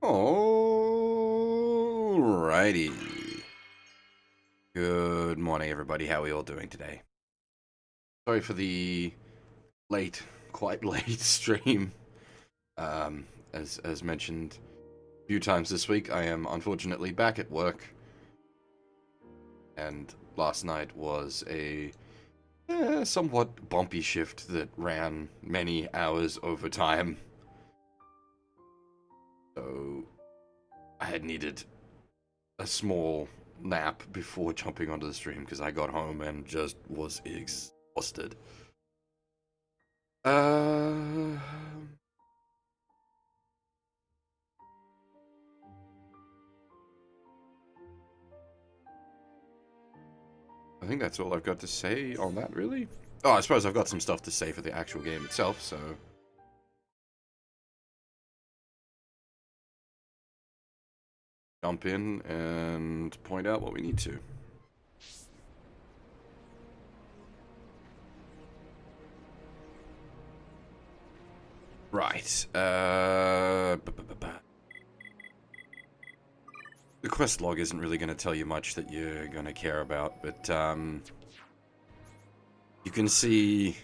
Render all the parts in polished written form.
Alrighty. Good morning, everybody. How are we all doing today? Sorry for the quite late stream. As mentioned a few times this week, I am unfortunately back at work. And last night was a somewhat bumpy shift that ran many hours overtime. So I had needed a small nap before jumping onto the stream because I got home and just was exhausted. I think that's all I've got to say on that, really. Oh, I suppose I've got some stuff to say for the actual game itself, so... jump in and point out what we need to. Right. The quest log isn't really going to tell you much that you're going to care about, but you can see...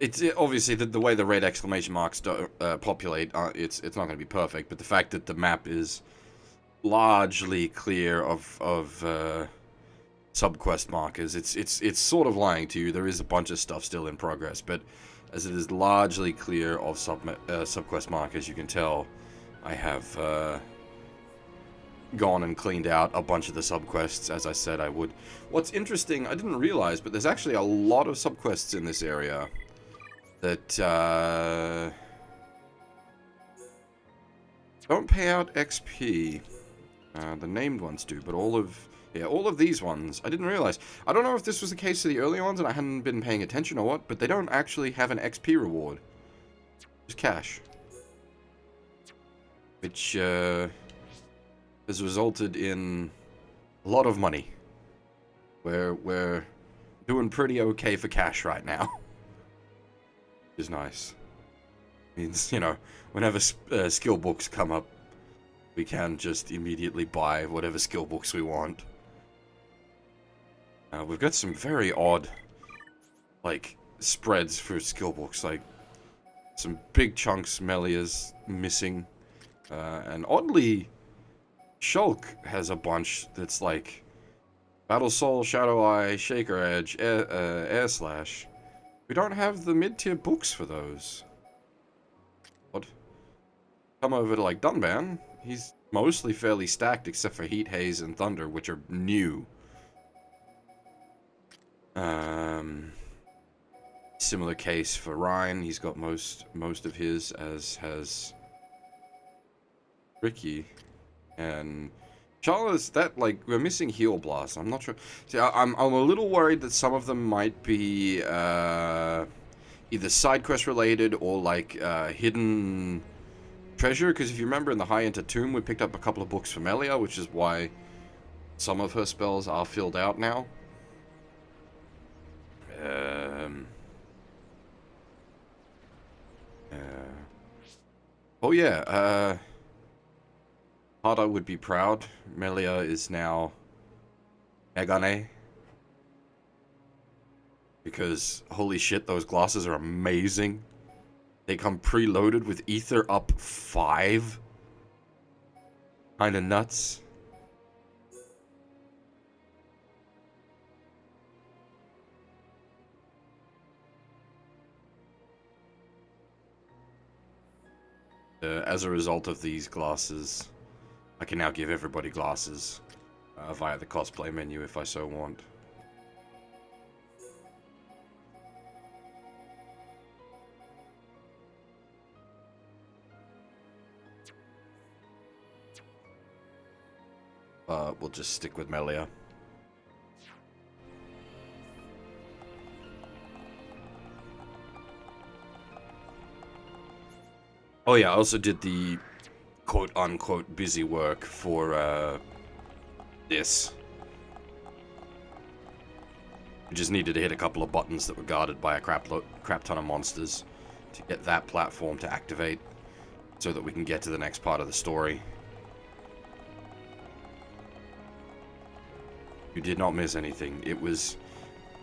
It's obviously the way the red exclamation marks populate. It's not going to be perfect, but the fact that the map is largely clear of subquest markers, it's sort of lying to you. There is a bunch of stuff still in progress, but as it is largely clear of subquest markers, you can tell I have gone and cleaned out a bunch of the subquests, as I said I would. What's interesting, I didn't realize, but there's actually a lot of subquests in this area that don't pay out XP. The named ones do, but all of these ones, I didn't realize. I don't know if this was the case of the earlier ones and I hadn't been paying attention or what, but they don't actually have an XP reward. Just cash. Which has resulted in a lot of money. We're doing pretty okay for cash right now. Is nice. Means, you know, whenever skill books come up, we can just immediately buy whatever skill books we want. We've got some very odd, like, spreads for skill books, like some big chunks Melia's missing, and oddly, Shulk has a bunch that's like Battle Soul, Shadow Eye, Shaker Edge, Air Slash. We don't have the mid-tier books for those. What? Come over to, like, Dunban. He's mostly fairly stacked, except for Heat, Haze, and Thunder, which are new. Similar case for Ryan. He's got most of his, as has Ricky. And... Charlotte's that, like, we're missing Heal Blast. I'm not sure. See, I'm a little worried that some of them might be either side quest related or like hidden treasure. Because if you remember in the High Enta tomb, we picked up a couple of books for Melia, which is why some of her spells are filled out now. Oh yeah. Hada would be proud. Melia is now Megane. Because, holy shit, those glasses are amazing. They come preloaded with Ether up 5. Kinda nuts. As a result of these glasses... I can now give everybody glasses via the cosplay menu if I so want. We'll just stick with Melia. Oh yeah, I also did the quote-unquote busy work for this. We just needed to hit a couple of buttons that were guarded by a crap ton of monsters to get that platform to activate. so that we can get to the next part of the story. You did not miss anything. It was...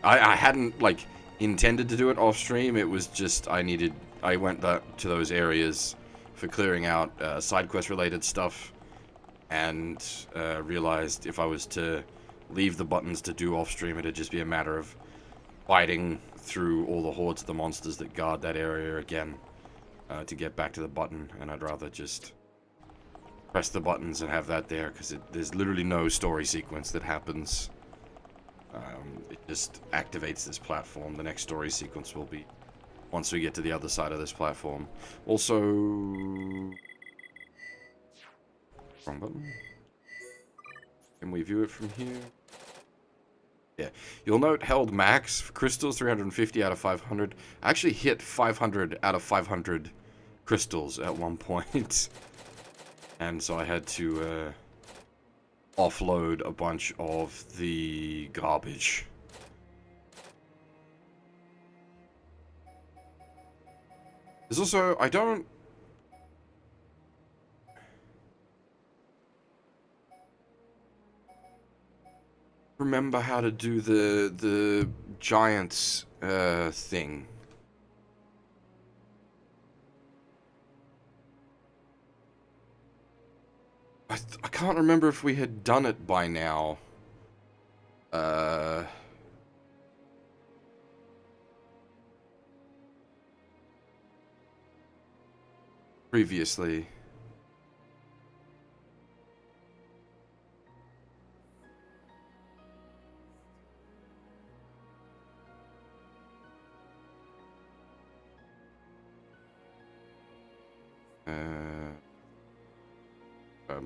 I hadn't, like, intended to do it off stream. It was just I went to those areas for clearing out side quest related stuff, and realized if I was to leave the buttons to do off stream, it'd just be a matter of fighting through all the hordes of the monsters that guard that area again to get back to the button, and I'd rather just press the buttons and have that there, because there's literally no story sequence that happens. It just activates this platform. The next story sequence will be once we get to the other side of this platform. Also... Wrong button. Can we view it from here? Yeah. You'll note held max for crystals, 350 out of 500. I actually hit 500 out of 500 crystals at one point. And so I had to offload a bunch of the garbage. There's also, I don't... remember how to do the giants thing. I can't remember if we had done it by now. Previously.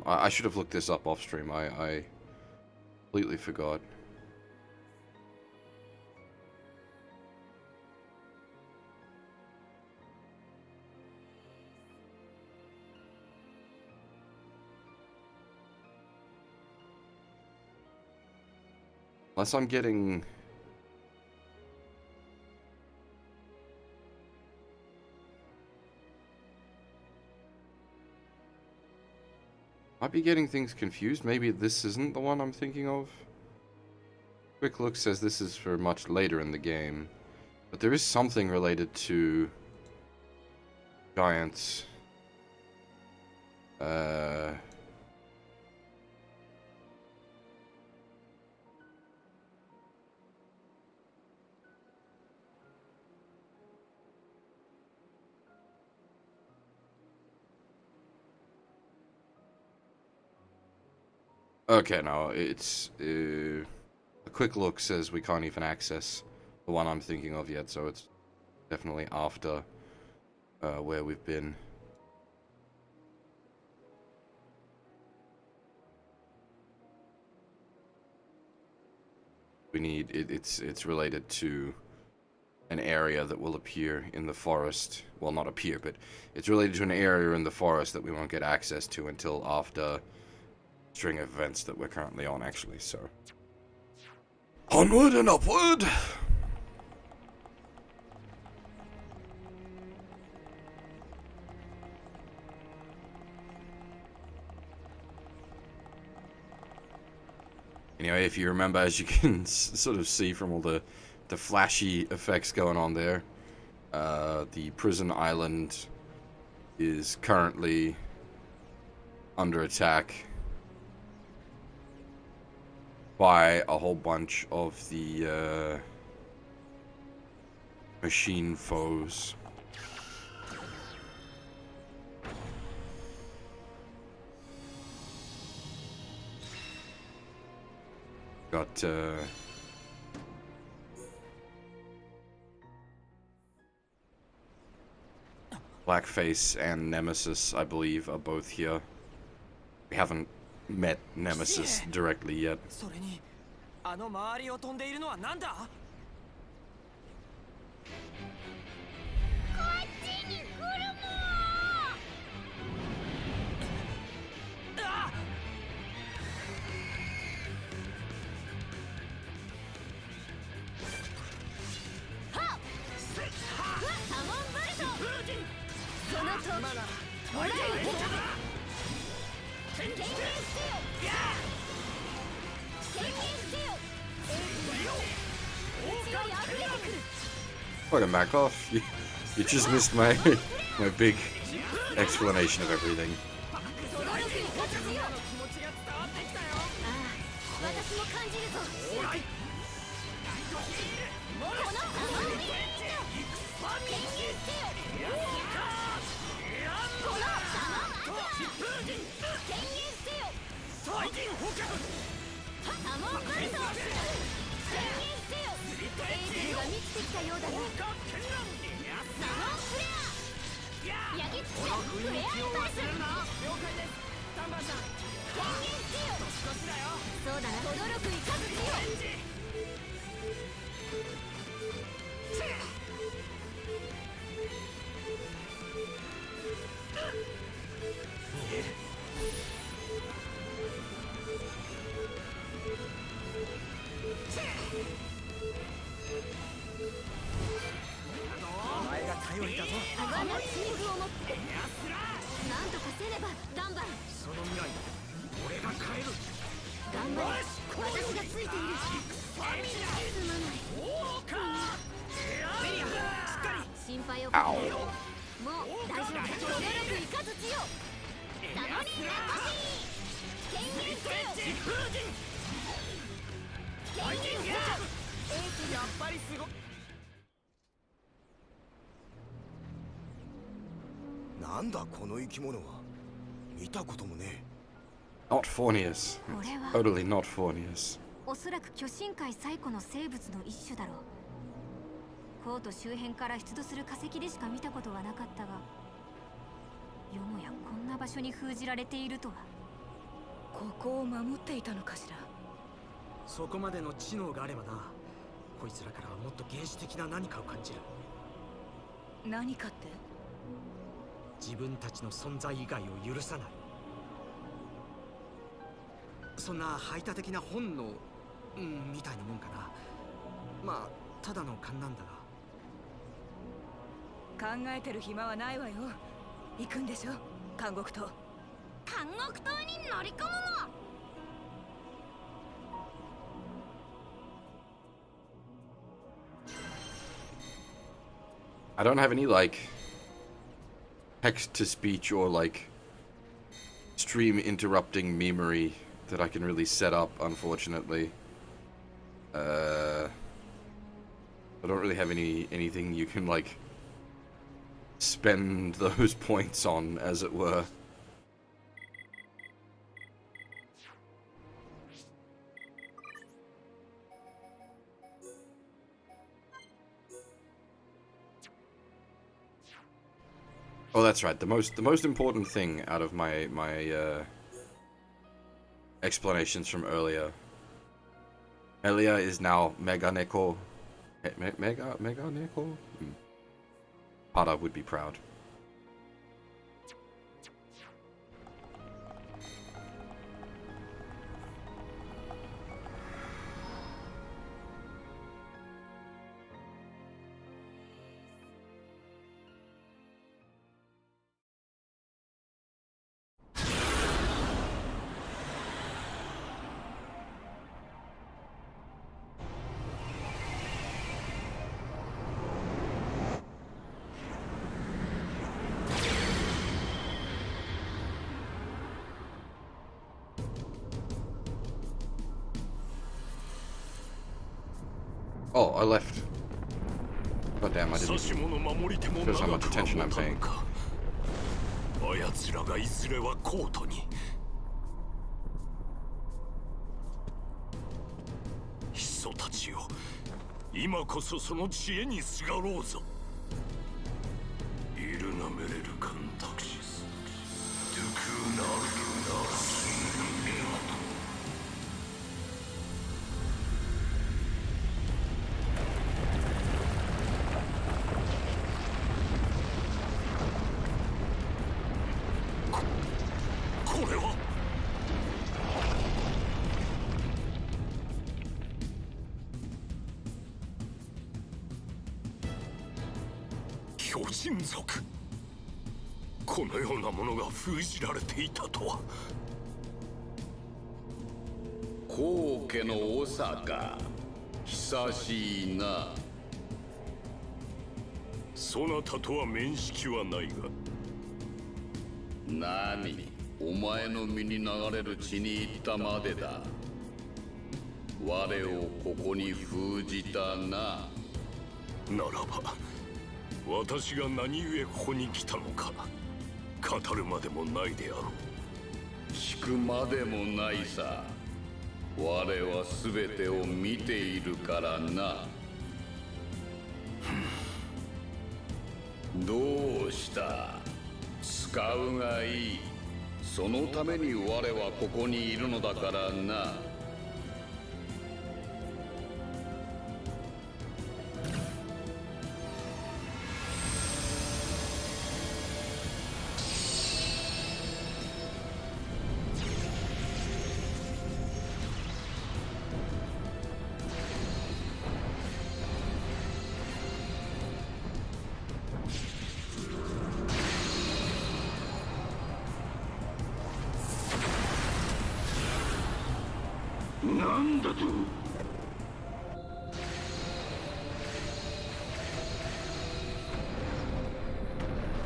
I should have looked this up off stream. I completely forgot. Unless I'm getting... Might be getting things confused. Maybe this isn't the one I'm thinking of. Quick look says this is for much later in the game. But there is something related to... giants. Okay, no, it's... a quick look says we can't even access the one I'm thinking of yet, so it's definitely after where we've been. We need... it's related to an area that will appear in the forest. Well, not appear, but it's related to an area in the forest that we won't get access to until after... string of events that we're currently on, actually, so... onward and upward! Anyway, if you remember, as you can sort of see from all the flashy effects going on there, the prison island is currently under attack by a whole bunch of the machine foes. Got Blackface and Nemesis, I believe, are both here. We haven't met Nemesis directly yet. Fucking back off. You just missed my my big explanation of everything. Not Fornius. Totally not Fornius. おそらく巨神界最古の生物の一種だろう。コート周辺から出土する化石でしか見たことはなかったが、よもやこんな場所に封じられているとは。ここを守っていたのかしら。そこまでの知能があればな、こいつらからはもっと原始的な何かを感じる。何かって？自分たちの存在以外を許さない。そんな排他的な本能、みたいなもんかな。まあただの勘なんだが。考えてる暇はないわよ。行くんでしょ、監獄島。監獄島に乗り込むの。I don't have any like text to speech or like stream interrupting memery that I can really set up, unfortunately. I don't really have anything you can like spend those points on, as it were. Oh, that's right. The most important thing out of my explanations from earlier. Elia is now Mega Neko. Mega Neko? Pada would be proud. Oh, I left. God damn, I didn't realize how much attention I'm paying. あやつらがいずれはコートに。人たちよ、今こそその知恵にすがろうぞ。イルナメレルカンタクシス、ドゥクーナルドナラスンネアト。これは巨人族。このようなものが封じられていたとは。皇家の長か、久しいな。そなたとは面識はないが。何、お前の身に流れる血に行ったまでだ。我をここに封じたな。ならば私が何故ここに来たのか語るまでもないであろう。聞くまでもないさ。我は全てを見ているからな。どうした？使うがいい。そのために我はここにいるのだからな。なんだと。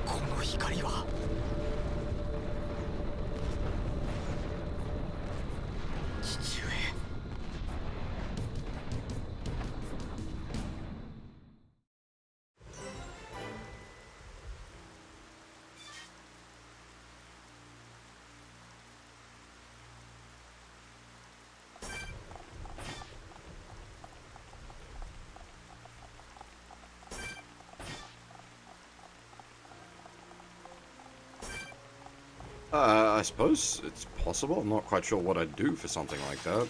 この光は父上。I suppose it's possible. I'm not quite sure what I'd do for something like that.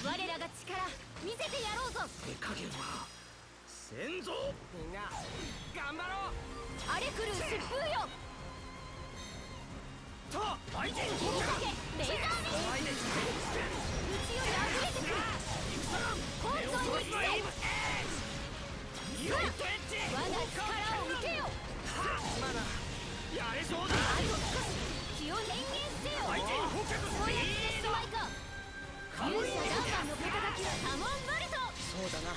我らが力見せてやろうぞ。手加減は先祖。みんな頑張ろう。荒れ狂う疾風よ。と相手に切り裂けレーザービーム。内より溢れてくる。本尊にして。我が力を受けよ。まだやれそうだ。あと少し気を変幻せよ。相手に捕獲そうやってしまいか。勇者ランマンの肩書きはサモンバルト。そうだな。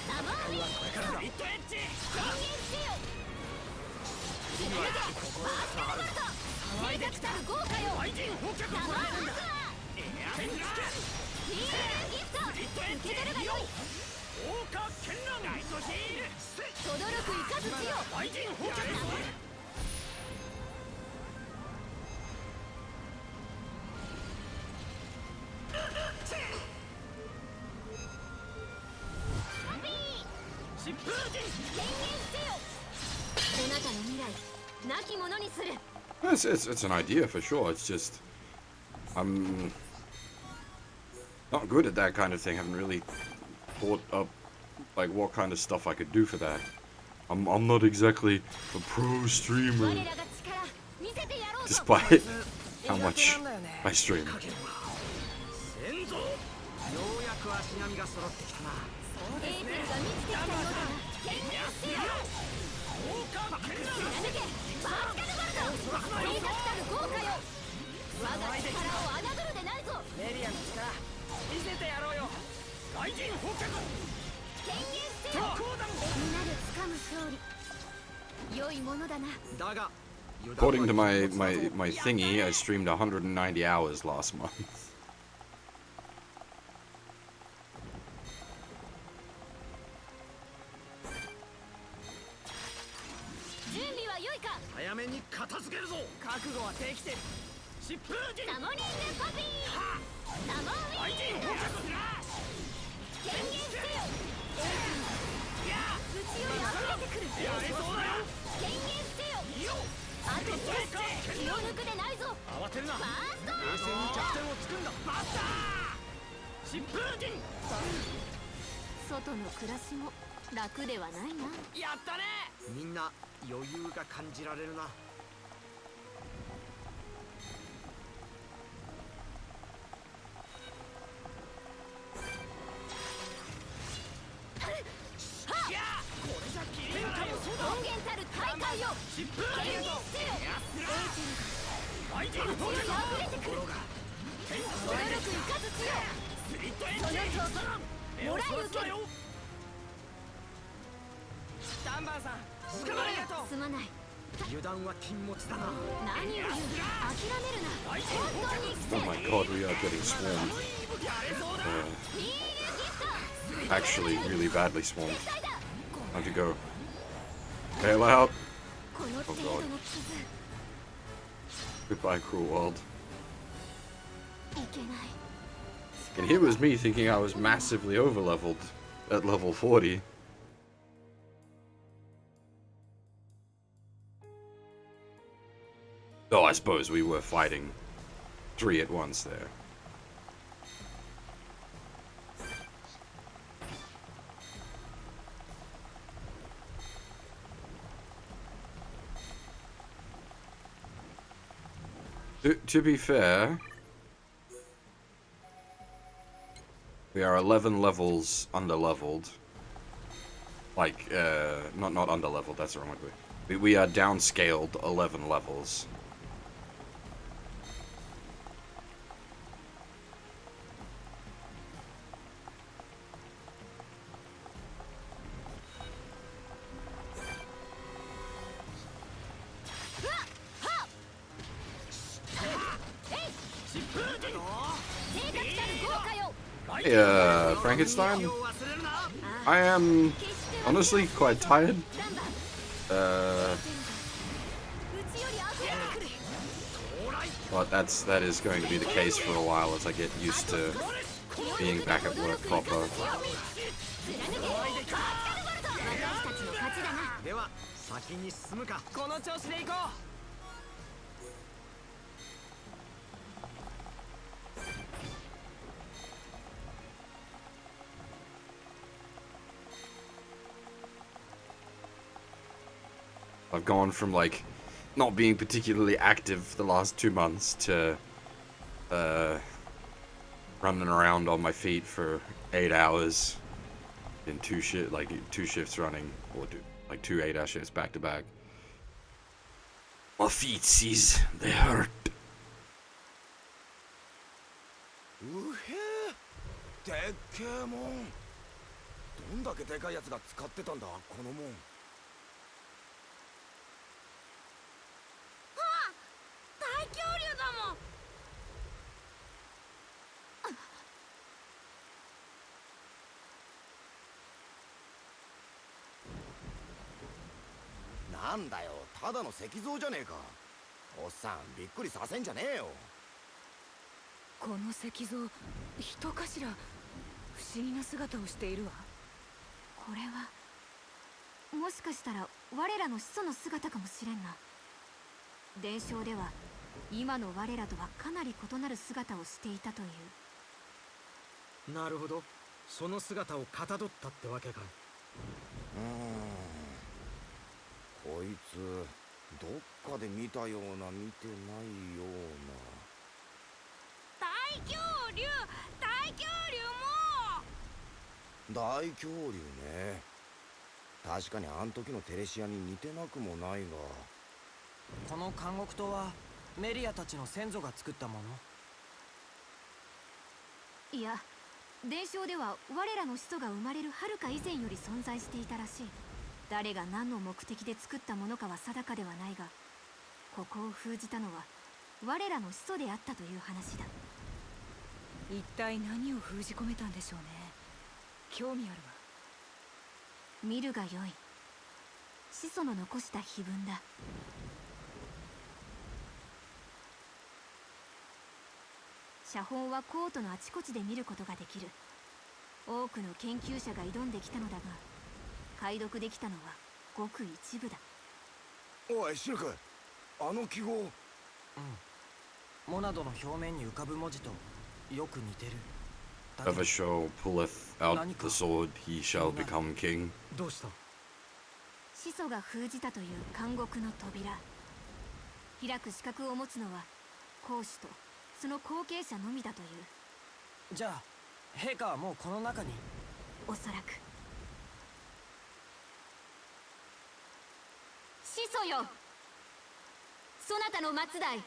サモンウィンこれからだ。ミッドエッジ。変幻せよ。切り抜けバースカルバルト。正確たる豪華よ。相手に捕獲。サモンアクア。フィールギフト受け取るがよい。豪華絢爛。ナイトヒール。轟くイカズチよ。相手に捕獲。疾風陣。変幻せよ。そなたの未来なきものにする。It's an idea for sure. It's just I'm not good at that kind of thing. I haven't really thought up like what kind of stuff I could do for that. I'm not exactly a pro streamer, 我らが力見せてやろうぞ。 despite how much I stream. 先祖。ようやく足並みが揃ってきたな。エーテルが満ちてきたようだな。変幻せよ。貫けバースカルバルト。正確たる豪華よ。我が力を侮るでないぞ。メリアの力見せてやろうよ。外人捕獲。変幻せよ。皆で掴む勝利。良いものだな。だが According to my thingy, I streamed 190 hours last month. 準備は良いか。早めに片付けるぞ。覚悟はできてる。疾風陣。サモニングパピー。サモンウィン。相手に捕獲。変幻せよ。内より溢れてくる。やれそうだよ。変幻せよ。あと少し気を抜くでないぞ。慌てるな。バースト。冷静に弱点をつくんだ。バッター。疾風陣。外の暮らしも楽ではないな。やったね。みんな余裕が感じられるな。これじゃ切り抜かよ。源たる大海よ牽引せよ。エーテルが強に溢れてくる。驚く雷よ、その強さもらい受ける。ダンバーさん、すまない。油断は禁物だな。何を言う、諦めるな。本当に Oh my god, we are getting swarmed. Actually, really badly swarmed. Time to go. Bail out. この程度の傷、 Goodbye, cruel world. いけない。 And here was me thinking I was massively overleveled at level 40. Though I suppose we were fighting 3 at once there. To be fair, we are 11 levels underleveled. Like, not underleveled, that's the wrong way. We are downscaled 11 levels. Hey, Frankenstein? I am honestly quite tired. But that is going to be the case for a while as I get used to being back at work proper. では先に進むか。この調子で行こう。I've gone from like not being particularly active the last 2 months to running around on my feet for 8 hours in 2 shifts running, or like 2 8-hour shifts back to back. My feetsies, they hurt. うへえ、でっけえもん。どんだけでかいやつが使ってたんだこのもん。大恐竜だもん。なんだよ、ただの石像じゃねえか。おっさん、びっくりさせんじゃねえよ。この石像、人かしら。不思議な姿をしているわ。これはもしかしたら我らの始祖の姿かもしれんな。伝承では今の我らとはかなり異なる姿をしていたという。なるほど、その姿をかたどったってわけか。こいつどっかで見たような見てないよう大恐竜、大恐竜もな。大恐竜ね。確かにあん時のテレシアに似てなくもないが。この監獄島はメリアたちの先祖が作ったもの？いや、伝承では我らの始祖が生まれるはるか以前より存在していたらしい。誰が何の目的で作ったものかは定かではないが、ここを封じたのは我らの始祖であったという話だ。一体何を封じ込めたんでしょうね。興味あるわ。見るがよい。始祖の残した碑文だ。写本はコートのあちこちで見ることができる。多くの研究者が挑んできたのだが、解読できたのはごく一部だ。おいシルク、あの記号。うん。モナドの表面に浮かぶ文字とよく似てる。Whoever shall pulleth out the sword, he shall become king. どうした？始祖が封じたという監獄の扉。開く資格を持つのは公主とその後継者のみだという。じゃあ陛下はもうこの中に？おそらく。始祖よ、そなたの末代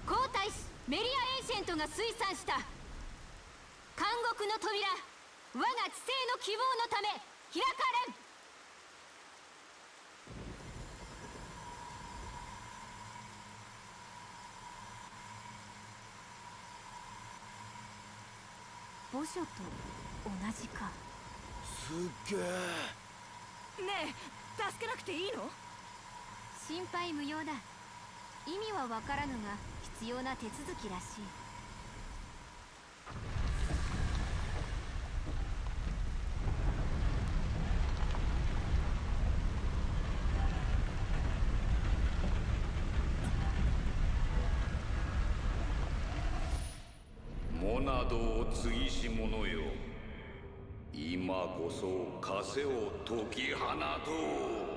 皇太子メリア・エンシェントが推算した監獄の扉、我が知性の希望のため開かれん。墓所と同じか。すっげえ。ねえ、助けなくていいの？心配無用だ。意味は分からぬが必要な手続きらしい。モナドを継ぎし者よ、今こそ枷を解き放とう。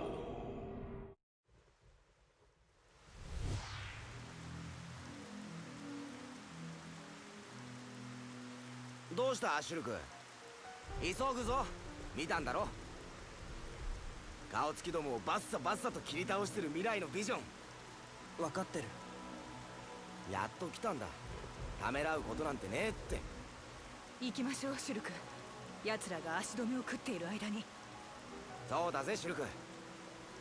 どうしたシュルク、急ぐぞ。見たんだろ、顔つきどもをバッサバッサと切り倒してる未来のビジョン。分かってる。やっと来たんだ。ためらうことなんてねえって。行きましょうシュルク。奴らが足止めを食っている間に。そうだぜシュルク、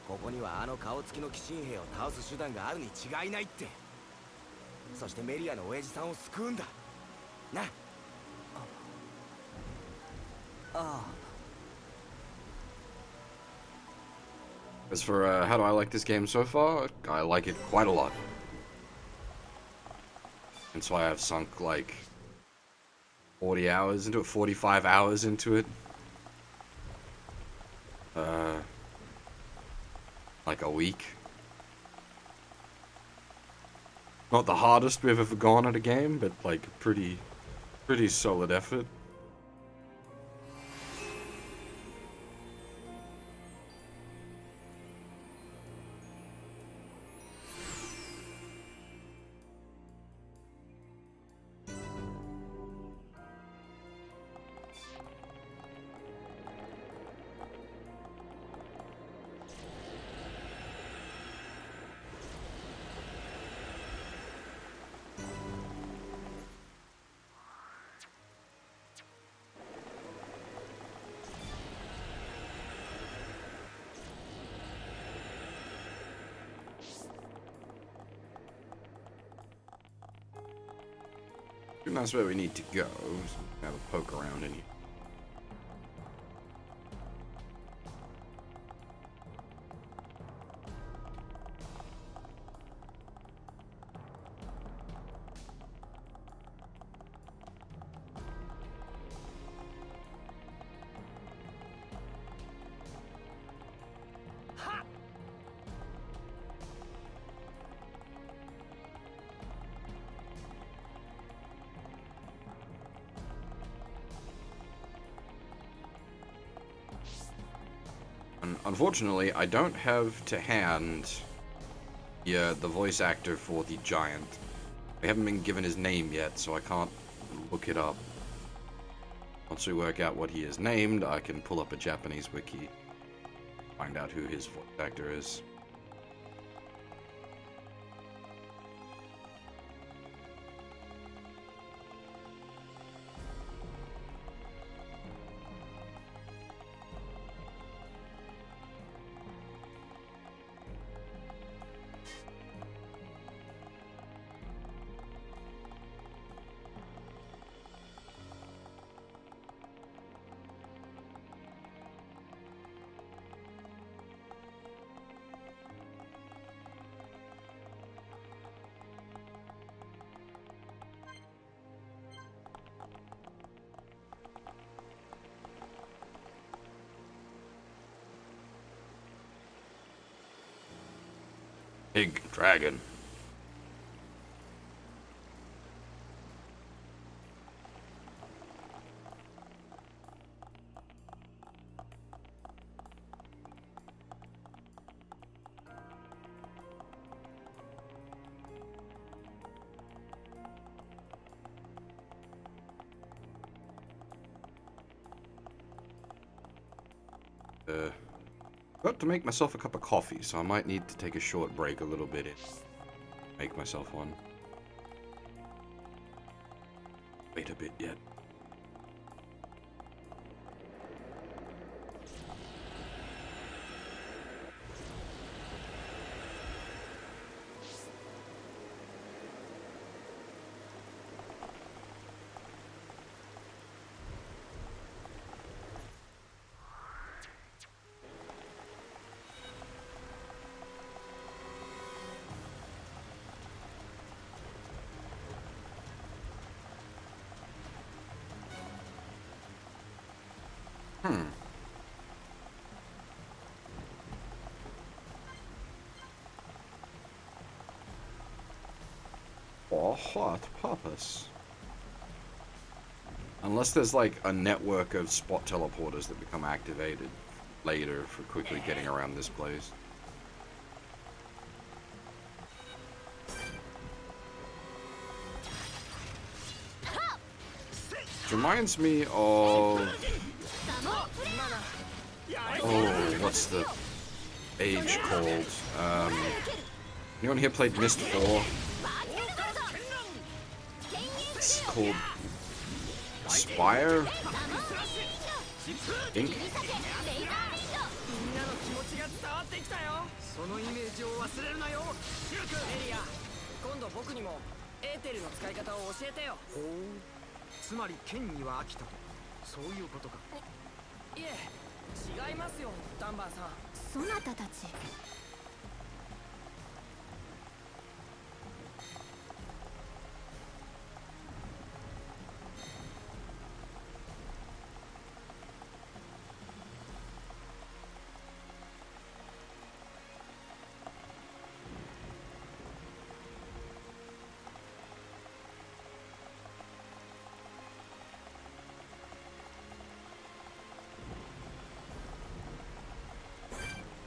ここにはあの顔つきの鬼神兵を倒す手段があるに違いないって。そしてメリアの親父さんを救うんだな。As for how do I like this game so far, I like it quite a lot. That's why I've sunk like 40 hours into it, 45 hours into it. Like a week. Not the hardest we've ever gone at a game, but like pretty solid effort. I think that's where we need to go. So have a poke around in here. Unfortunately, I don't have to hand the voice actor for the giant. We haven't been given his name yet, so I can't look it up. Once we work out what he is named, I can pull up a Japanese wiki, find out who his voice actor is. Big dragon. Got to make myself a cup of coffee, so I might need to take a short break a little bit and make myself one. Wait a bit yet. For what purpose? Unless there's like a network of spot teleporters that become activated later for quickly getting around this place. Which reminds me of... Oh, what's the age called? Anyone here played Myst 4? It's called Spire? Ink? そのイメージを忘れるなよ。シルクエリア、今度僕にもエーテルの使い方を教えてよ。ほう、つまり剣には飽きたと、そういうことか。いえ、違いますよ、ダンバーさん。そなたたち。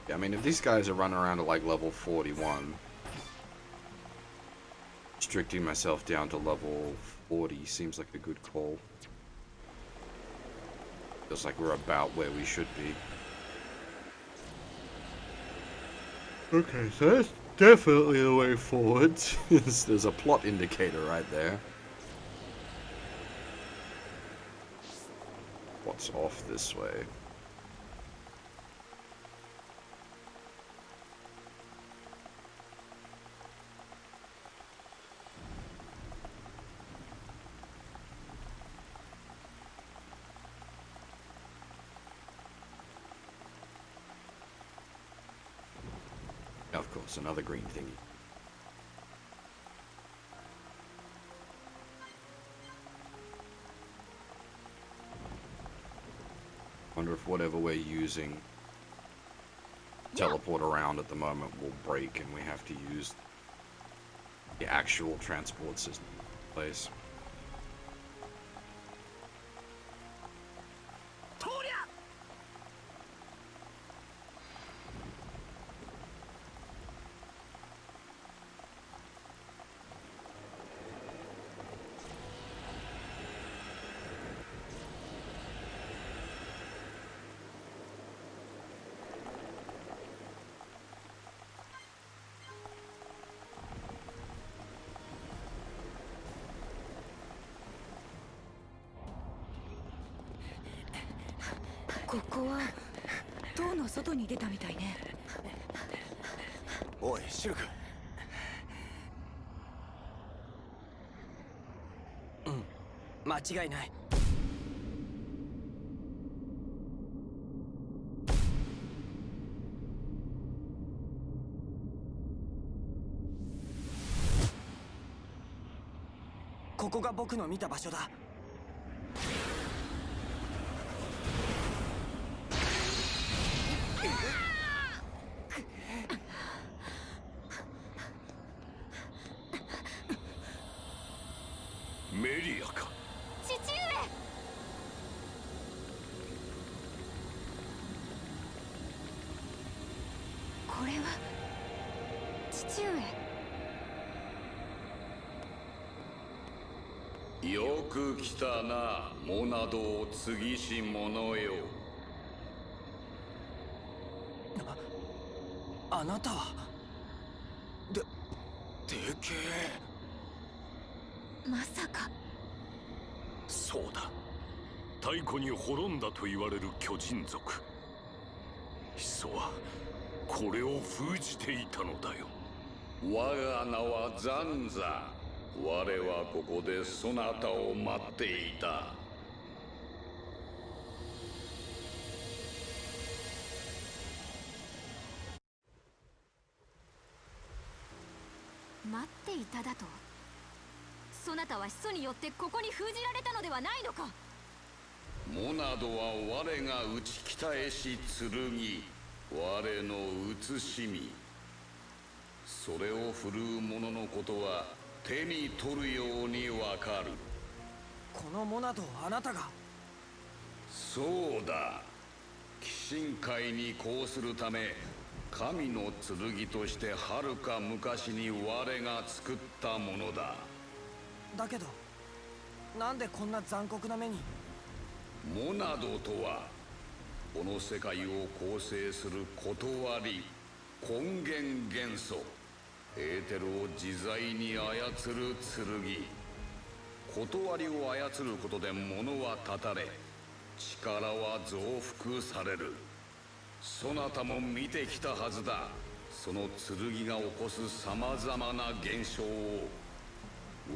Yeah, I mean, if these guys are running around at like level 41, restricting myself down to level 40 seems like a good call. Feels like we're about where we should be. Okay, so that's definitely the way forward. There's a plot indicator right there. What's off this way? Of course, another green thingy. Wonder if whatever we're using teleport around at the moment will break and we have to use the actual transport system in place.ここは塔の外に出たみたいね。おいシルク。うん、間違いない。ここが僕の見た場所だ。メリアか。父上。これは父上。よく来たな、モナドを継ぎし者よ。ああなたはでけえ。まさか。そうだ、太古に滅んだと言われる巨人族。ヒソはこれを封じていたのだよ。我が名はザンザ。我はここでそなたを待っていた。待っていただと。そなたは始祖によってここに封じられたのではないのか。モナドは我が打ち鍛えし剣、我の写しみ。それを振るう者のことは手に取るようにわかる。このモナドをあなたが。そうだ。鬼神界にこうするため、神の剣としてはるか昔に我が作ったものだ。だけどなんでこんな残酷な目に。モナドとはこの世界を構成する断り、根源元素エーテルを自在に操る剣。断りを操ることで物は断たれ、力は増幅される。そなたも見てきたはずだ。その剣が起こすさまざまな現象を。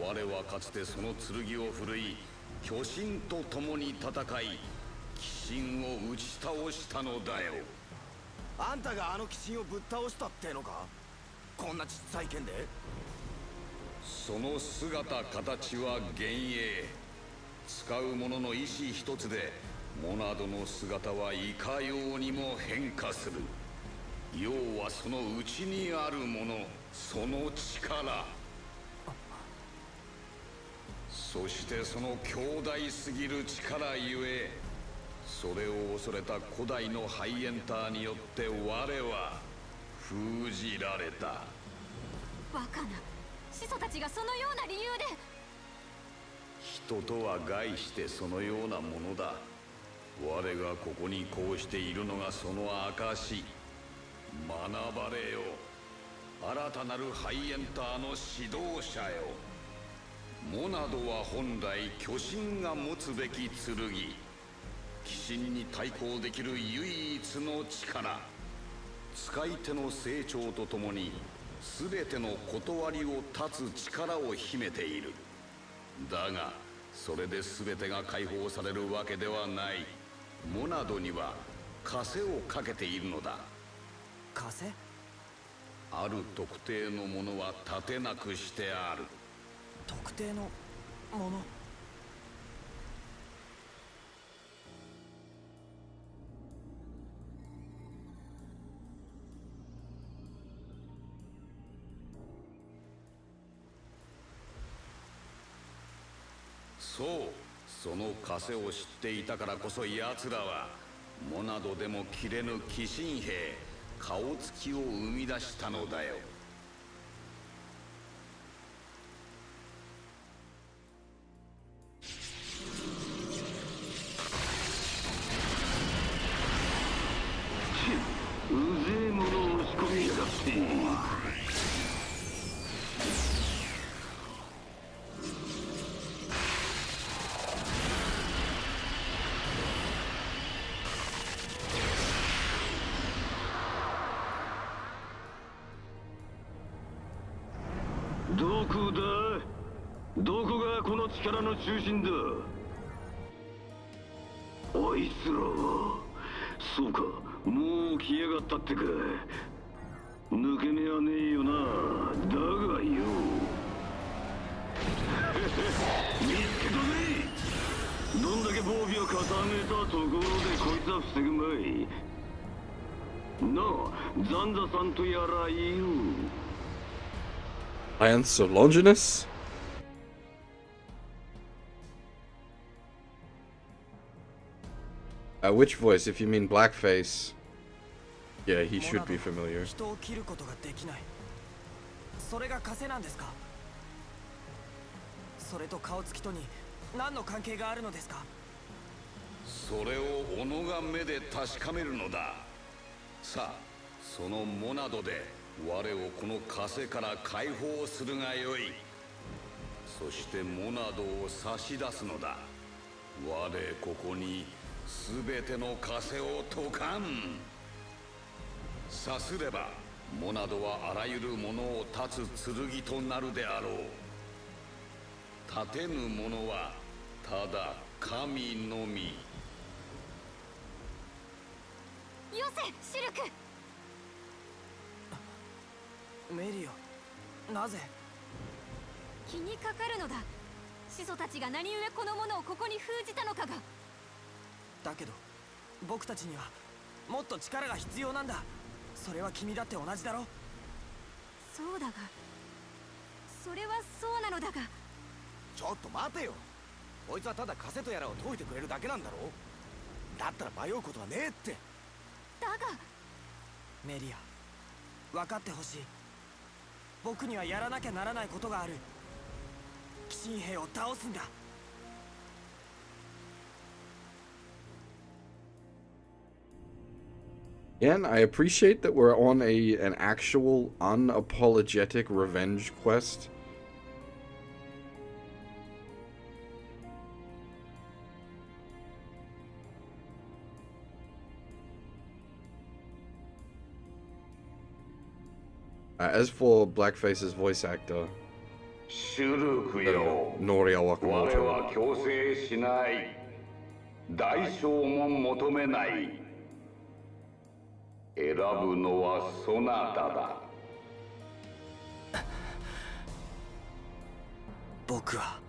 我はかつてその剣を振るい、巨神と共に戦い、鬼神を打ち倒したのだよ。あんたがあの鬼神をぶっ倒したってのか。こんなちっさい剣で。その姿形は幻影。使う者の意志一つでモナドの姿はいかようにも変化する。要はその内にあるもの、その力。そしてその強大すぎる力ゆえ、それを恐れた古代のハイエンターによって我は封じられた。バカな始祖たちがそのような理由で。人とは概してそのようなものだ。我がここにこうしているのがその証。学ばれよ、新たなるハイエンターの指導者よ。モナドは本来巨神が持つべき剣。鬼神に対抗できる唯一の力。使い手の成長とともに全ての断りを断つ力を秘めている。だがそれで全てが解放されるわけではない。モナドには枷をかけているのだ。枷。ある特定のものは立てなくしてある。特定のもの。そう、その枷を知っていたからこそ奴らはモナドでも切れぬ鬼神兵顔つきを生み出したのだよ。うぜえものを押し込みやがって。どこだ？どこがこの力の中心だ？あいつらは。そうか、もう来やがったってか。抜け目はねえよな。だがよ見つけたぜ。どんだけ防備を重ねたところでこいつは防ぐまい。なあ、ザンザさんとやらいよ。Alliance so Longinus? Which voice? If you mean blackface. Yeah, he should be familiar. 人を切ることができない。それが枷なんですか。それと顔つきとに何の関係があるのですか。それを己が目で確かめるのだ。さあ、そのモナドで我をこの枷から解放するがよい。そしてモナドを差し出すのだ。我ここに全ての枷を解かん。さすればモナドはあらゆるものを断つ剣となるであろう。断てぬものはただ神のみ。よせシルク。メリオ、なぜ？気にかかるのだ。始祖たちが何故この者をここに封じたのかが。だけど僕たちにはもっと力が必要なんだ。それは君だって同じだろ。そうだが、それはそうなのだが。ちょっと待てよ。こいつはただ枷とやらを解いてくれるだけなんだろ。だったら迷うことはねえって。だがメリア、分かってほしい。僕にはやらなきゃならないことがある。鬼神兵を倒すんだ。And I appreciate that we're on an actual unapologetic revenge quest. As for Blackface's voice actor, シュルクよ、 Noria 我 Wakamoto. は強制しない。代償も求めない。選ぶのはそなただ。僕は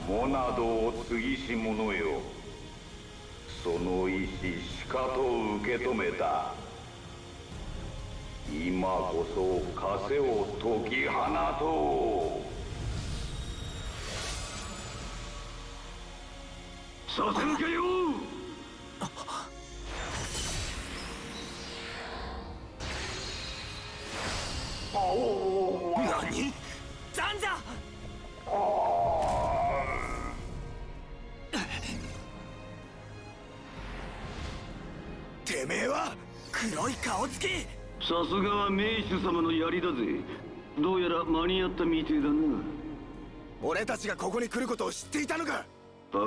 モナドを継ぎし者よ、その意志しかと受け止めた。今こそ枷を解き放とう。させるかよ。何？ザンザ！てめえは黒い顔つき。さすがは名手様の槍だぜ。どうやら間に合ったみてえだな。俺たちがここに来ることを知っていたのか。ああ、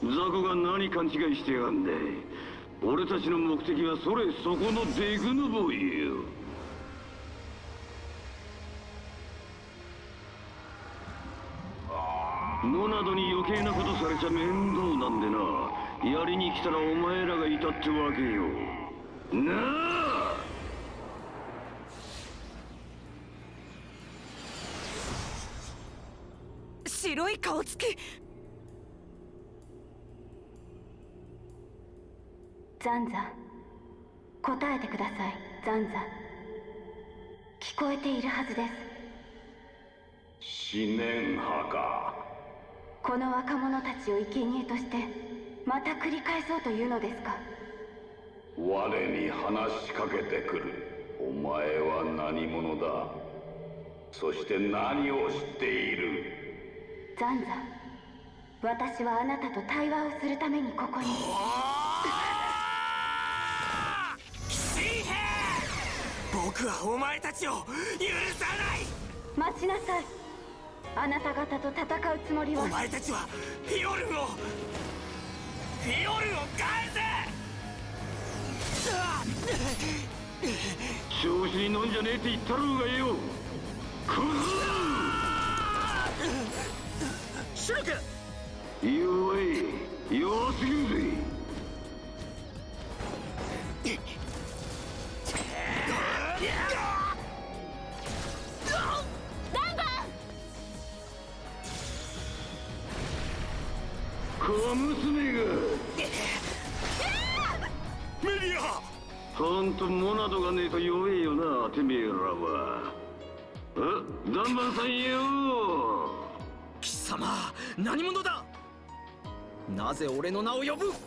雑魚が何勘違いしてやがんだい。俺たちの目的はそれそこのデグヌボイよ。モナドに余計なことされちゃ面倒なんでな。やりに来たらお前らがいたってわけよ。なあ。白い顔つき。ザンザ、答えてください。ザンザ、聞こえているはずです。思念派か。この若者たちを生贄としてまた繰り返そうというのですか。我に話しかけてくる。お前は何者だ。そして何を知っている。ザンザ、私はあなたと対話をするためにここに。僕はお前たちを許さない。待ちなさい。あなた方と戦うつもりは。お前たちはフィオルンを返せ。調子に乗んじゃねえって言ったろうがよ。シュルク。弱い。弱すぎるぜ。小娘が。メリア。ほんとモナドがねえと弱えよな、てめえらは。ダンバンさんよ。貴様何者だ。なぜ俺の名を呼ぶ。わか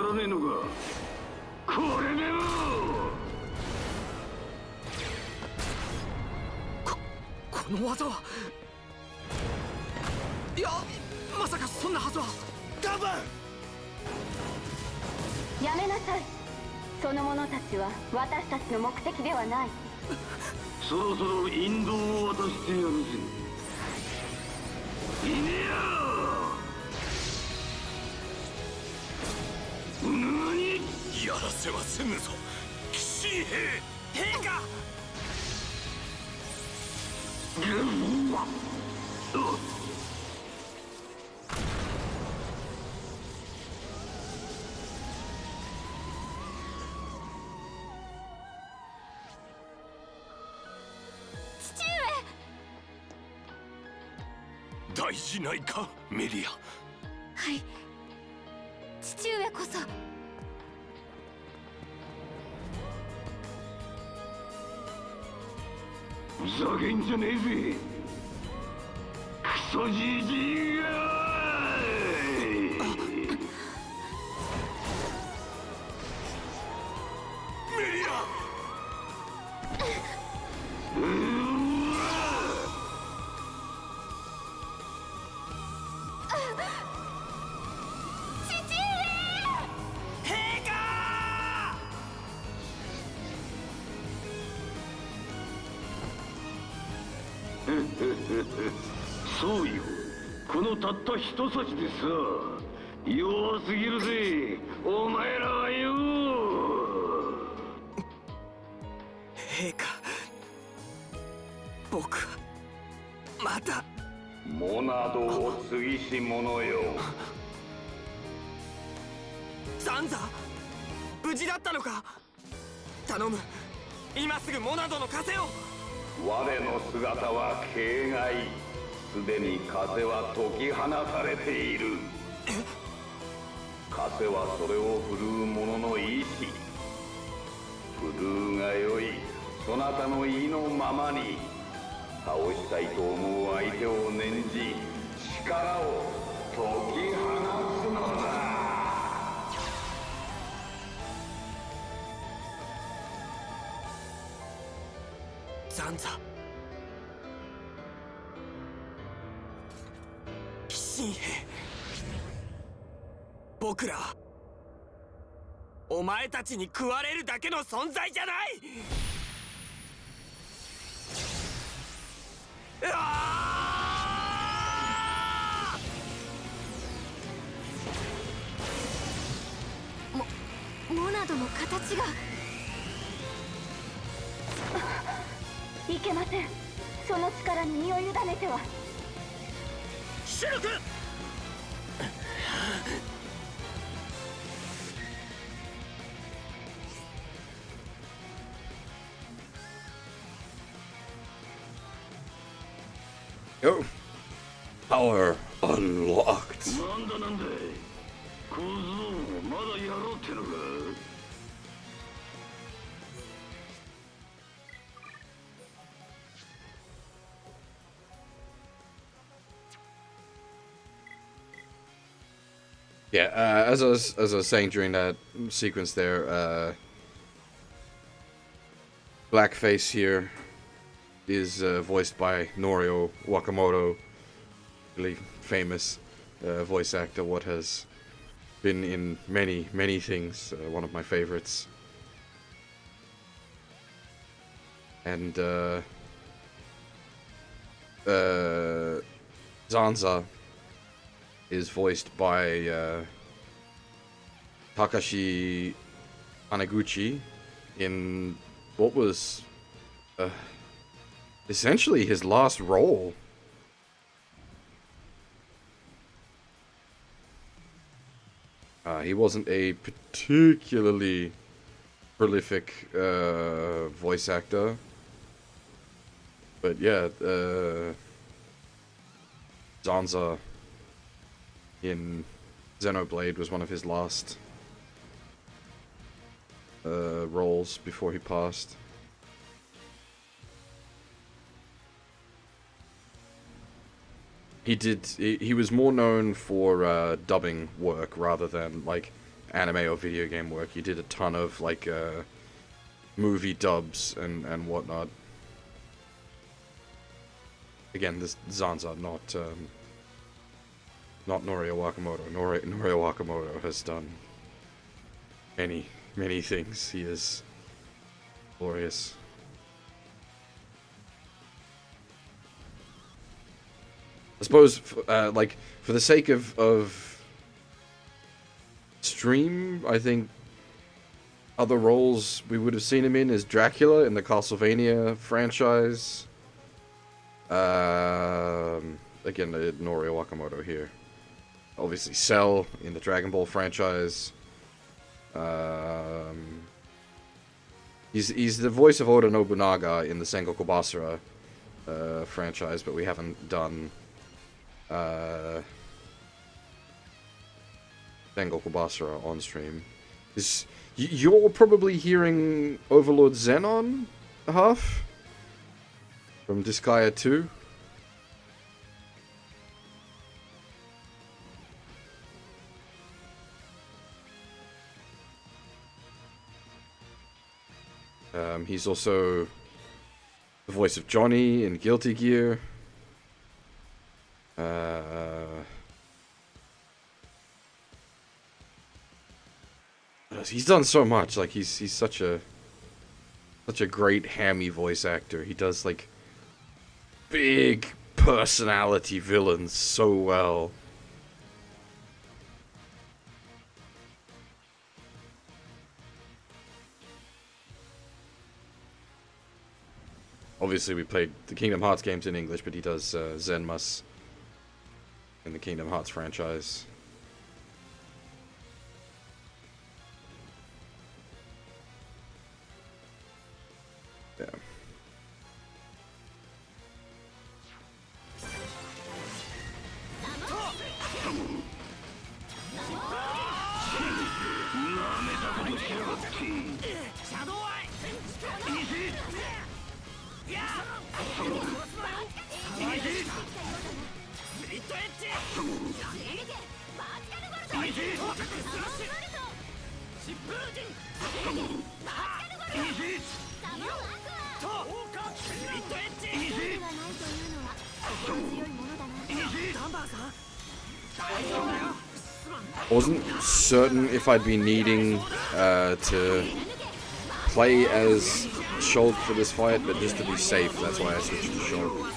らねえのか。これでもこの技は。いやまさかそんなはずは。ダンバンやめなさい。その者たちは私たちの目的ではない。そろそろ引導を渡してやるぜ。いねえよ。何。やらせはせぬぞ騎士兵。陛下。大事ないかメリア。はい、父上こそ。ふざけんじゃねえぜクソじじいが。メリア。そうよ、このたった一刺でさ、弱すぎるぜお前らはよ。陛下、僕はまたモナドを継ぎし者よ。ザンザ無事だったのか。頼む、今すぐモナドの風を。我の姿は形骸。すでに風は解き放たれている。風はそれを振るう者の意志。振るうがよい、そなたの意のままに。倒したいと思う相手を念じ、力を解き放つのだ。ザンザ、騎士兵、僕らはお前たちに食われるだけの存在じゃない。うわー！モナドの形が。いけません。その力に身を委ねては。シルク。Oh, power unlocked. なんだなんだ小僧、まだやろうってのか。Yeah, as I was saying during that sequence there, Blackface here is voiced by Norio Wakamoto, really famous voice actor, what has been in many things, one of my favorites. And Zanza is voiced by Takashi Hanaguchi in what was essentially his last role. He wasn't a particularly prolific voice actor, but yeah, Zanza in Xenoblade was one of his last roles before he passed. He was more known for dubbing work rather than like anime or video game work. He did a ton of like movie dubs and whatnot. Again, this Zanza, not Norio Wakamoto. Norio Wakamoto has done many things. He is glorious. I suppose, like, for the sake of stream, I think other roles we would have seen him in is Dracula in the Castlevania franchise. Again, Norio Wakamoto here. Obviously, Cell in the Dragon Ball franchise. He's the voice of Oda Nobunaga in the Sengoku Basara franchise, but we haven't done Sengoku Basara on stream. You're probably hearing Overlord Zenon half from Disgaea 2. He's also the voice of Johnny in Guilty Gear. He's done so much. Like he's such a great hammy voice actor. He does like big personality villains so well. Obviously, we played the Kingdom Hearts games in English, but he does Zenmus in the Kingdom Hearts franchise. Yeah. Wasn't certain if I'd be needing to play as Shulk for this fight, but just to be safe, that's why I switched to Shulk.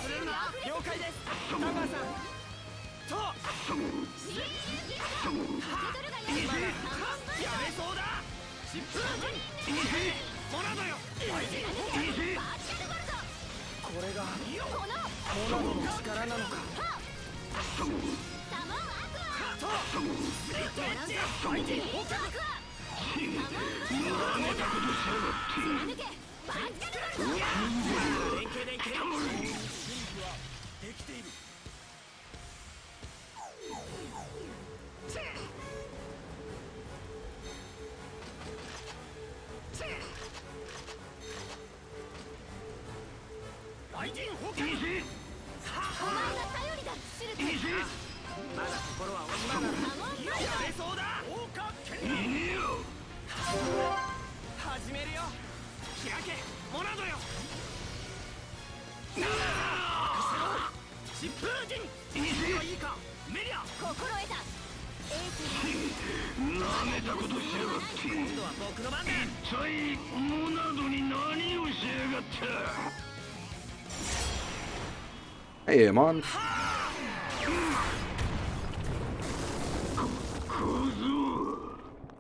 Hey, Amon.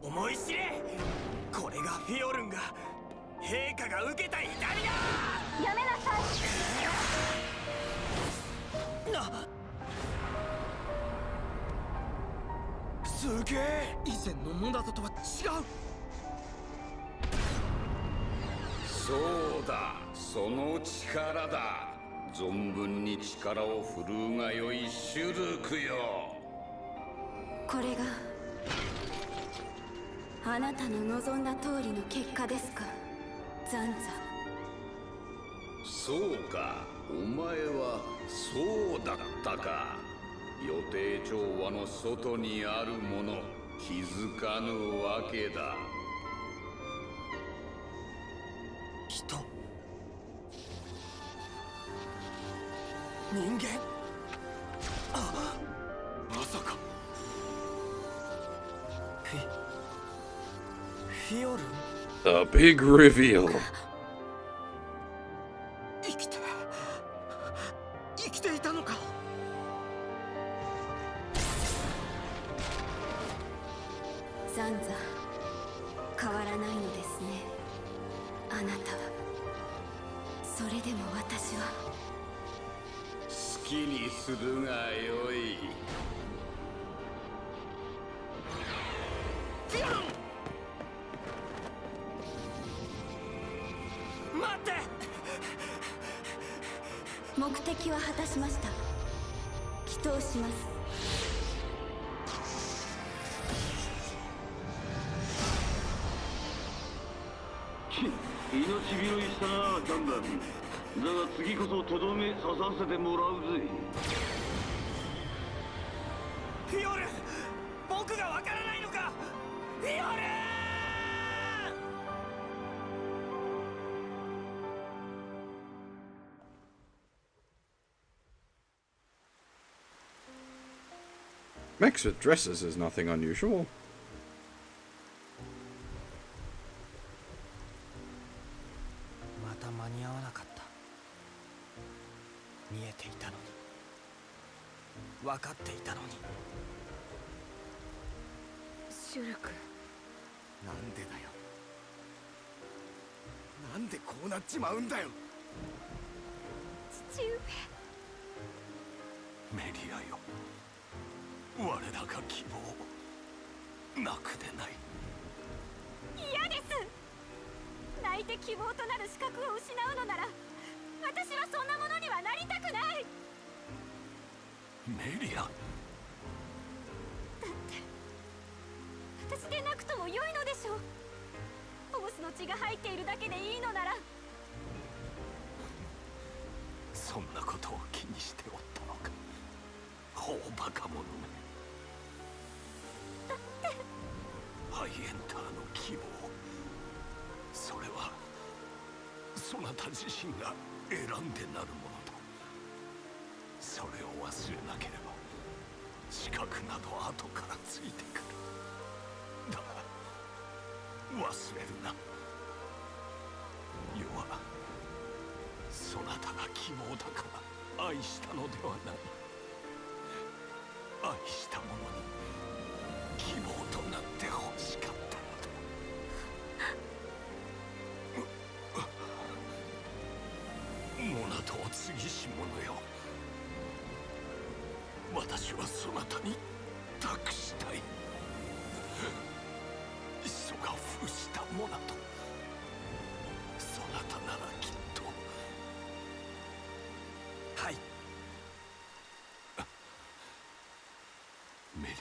思い知れ、これがフィオルンが陛下が受けた痛みだ。やめなさい。すげえ、以前のモナドとは違う。そうだ、その力だ。存分に力を振るうがよいシュルクよ。これがあなたの望んだ通りの結果ですか、ザンザ。そうか、お前はそうだったか。予定調和の外にあるもの気づかぬわけだ。人、人間、まさかフィオルン。 The big reveal. 生きていたのか。ザンザ、変わらないのですね、あなたは。それでも私は好きにするがよい。待って。目的は果たしました。祈祷します。命拾いしたな、ガンダム。だが次こそとどめ刺させてもらうぜ。フィオルン、僕がわからないのか。フィオルン。Mechs with dresses is nothing unusual. また間に合わなかった。見えていたのに、分かっていたのに。シュルク、なんでだよ。なんでこうなっちまうんだよ。父上。メリアよ、我らが希望なくでない。嫌です。泣いて希望となる資格を失うのなら、私はそんなものにはなりたくない。メリア、だって私でなくとも良いのでしょう。ホボスの血が入っているだけでいいのなら。そんなことを気にしておったのか、ほうバカ者め。ハイエンターの希望、それはそなた自身が選んでなるものだ。それを忘れなければ資格など後からついてくる。だが忘れるな。世はそなたが希望だから愛したのではない。愛した者に希望となって欲しかったのだ。モナトを継ぎし者よ、私はそなたに託したい。祖が封したモナト、そなたならきっと。はい。メリ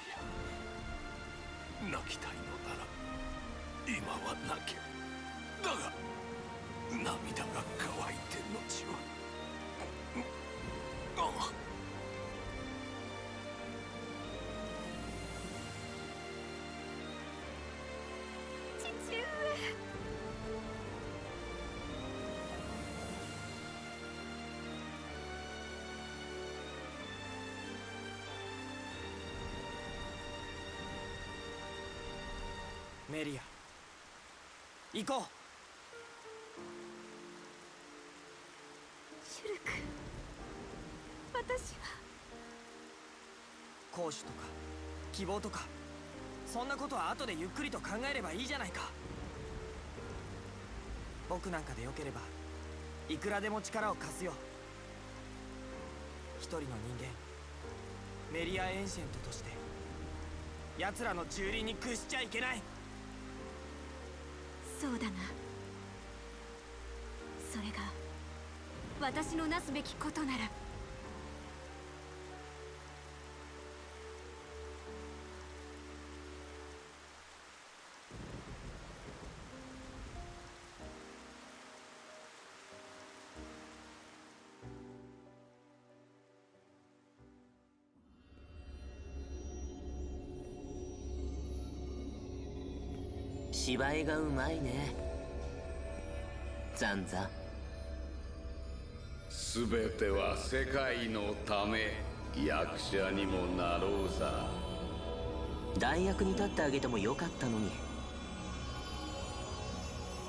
ア、泣きたいのなら今は泣け。だが涙が乾いて後は。ああ、父上。メリア、行こう。シュルク、私は。攻守とか希望とか、そんなことは後でゆっくりと考えればいいじゃないか。僕なんかでよければいくらでも力を貸すよ。一人の人間、メリア・エンシェントとして奴らの蹂躙に屈しちゃいけない。そうだな。それが私のなすべきことなら。芝居がうまいねザンザ。すべては世界のため。役者にもなろうさ。代役に立ってあげてもよかったのに。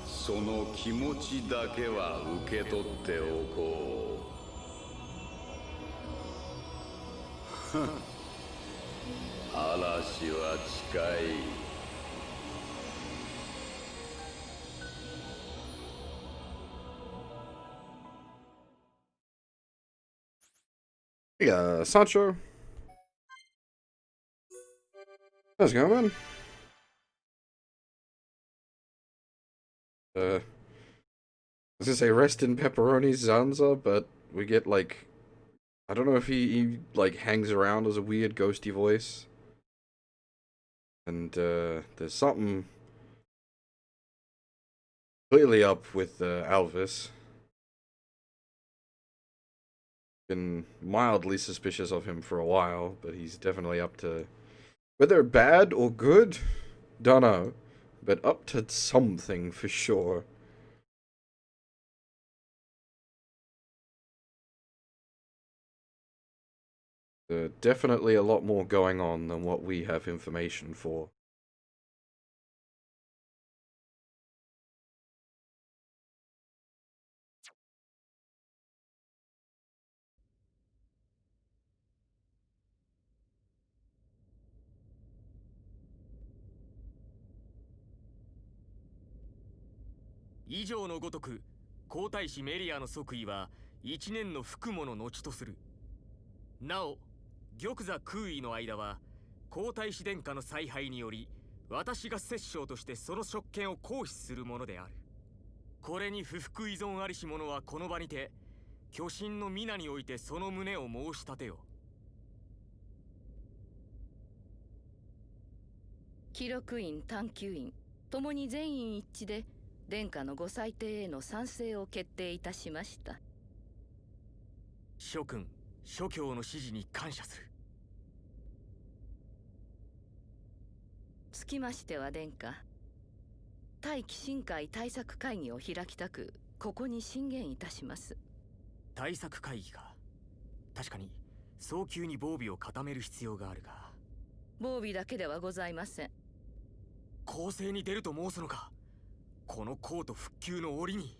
その気持ちだけは受け取っておこう。嵐は近い。Yeah, Sancho. How's it going, man? I was gonna say rest in pepperoni Zanza, but we get like, I don't know if he like hangs around as a weird ghosty voice. And there's something clearly up with Alvis. Been mildly suspicious of him for a while, but he's definitely up to, whether bad or good, don't know, but up to something for sure. Definitely a lot more going on than what we have information for.「以上のごとく皇太子メリアの即位は1年の服務の後とする。なお玉座空位の間は皇太子殿下の采配により私が摂政としてその職権を行使するものである。これに不服依存ありし者はこの場にて巨神の皆においてその旨を申し立てよ。記録院探求院ともに全員一致で殿下のご裁定への賛成を決定いたしました。諸君諸教の指示に感謝する。つきましては殿下、対鬼神会対策会議を開きたくここに進言いたします。対策会議か。確かに早急に防備を固める必要があるが。防備だけではございません。攻勢に出ると申すのか。この皇都復旧の折に。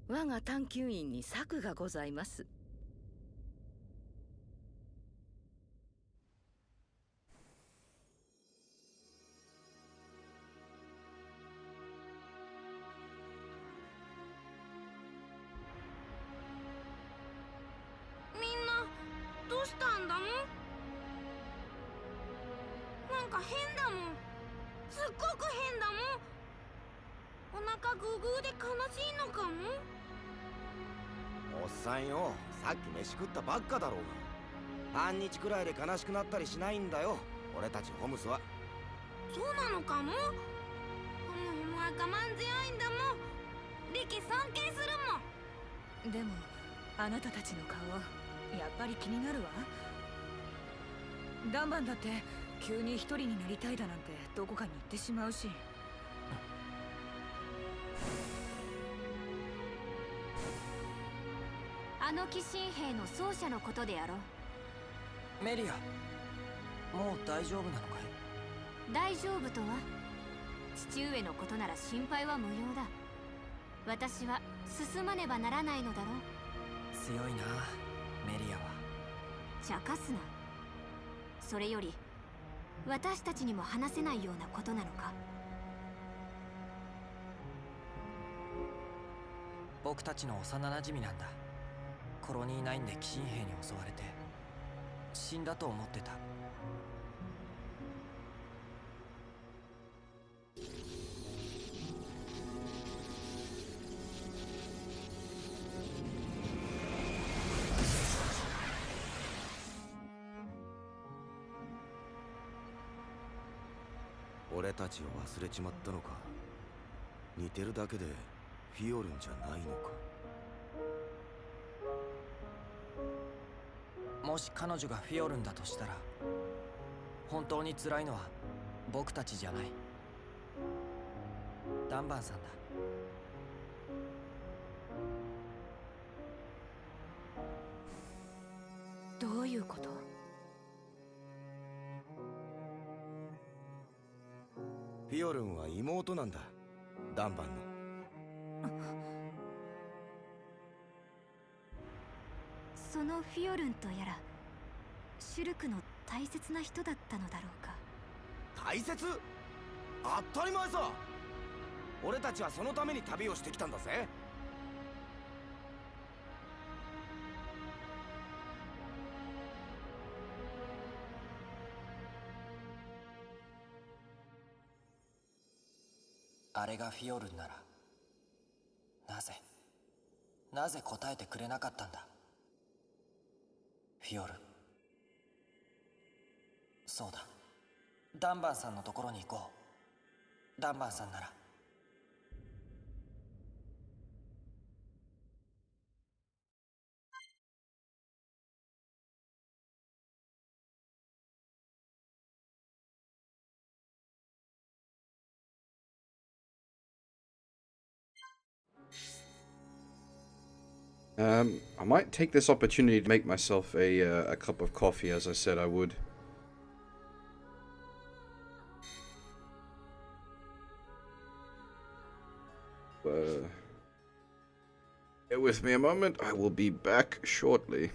我が探求院に策がございます。みんなどうしたんだもん。なんか変だもん。すっごく変だもん。お腹グーグーで悲しいのかも。おっさんよ、さっき飯食ったばっかだろうが。半日くらいで悲しくなったりしないんだよ、俺たちホムスは。そうなのかも。ホムホムは我慢強いんだもん。リキ尊敬するもん。でもあなたたちの顔やっぱり気になるわ。ダンバンだって急に一人になりたいだなんてどこかに行ってしまうし。あの鬼神兵の奏者のことであろう。メリア、もう大丈夫なのかい。大丈夫とは。父上のことなら心配は無用だ。私は進まねばならないのだろう。強いなメリアは。茶化すな。それより私たちにも話せないようなことなのか。僕たちの幼なじみなんだ。コロニー9で鬼神兵に襲われて死んだと思ってた。俺たちを忘れちまったのか。似てるだけでフィオルンじゃないのか。もし彼女がフィオルンだとしたら、本当に辛いのは僕たちじゃない。ダンバンさんだ。どういうこと？フィオルンは妹なんだ、ダンバンの。そのフィオルンとやらシュルクの大切な人だったのだろうか。大切？当たり前さ。俺たちはそのために旅をしてきたんだぜ。あれがフィオルンなら、なぜ答えてくれなかったんだ。フィオルン。そうだ、ダンバンさんのところに行こう。ダンバンさんなら。I might take this opportunity to make myself a cup of coffee, as I said I would. Bear with me a moment. I will be back shortly.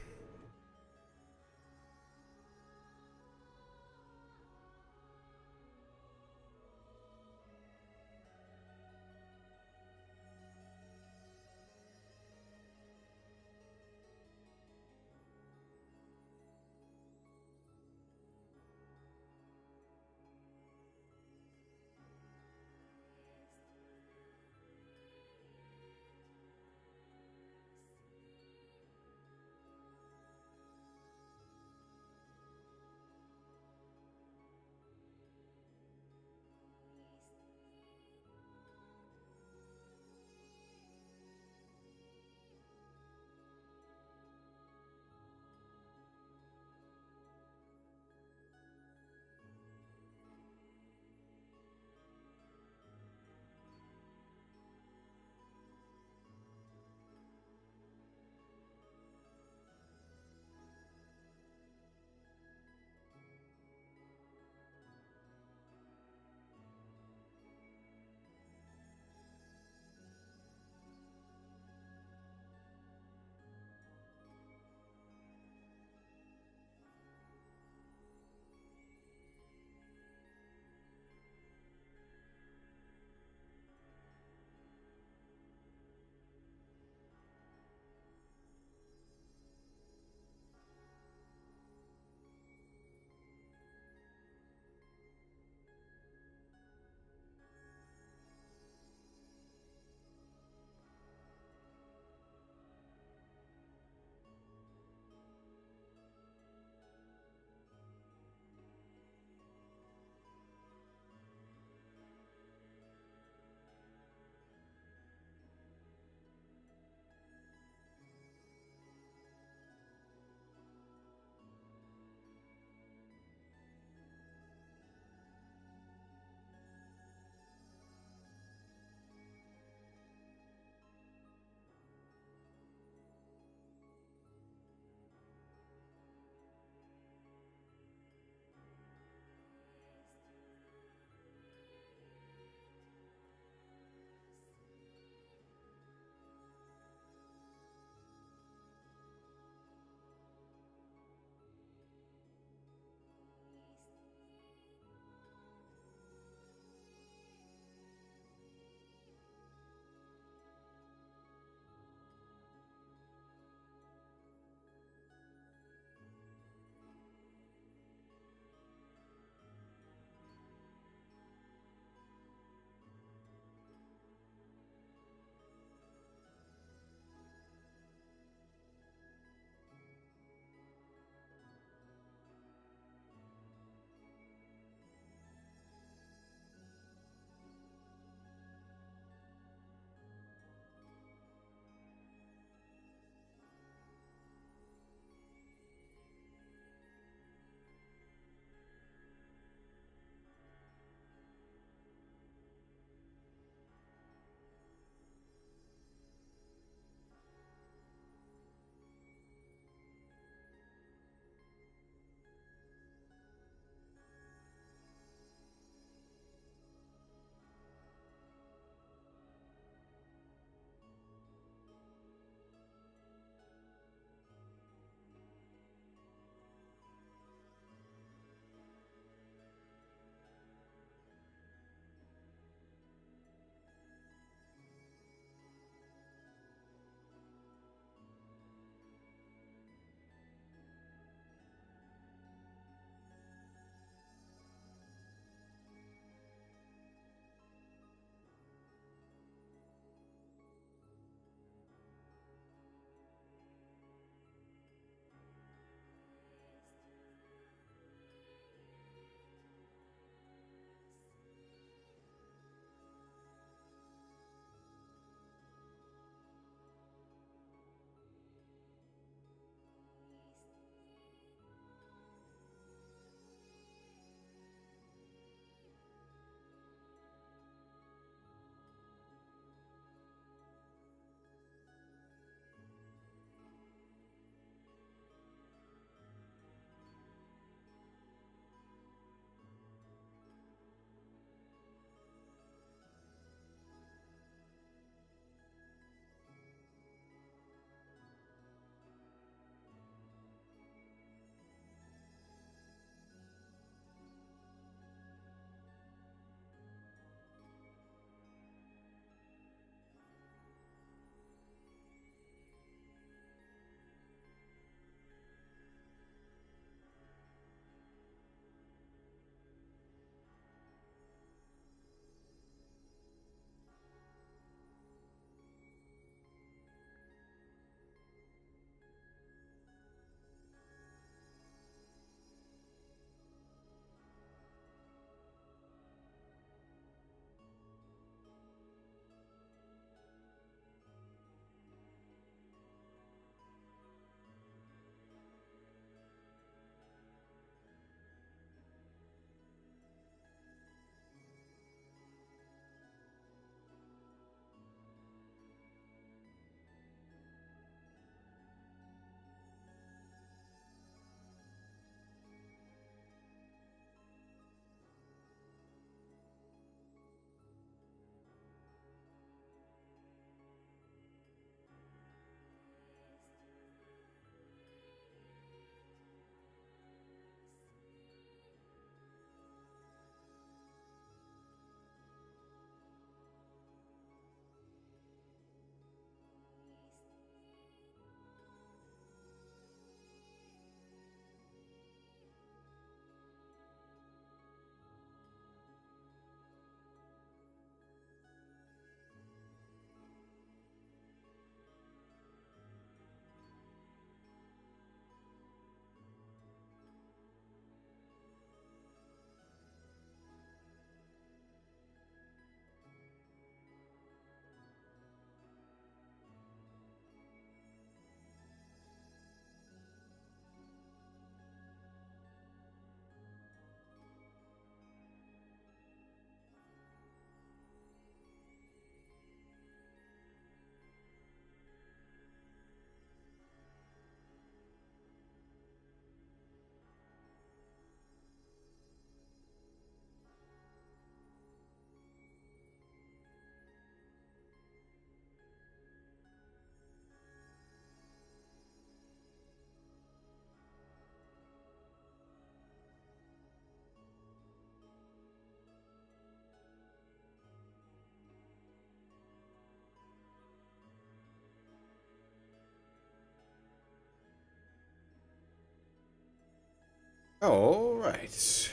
All right.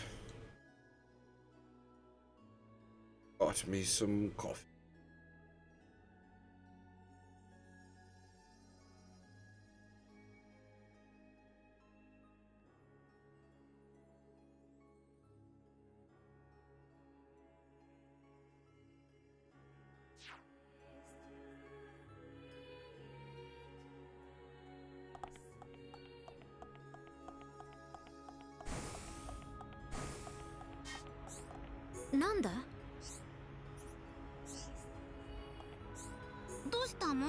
Got me some coffee.なんだ？どうしたの？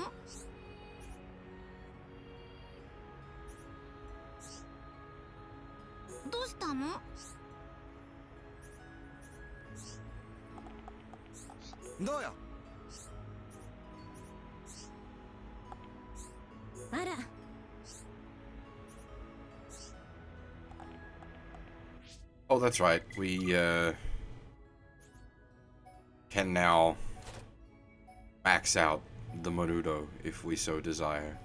どうしたの？どうよ。あら。Oh, that's right. We can now max out the Marudo if we so desire.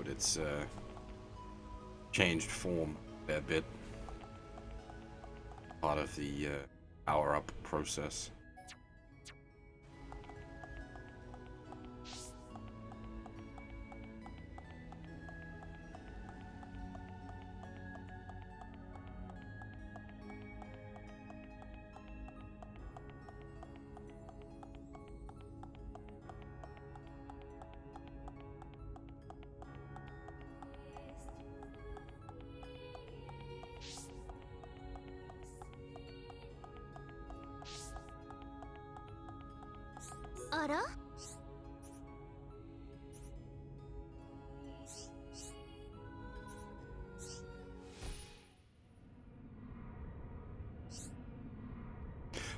It's changed form a bit. Part of the power up process.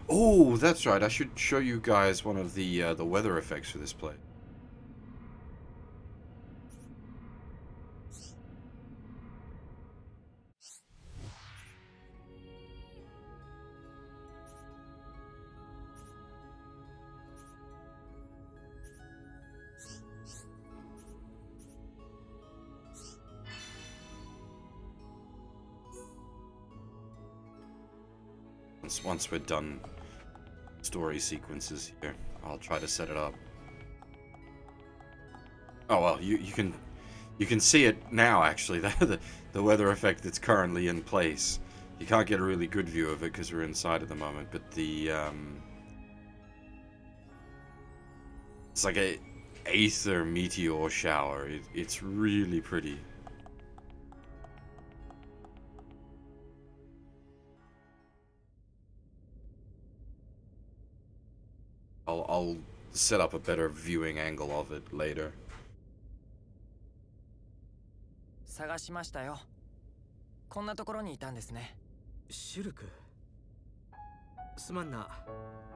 Oh, that's right. I should show you guys one of the weather effects for this play. Once we're done story sequences here, I'll try to set it up. Oh well, you can see it now actually. The weather effect that's currently in place. You can't get a really good view of it because we're inside at the moment, but the it's like a aether meteor shower. It's really pretty. I'll set up a better viewing angle of it later. 探しましたよ。こんなところにいたんですね。シュルク。すまんな。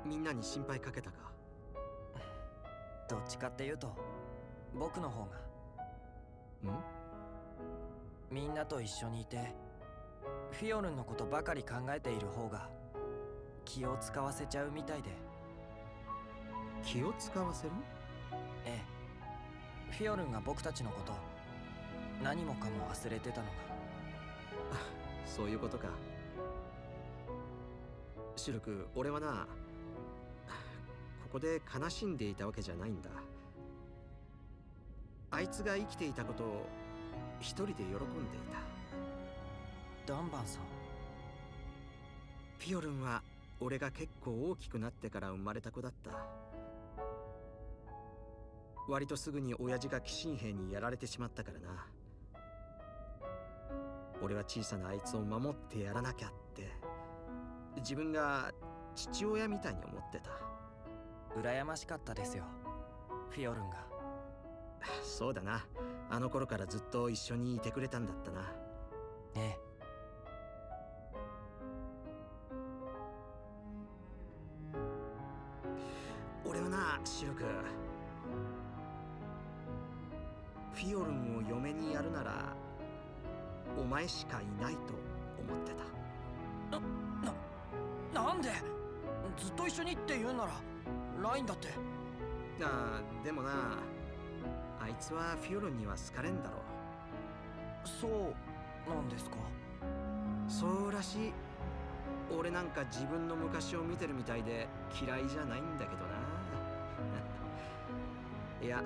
みんなに心配かけたか。どっちかっていうと、僕の方が。みんなと一緒にいて、フィオルンのことばかり考えている方が気を使わせちゃうみたいで。気を使わせる？ええ。フィオルンが僕たちのこと何もかも忘れてたのが。そういうことか。シュルク、俺はな、ここで悲しんでいたわけじゃないんだ。あいつが生きていたことを一人で喜んでいた。ダンバンさん。フィオルンは俺が結構大きくなってから生まれた子だった。割とすぐに親父が寄進兵にやられてしまったからな。俺は小さなあいつを守ってやらなきゃって自分が父親みたいに思ってた。羨ましかったですよ、フィオルンが。そうだな。あの頃からずっと一緒にいてくれたんだったな。ええ。俺はな、シルク。フィオルンを嫁にやるなら、お前しかいないと思ってた。なんでずっと一緒にって言うなら、ラインだって。でもな、あいつはフィオルンには好かれんだろ。そうなんですか。そうらしい。俺なんか自分の昔を見てるみたいで嫌いじゃないんだけどな。いや、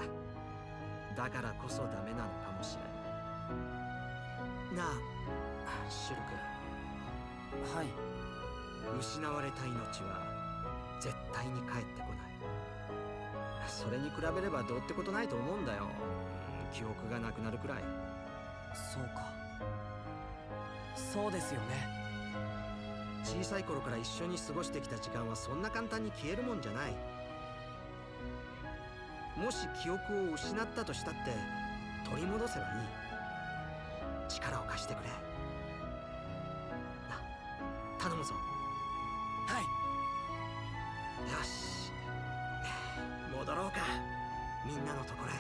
だからこそダメなのかもしれん。なあ、シュルク。はい。失われた命は絶対に帰ってこない。それに比べればどうってことないと思うんだよ。記憶がなくなるくらい。そうか。そうですよね。小さい頃から一緒に過ごしてきた時間はそんな簡単に消えるもんじゃない。もし記憶を失ったとしたって取り戻せばいい。力を貸してくれ。な、頼むぞ。はい。よし、戻ろうか、みんなのところへ。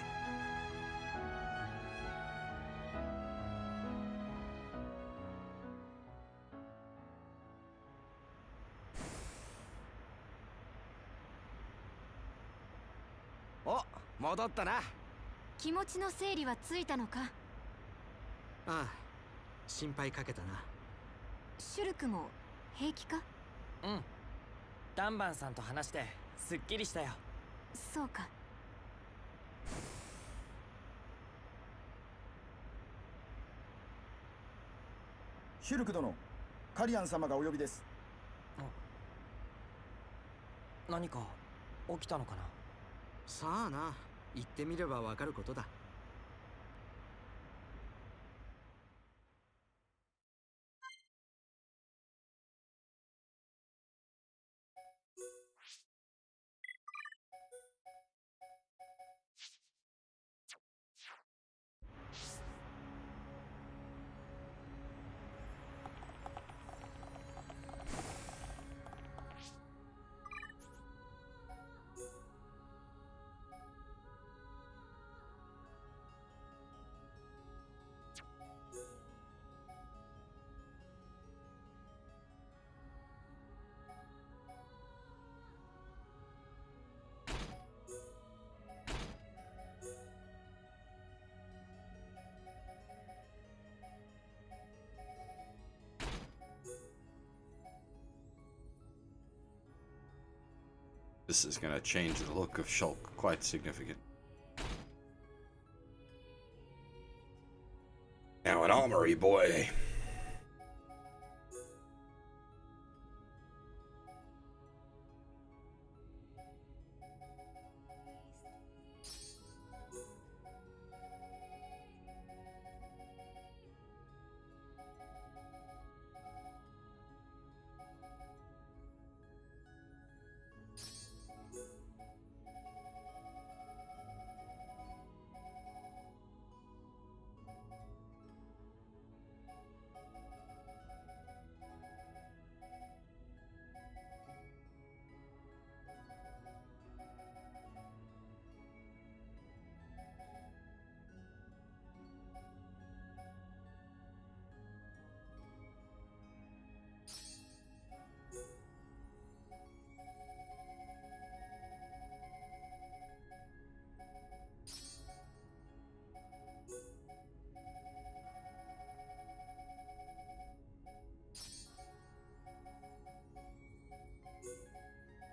お、戻ったな。気持ちの整理はついたのか？ああ、心配かけたな。シュルクも平気か？うん。ダンバンさんと話してすっきりしたよ。そうか。シュルク殿、カリアン様がお呼びです。何か起きたのかな。さあな、言ってみればわかることだ。This is gonna change the look of Shulk quite significant. Now an armory boy.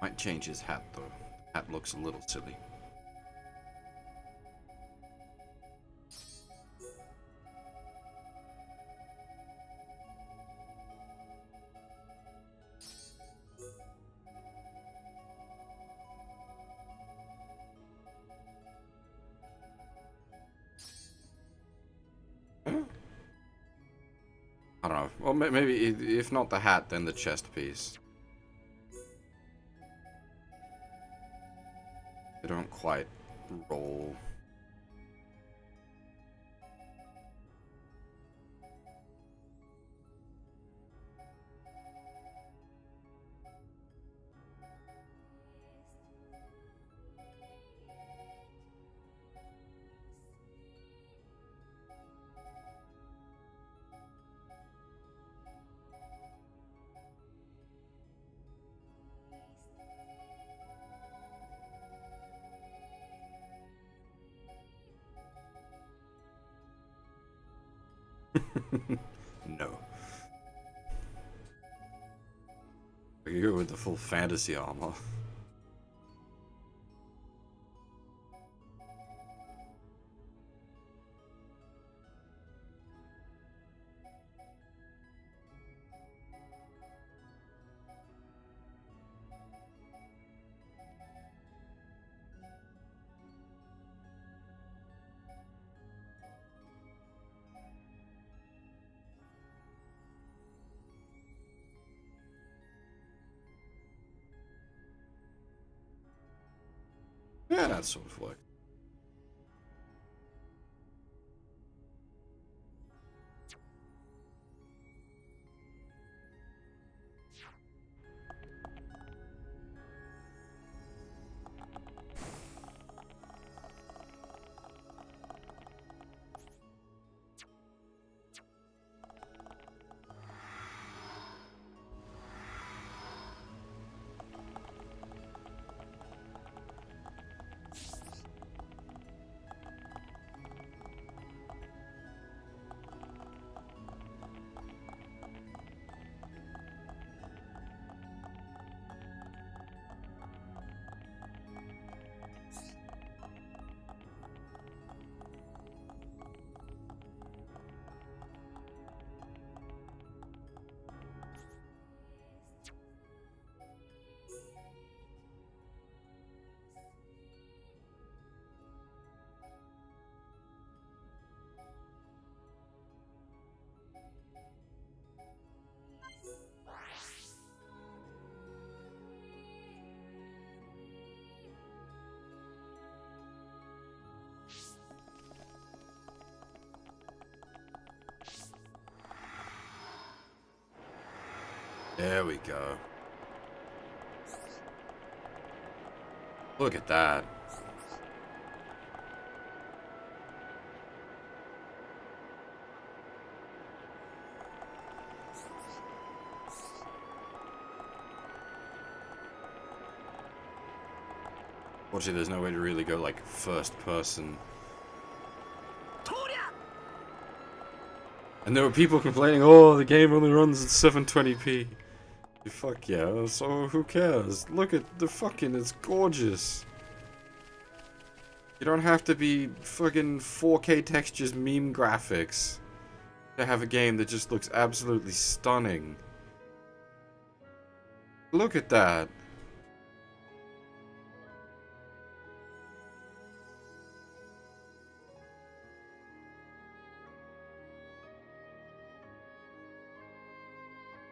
Might change his hat though. Hat looks a little silly. I don't know. Well, maybe if not the hat, then the chest piece. They don't quite roll. No. You go with the full fantasy armor. Yeah, that sort of works. There we go. Look at that. Fortunately, there's no way to really go like first person. And there were people complaining, oh, the game only runs at 720p. Fuck yeah, so who cares? Look at the fucking, it's gorgeous. You don't have to be fucking 4K textures meme graphics to have a game that just looks absolutely stunning. Look at that.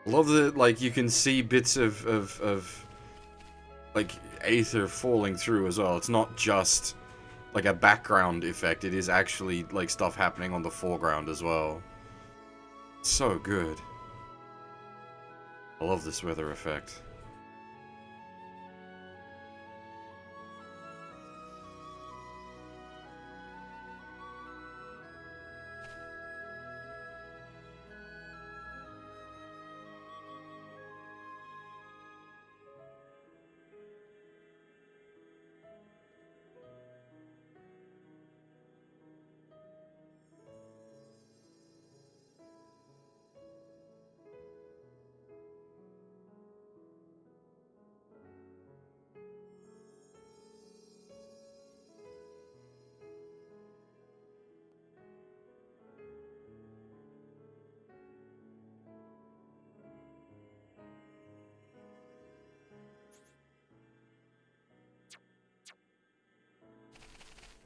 Love that, like, you can see bits of like, aether falling through as well. It's not just, like, a background effect. It is actually, like, stuff happening on the foreground as well. So good. I love this weather effect.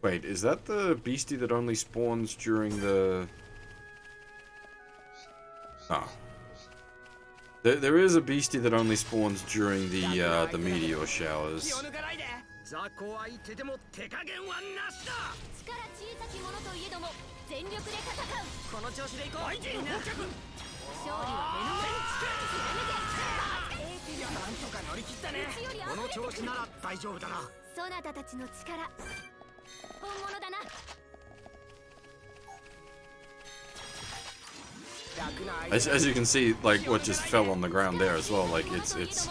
Wait, is that the beastie that only spawns during the... Oh. There is a beastie that only spawns during the meteor showers. 雑魚相手でも手加減はなしだ。力小さき者といえども全力で戦う。この調子でいこう。みんな勝利は目の前につけなんとか乗り切ったね。この調子なら大丈夫だな。そなたたちの力本物だな。 As you can see, like what just fell on the ground there as well. Like it's it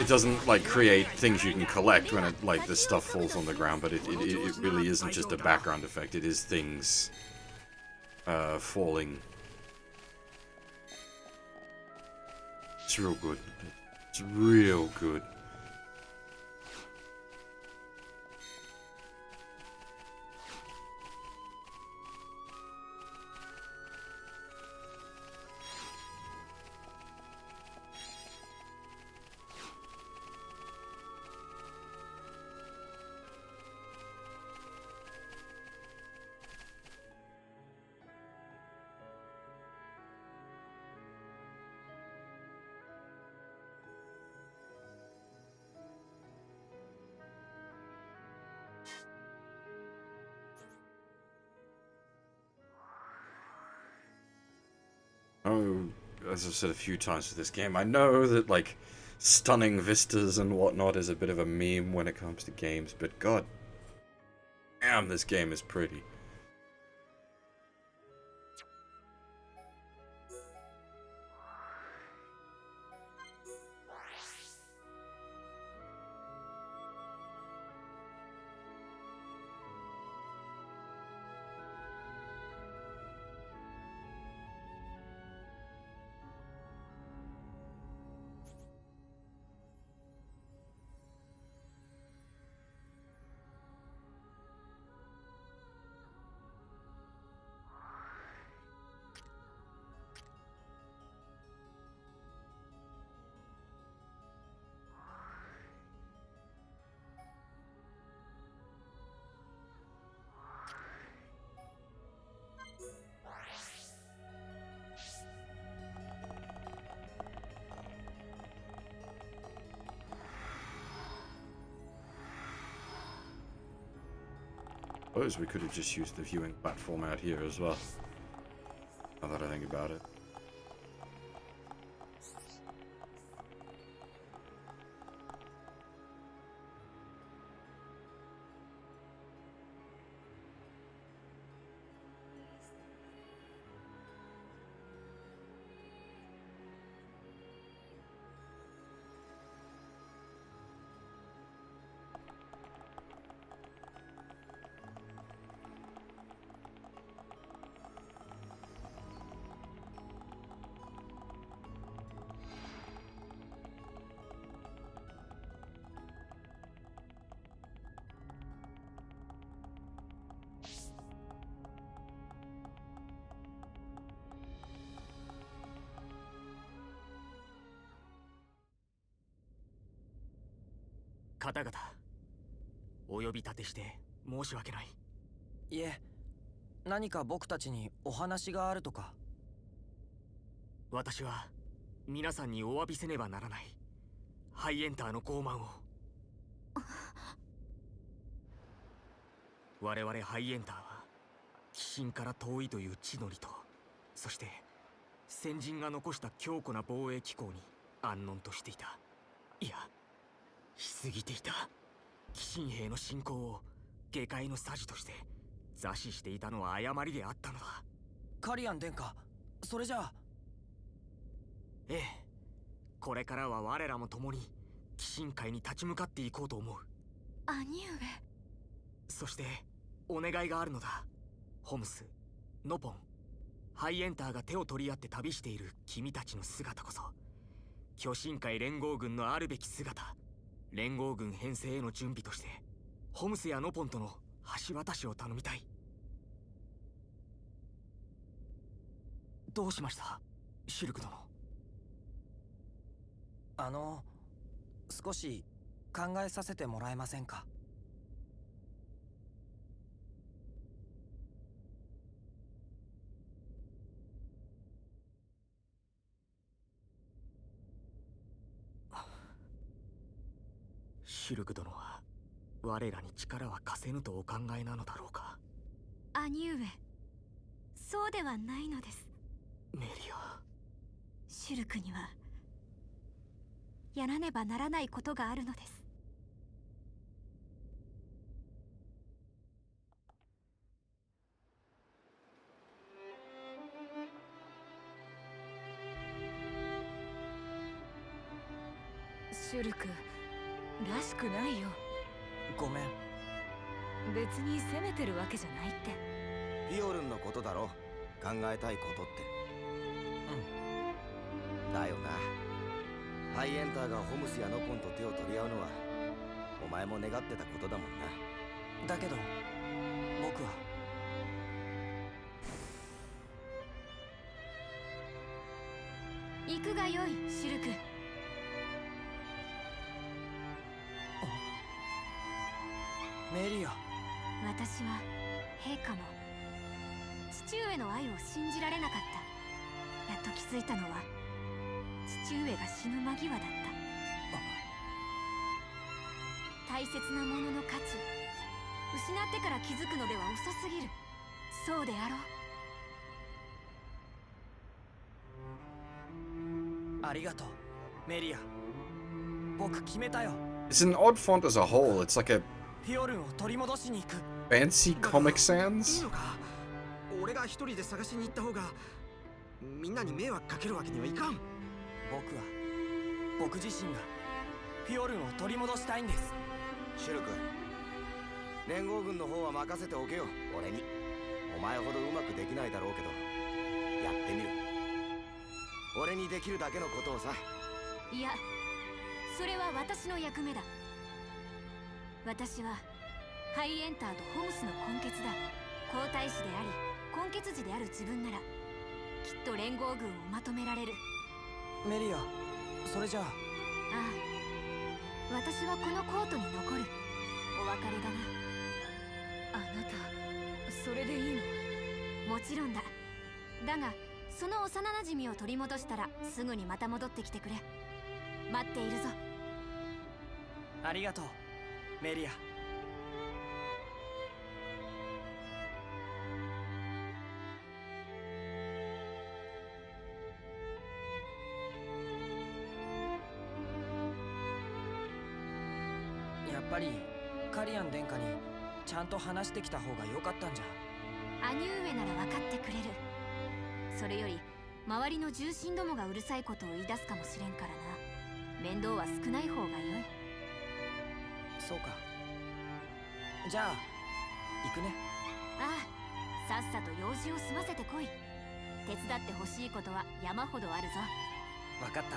doesn't like create things you can collect when it like the stuff falls on the ground, but it really isn't just a background effect. It is things falling. It's real good. It's real good. Oh, as I've said a few times with this game, I know that, like, stunning vistas and whatnot is a bit of a meme when it comes to games, but god damn, this game is pretty. I suppose we could have just used the viewing platform out here as well, now that I think about it.方々、お呼び立てして申し訳ない。いえ、何か僕たちにお話があるとか。私は皆さんにお詫びせねばならない。ハイエンターの傲慢を。我々ハイエンターは鬼神から遠いという地の利と、そして先人が残した強固な防衛機構に安穏としていた。いや、しすぎていた。鬼神兵の信仰を下界の匙として座視していたのは誤りであったのだ。カリアン殿下、それじゃあ。ええ、これからは我らも共に鬼神界に立ち向かっていこうと思う。兄上。そしてお願いがあるのだ。ホムス、ノポン、ハイエンターが手を取り合って旅している君たちの姿こそ巨神界連合軍のあるべき姿。連合軍編成への準備としてホムスやノポンとの橋渡しを頼みたい。どうしました、シュルク殿。少し考えさせてもらえませんか。シルク殿は我らに力は貸せぬとお考えなのだろうか。兄上、そうではないのです。メリア。シュルクにはやらねばならないことがあるのです。シュルクらしくないよ。ごめん。別に責めてるわけじゃないって。ピオルンのことだろ、考えたいことって。だよな。ハイエンターがホムスやノコンと手を取り合うのはお前も願ってたことだもんな。だけど僕は行くがよい、シュルク。メリア。私は陛下の父上の愛を信じられなかった。やっと気づいたのは父上が死ぬ間際だった。大切なものの価値、失ってから気づくのでは遅すぎる。そうであろう。ありがとう、メリア。僕決めたよ。 It's an odd font as a whole. It's like a ピオルンを取り戻しに行く。 fancy Comic いい Sans. のか。俺が一人で探しに行った方がみんなに迷惑かけるわけにはいかん。僕自身がピオルンを取り戻したいんです。シュルク、連合軍の方は任せておけよ、俺に。お前ほどうまくできないだろうけどやってみる。俺にできるだけのことをさ。いや、それは私の役目だ。私はハイエンターとホムスの根血だ。皇太子であり根血児である自分ならきっと連合軍をまとめられる。メリア、それじゃあ。ああ、私はこのコートに残る。お別れだな。あなたそれでいいの？もちろんだ。だがその幼馴染を取り戻したらすぐにまた戻ってきてくれ。待っているぞ。ありがとう、メリア。やっぱりカリアン殿下にちゃんと話してきた方が良かったんじゃ。兄上なら分かってくれる。それより周りの重臣どもがうるさいことを言い出すかもしれんからな。面倒は少ない方が良い。そうか。じゃあ行くね。ああ、さっさと用事を済ませてこい。手伝ってほしいことは山ほどあるぞ。分かった。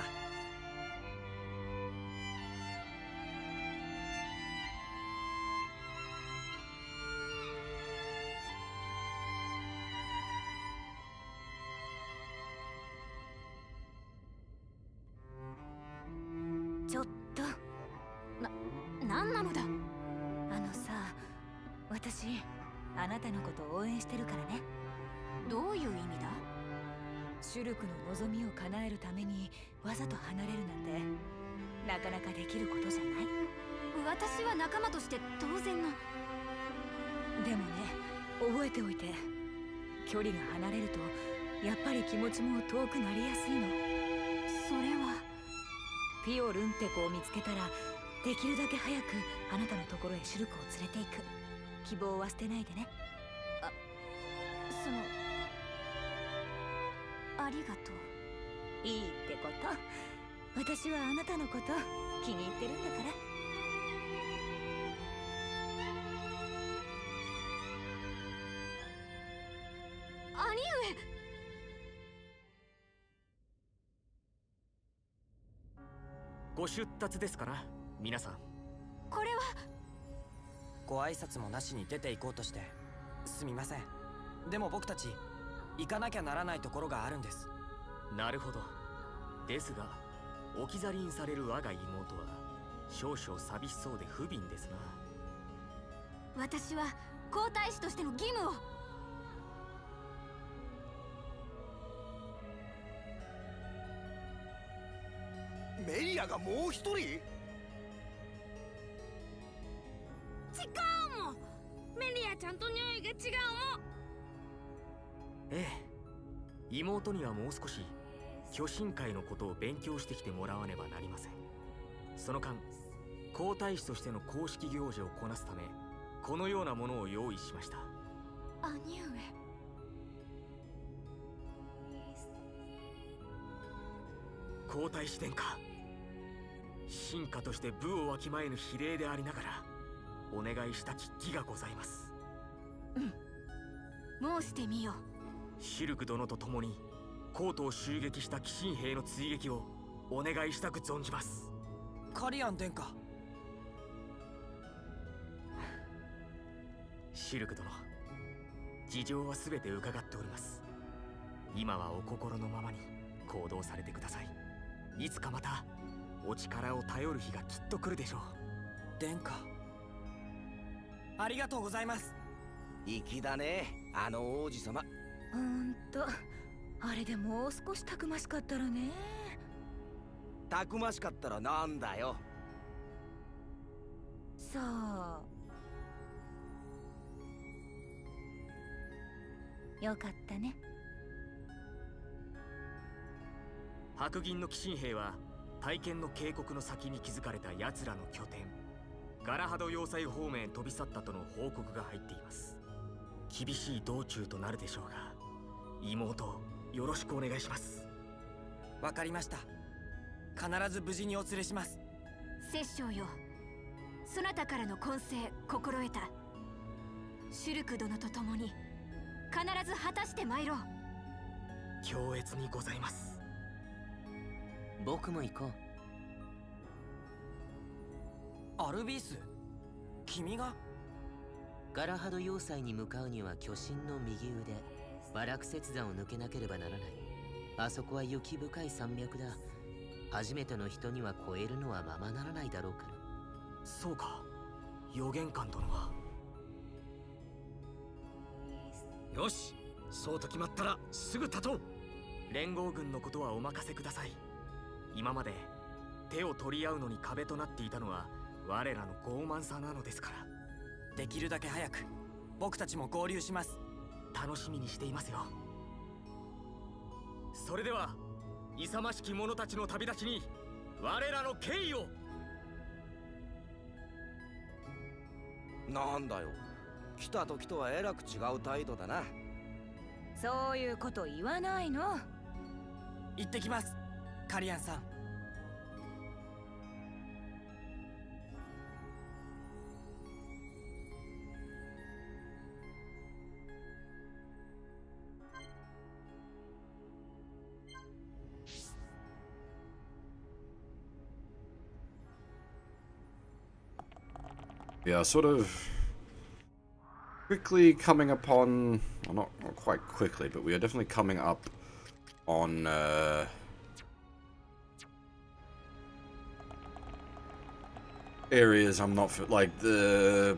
ちょっとなんなのだ。あのさ、私あなたのことを応援してるからね。どういう意味だ？シュルクの望みを叶えるためにわざと離れるなんてなかなかできることじゃない。私は仲間として当然の。でもね、覚えておいて、距離が離れるとやっぱり気持ちも遠くなりやすいの。それはピオルンって子を見つけたらできるだけ早くあなたのところへシュルクを連れて行く。希望は捨てないでね。ありがとう。いいってこと。私はあなたのこと気に入ってるんだから。兄上。ご出立ですから皆さん。これはご挨拶もなしに出て行こうとしてすみません。でも僕たち行かなきゃならないところがあるんです。なるほど。ですが置き去りにされる我が妹は少々寂しそうで不憫ですな。私は皇太子としての義務を。メリアがもう一人？リアちゃんと匂いが違うもん。ええ、妹にはもう少し巨神会のことを勉強してきてもらわねばなりません。その間、皇太子としての公式行事をこなすため、このようなものを用意しました。兄上。皇太子殿下、臣下として武をわきまえぬ非礼でありながらお願いしたき義がございます。申してみよ。シルク殿と共にコートを襲撃した鬼神兵の追撃をお願いしたく存じます。カリアン殿下。シルク殿、事情は全て伺っております。今はお心のままに行動されてください。いつかまたお力を頼る日がきっと来るでしょう。殿下、ありがとうございます。粋だね、あの王子様。あれでもう少したくましかったらね。たくましかったらなんだよ。さあ、よかったね。白銀の鬼神兵は大剣の渓谷の先に築かれた奴らの拠点ガラハド要塞方面へ飛び去ったとの報告が入っています。厳しい道中となるでしょうが、妹よろしくお願いします。わかりました。必ず無事にお連れします。摂政よ、そなたからの懇声心得た。シュルク殿と共に必ず果たして参ろう。強烈にございます。僕も行こう。アルビース、君が？ガラハド要塞に向かうには巨神の右腕バラク雪山を抜けなければならない。あそこは雪深い山脈だ。初めての人には越えるのはままならないだろうから。そうか、予言官殿は。よし、そうと決まったらすぐ立とう。連合軍のことはお任せください。今まで手を取り合うのに壁となっていたのは我らの傲慢さなのですから。できるだけ早く僕たちも合流します。楽しみにしていますよ。それでは勇ましき者たちの旅立ちに我らの敬意を。なんだよ、来た時とはえらく違う態度だな。そういうこと言わないの。行ってきます、カリアンさん。Yeah, sort of quickly coming upon, well, not quite quickly, but we are definitely coming up on areas I'm not like the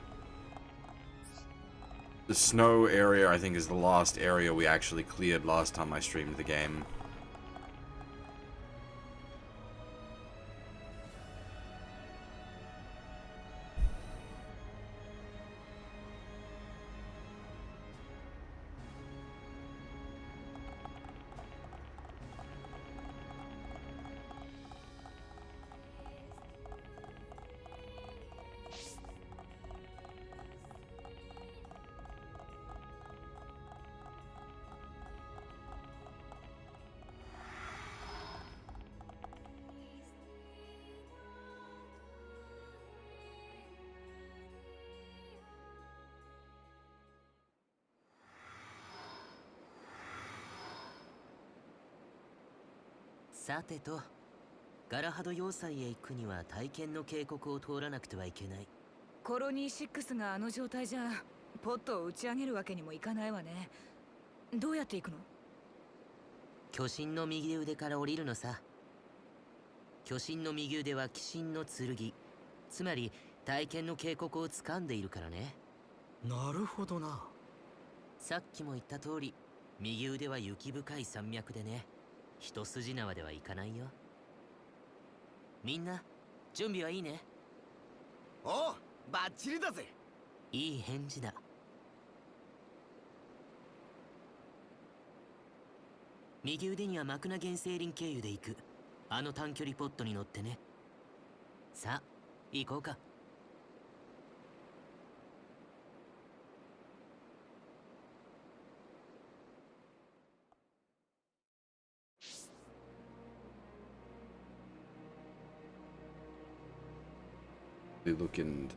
snow area. I think is the last area we actually cleared last time I streamed the game.さてと、ガラハド要塞へ行くには大剣の渓谷を通らなくてはいけない。コロニー6があの状態じゃポットを打ち上げるわけにもいかないわね。どうやって行くの？巨神の右腕から降りるのさ。巨神の右腕は鬼神の剣、つまり大剣の渓谷を掴んでいるからね。なるほどな。さっきも言った通り、右腕は雪深い山脈でね、一筋縄ではいかないよ。みんな準備はいいね。おう、バッチリだぜ。いい返事だ。右腕にはマクナ原生林経由で行く。あの短距離ポットに乗ってね。さあ、行こうか。Looking.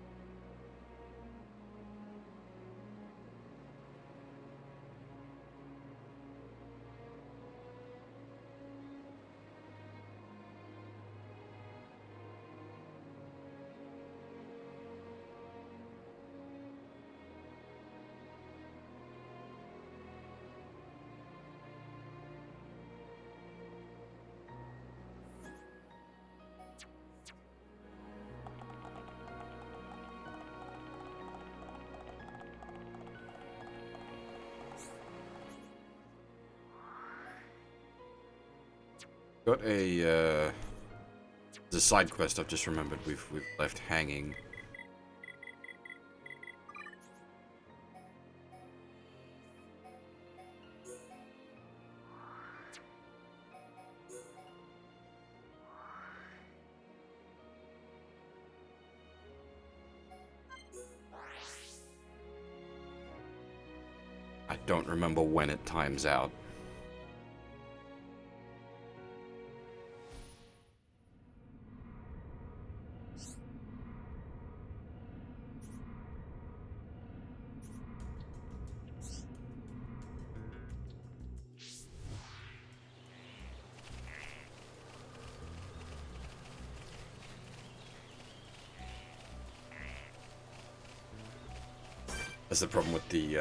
Got a the side quest I've just remembered we've left hanging. I don't remember when it times out. That's the problem with the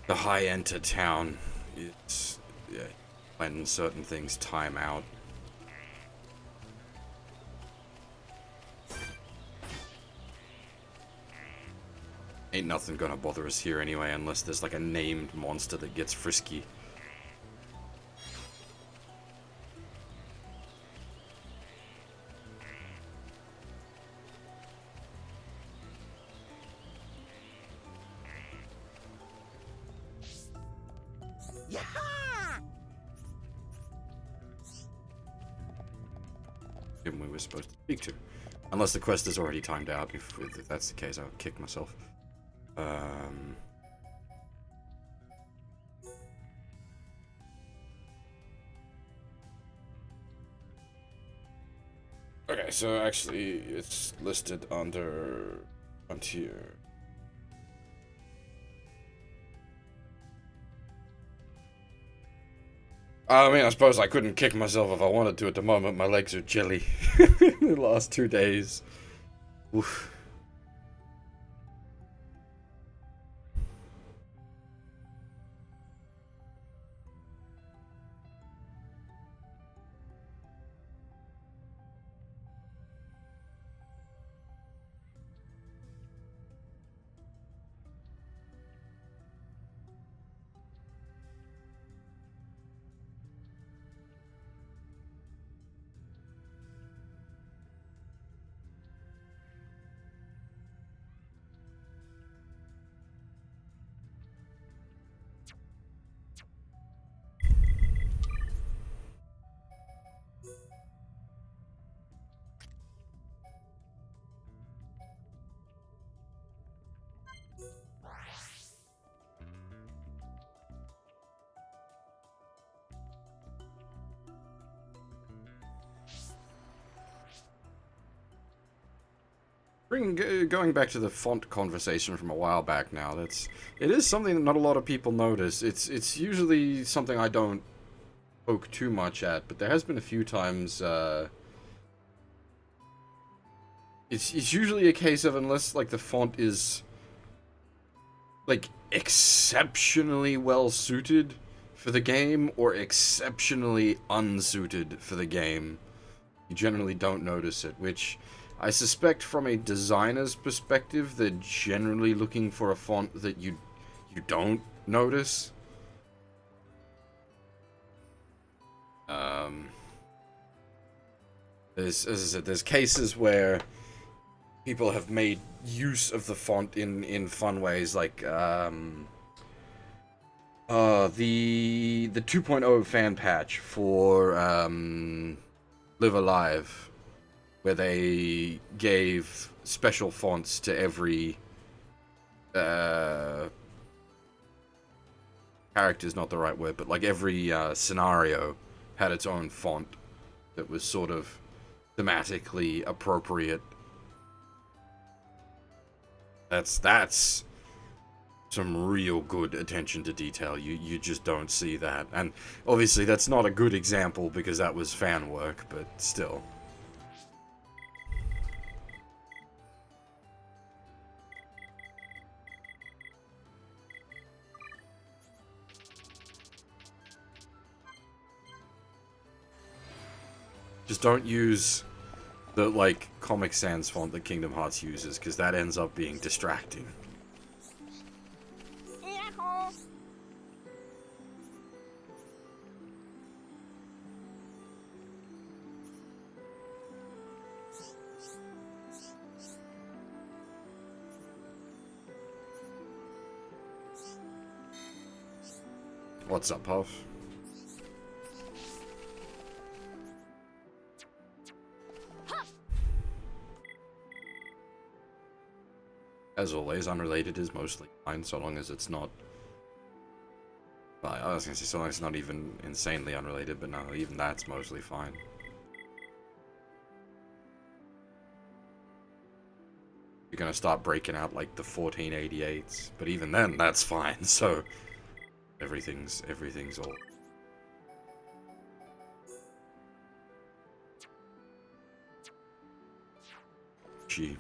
High Enta town. It's when certain things time out. Ain't nothing gonna bother us here anyway, unless there's like a named monster that gets frisky. Him we were supposed to speak to. Unless the quest is already timed out. If that's the case, I'll kick myself. Okay, so actually it's listed under Frontier. I mean, I suppose I couldn't kick myself if I wanted to at the moment. My legs are jelly. The last 2 days. Oof. Going back to the font conversation from a while back now, it is something that not a lot of people notice. It's usually something I don't poke too much at, but there has been a few times, it's usually a case of, unless like the font is like exceptionally well suited for the game or exceptionally unsuited for the game, you generally don't notice it, which I suspect from a designer's perspective, they're generally looking for a font that you don't notice. As I said, there's cases where people have made use of the font in fun ways, like The 2.0 fan patch for Live Alive, where they gave special fonts to every character's not the right word, but like every scenario had its own font that was sort of thematically appropriate. That's some real good attention to detail. You just don't see that. And obviously that's not a good example because that was fan work, but still. Just don't use the, like, Comic Sans font that Kingdom Hearts uses, because that ends up being distracting. What's up, Puff? As always, unrelated is mostly fine, so long as it's not... Well, I was gonna say, so long as it's not even insanely unrelated, but no, even that's mostly fine. You're gonna start breaking out, like, the 1488s, but even then, that's fine, so... Everything's all... Gee.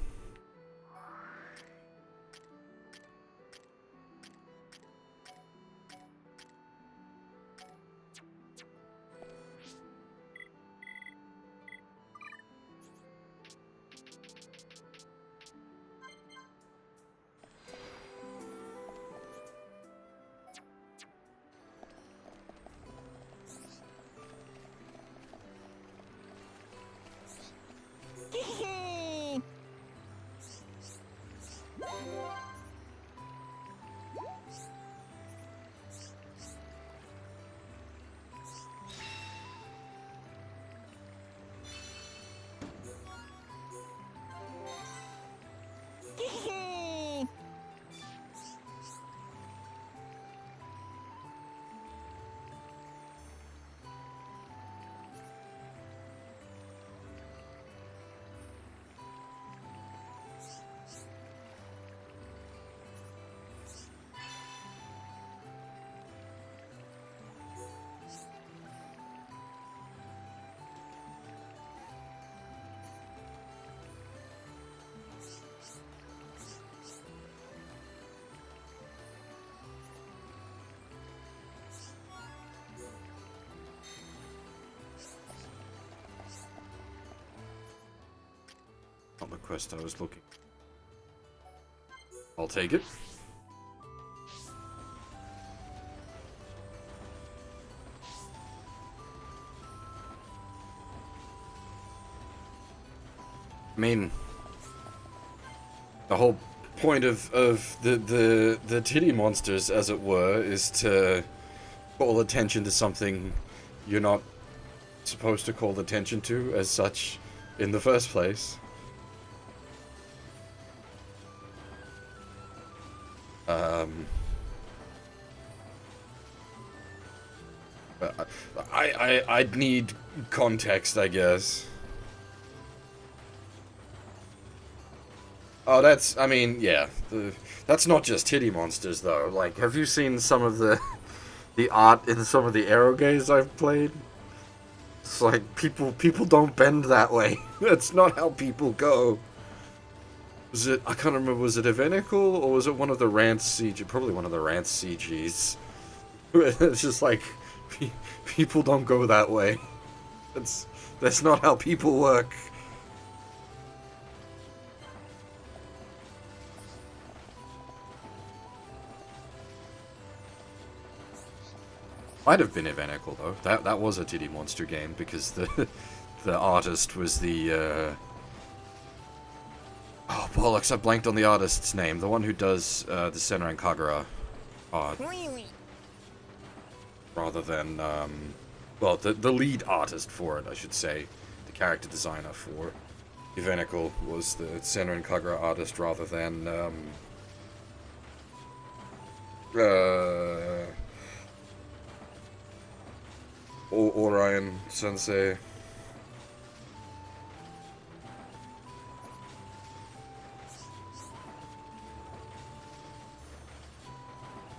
Not the quest I was looking. I'll take it. I mean, the whole point of the titty monsters, as it were, is to call attention to something you're not supposed to call attention to as such in the first place. I'd need context, I guess. Oh, that's, I mean, yeah. That's not just titty monsters, though. Like, have you seen some of the art in some of the erogays I've played? It's like, people don't bend that way. That's not how people go. Was it, I can't remember, was it a Venicle, or was it one of the Rance CG? Probably one of the Rance CGs. It's just like, people don't go that way. That's not how people work. Might have been a Venicle, though. That was a titty monster game, because the artist was the, Oh, bollocks, I blanked on the artist's name. The one who does, the Senran Kagura art. rather than, well, the lead artist for it, I should say. The character designer for Evenical was the Senran Kagura artist rather than, Orion Sensei.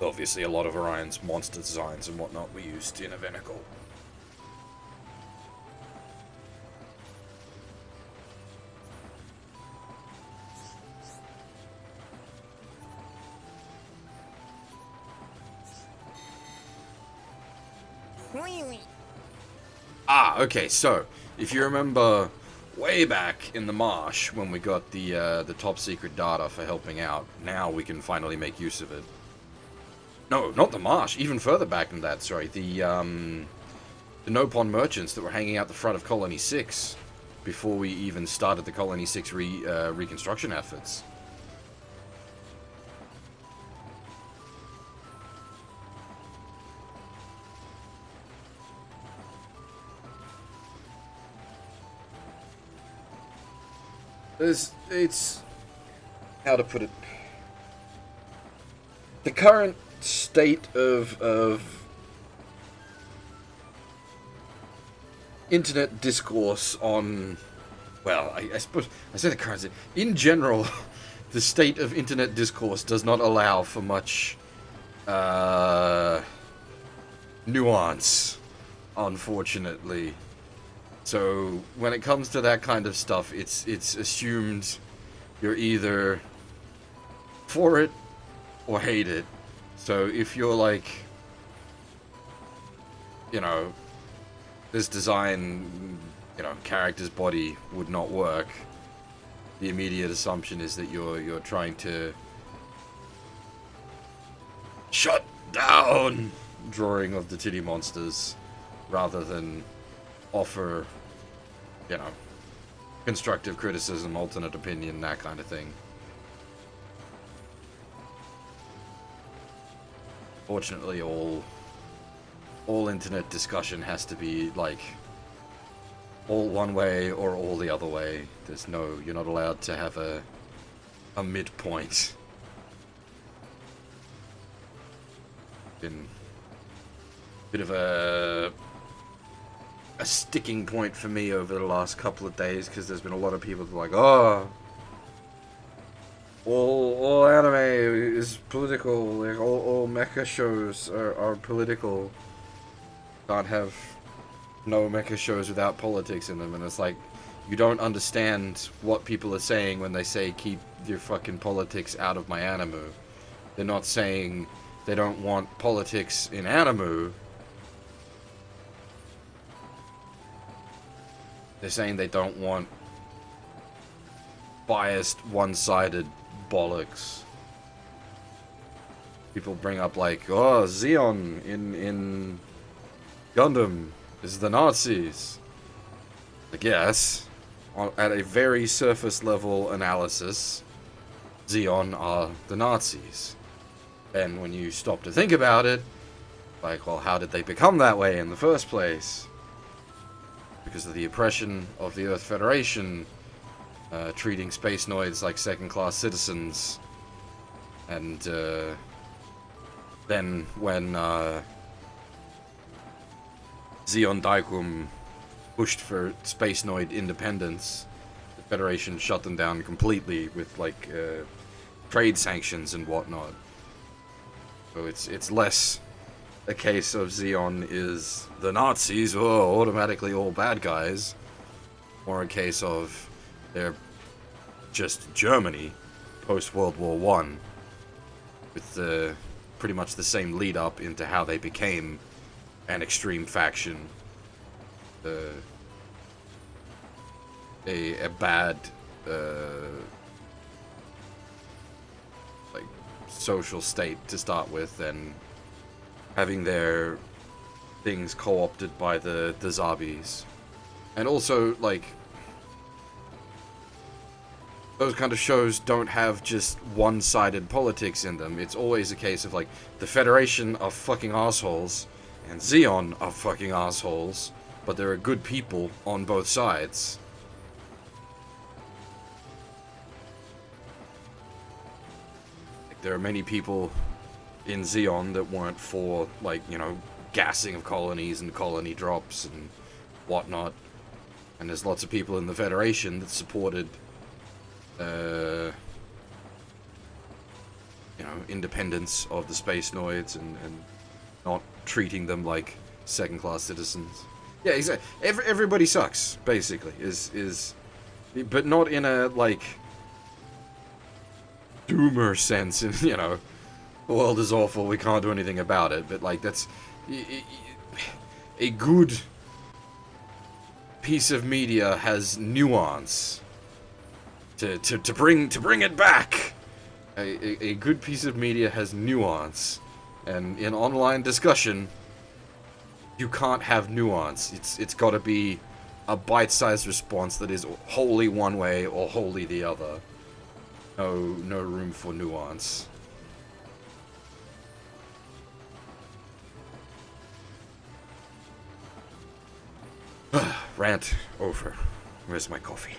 Obviously, a lot of Orion's monster designs and whatnot were used in Evenical. Ah, okay, so, if you remember way back in the marsh when we got the top secret data for helping out, now we can finally make use of it. No, not the marsh, even further back than that, sorry, the Nopon merchants that were hanging out the front of Colony 6 before we even started the Colony 6 reconstruction efforts. It's how to put it. The current state of internet discourse on, well, I suppose I say the current state. In general, the state of internet discourse does not allow for much nuance, unfortunately. So when it comes to that kind of stuff, it's assumed you're either for it or hate it. So if you're like, you know, this design, you know, character's body would not work, the immediate assumption is that you're trying to shut down drawing of the titty monsters rather than offer, you know, constructive criticism, alternate opinion, that kind of thing. Fortunately, all internet discussion has to be like all one way or all the other way. There's no, you're not allowed to have a midpoint. Been a bit of a sticking point for me over the last couple of days, because there's been a lot of people who are like, oh, all anime is political, like all mecha shows are political. Can't have no mecha shows without politics in them. And it's like, you don't understand what people are saying when they say keep your fucking politics out of my anime. They're not saying they don't want politics in anime. They're saying they don't want biased, one-sided bollocks. People bring up like, oh, Xeon in Gundam is the Nazis. I guess, at a very surface level analysis, Xeon are the Nazis. And when you stop to think about it, like, well, how did they become that way in the first place? Because of the oppression of the Earth Federation, treating space noids like second-class citizens. And then when Xeon Daikum pushed for space noid independence, the Federation shut them down completely with like trade sanctions and whatnot. So it's less a case of Xeon is the Nazis, oh, automatically all bad guys, or a case of they're just Germany post World War I, with pretty much the same lead up into how they became an extreme faction, a bad like social state to start with, and having their things co-opted by the Zabis. And also, like, those kind of shows don't have just one-sided politics in them. It's always a case of, like, the Federation are fucking assholes, and Xeon are fucking assholes, but there are good people on both sides. Like, there are many people in Xeon that weren't for, like, you know, gassing of colonies and colony drops and whatnot. And there's lots of people in the Federation that supported, you know, independence of the Space Noids and not treating them like second-class citizens. Yeah, exactly. Everybody sucks, basically. But not in a, like, doomer sense, in, you know, the world is awful, we can't do anything about it. But, like, that's a good piece of media has nuance. To bring it back. A good piece of media has nuance, and in online discussion, you can't have nuance. It's got to be a bite-sized response that is wholly one way or wholly the other. No room for nuance. Rant over. Where's my coffee?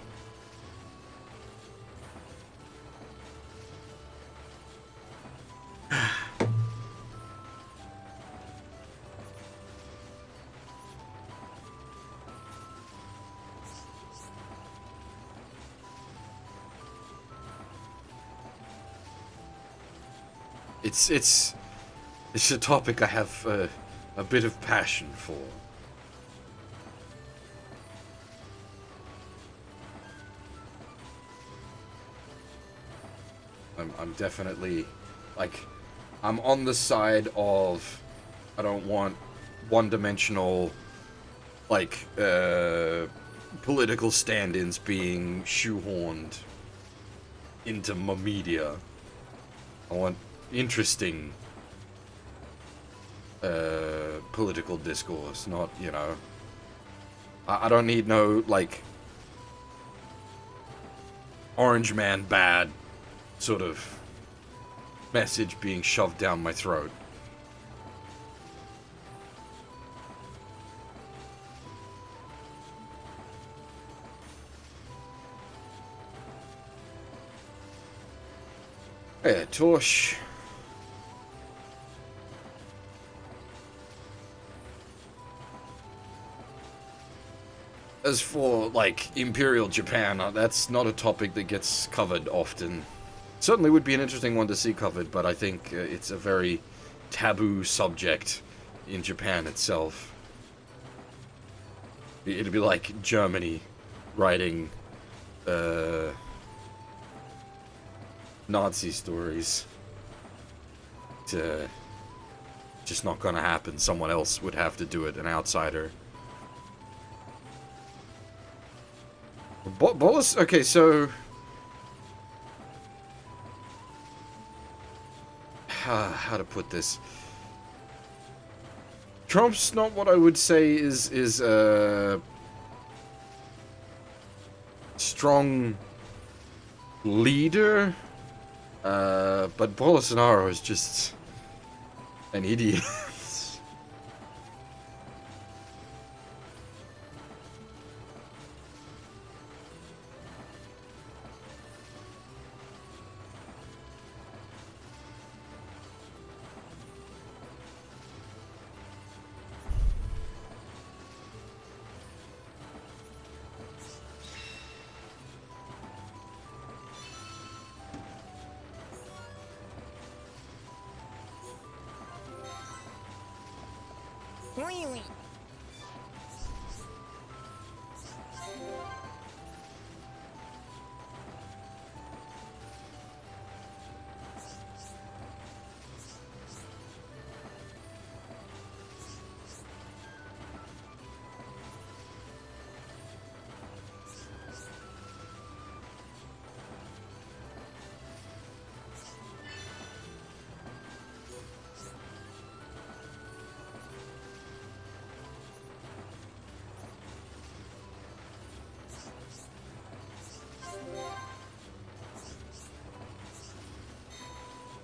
It's a topic I have a bit of passion for. I'm definitely, like, I'm on the side of, I don't want one-dimensional, like, political stand-ins being shoehorned into my media. I want interesting political discourse, not, you know, I don't need no, like, Orange Man bad sort of message being shoved down my throat. Yeah, Torch. As for, like, Imperial Japan, that's not a topic that gets covered often. Certainly would be an interesting one to see covered, but I think it's a very taboo subject in Japan itself. It'd be like Germany writing Nazi stories. It's just not gonna happen. Someone else would have to do it, an outsider. Bolus, okay, so how to put this? Trump's not what I would say is a strong leader, but Bolsonaro is just an idiot.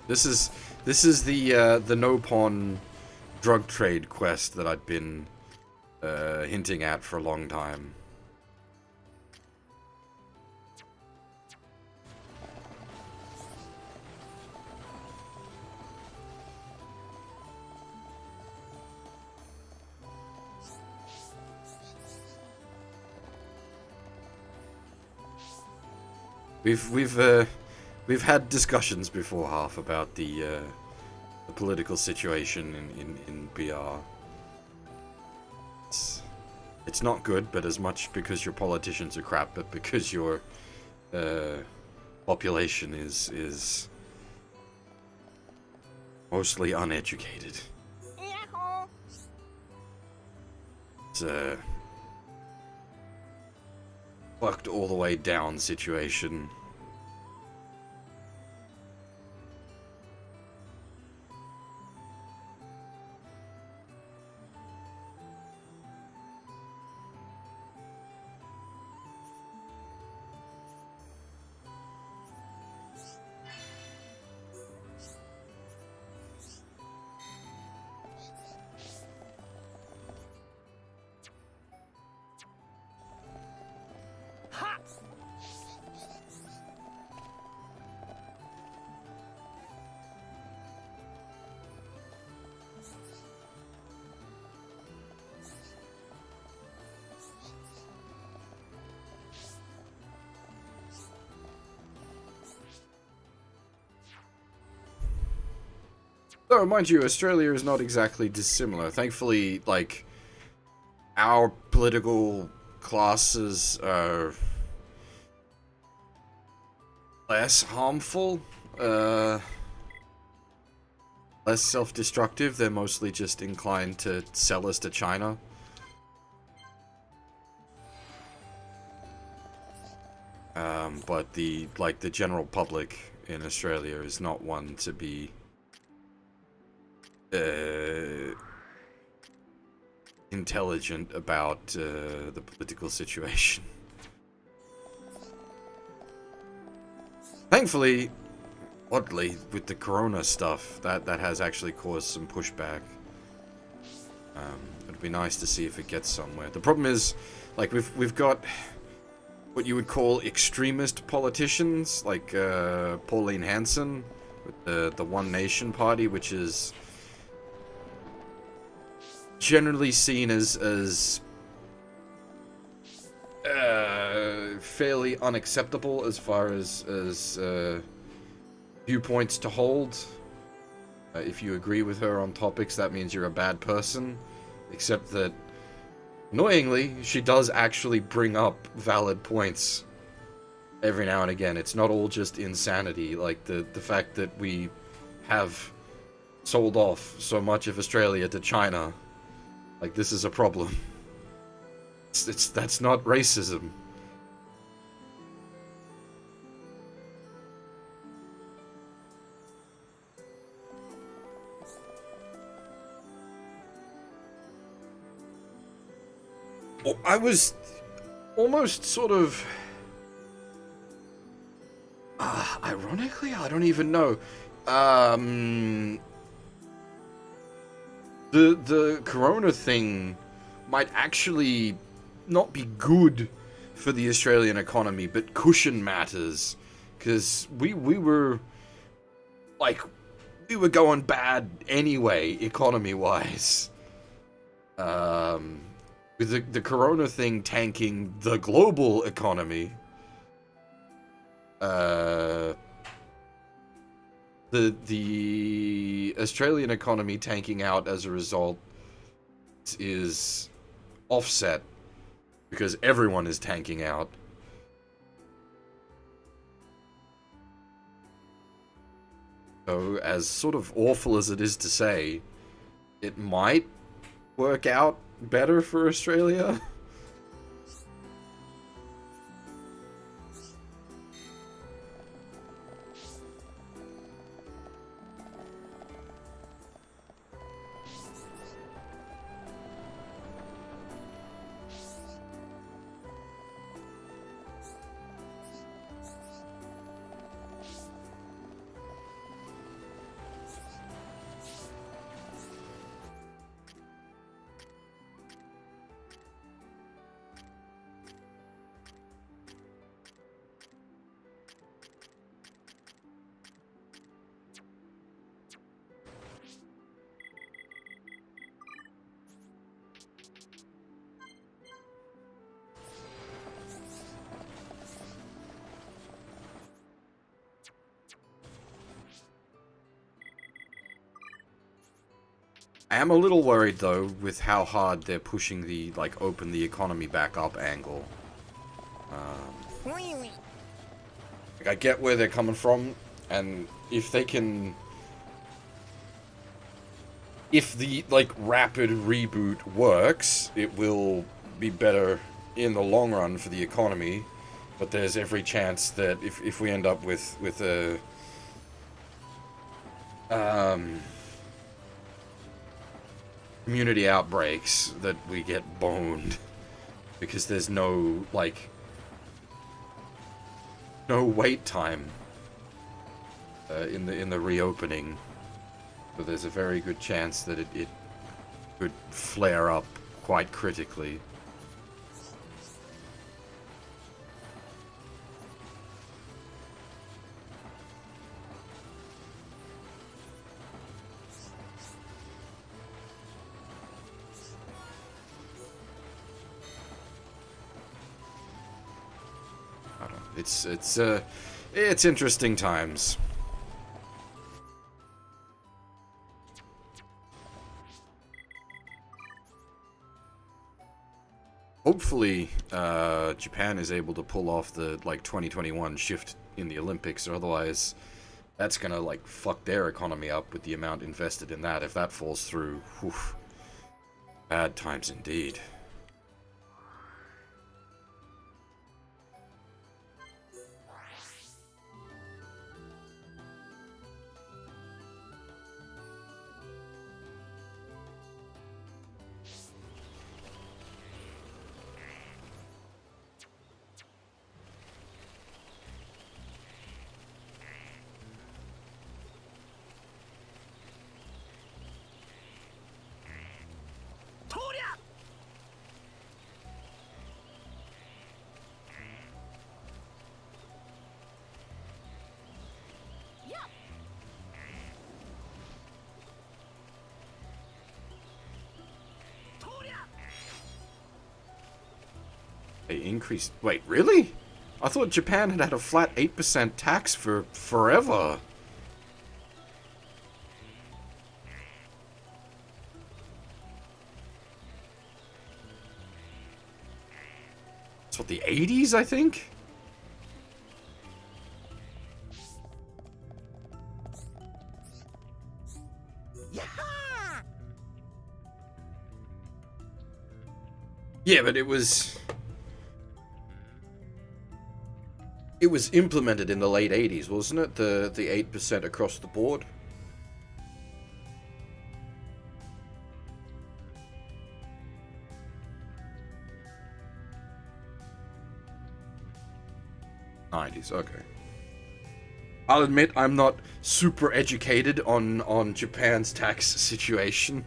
This is the no pawn drug trade quest that I'd been hinting at for a long time. We've had discussions before, Half, about the political situation in BR. It's not good, but as much because your politicians are crap, but because your population is mostly uneducated. It's a fucked all the way down situation. Though, mind you, Australia is not exactly dissimilar. Thankfully, like, our political classes are less harmful, less self-destructive. They're mostly just inclined to sell us to China. But the general public in Australia is not one to be intelligent about the political situation. Thankfully, oddly, with the corona stuff, that has actually caused some pushback. It'd be nice to see if it gets somewhere. The problem is, like, we've got what you would call extremist politicians, like Pauline Hanson with the One Nation Party, which is generally seen as fairly unacceptable as far as viewpoints to hold. If you agree with her on topics, that means you're a bad person. Except that, annoyingly, she does actually bring up valid points every now and again. It's not all just insanity. Like the fact that we have sold off so much of Australia to China. Like, this is a problem. That's not racism. I was almost sort of ironically, I don't even know. The corona thing might actually not be good for the Australian economy, but cushion matters, because we were going bad anyway, economy-wise. With the corona thing tanking the global economy, the Australian economy tanking out as a result is offset because everyone is tanking out. So, as sort of awful as it is to say, it might work out better for Australia. I am a little worried though with how hard they're pushing the like open the economy back up angle. Like, I get where they're coming from, and if they can, if the like rapid reboot works, it will be better in the long run for the economy. But there's every chance that if we end up with a community outbreaks, that we get boned because there's no like no wait time in the reopening. So there's a very good chance that it could flare up quite critically. I don't know. It's interesting times. Hopefully, Japan is able to pull off the, like, 2021 shift in the Olympics, or otherwise that's gonna, like, fuck their economy up with the amount invested in that. If that falls through, whew, bad times indeed. They increased. Wait, really? I thought Japan had had a flat 8% tax for forever. It's what, the 80s, I think? Yeah, but it was implemented in the late 80s, wasn't it? The 8% across the board. '90s, okay. I'll admit I'm not super educated on Japan's tax situation.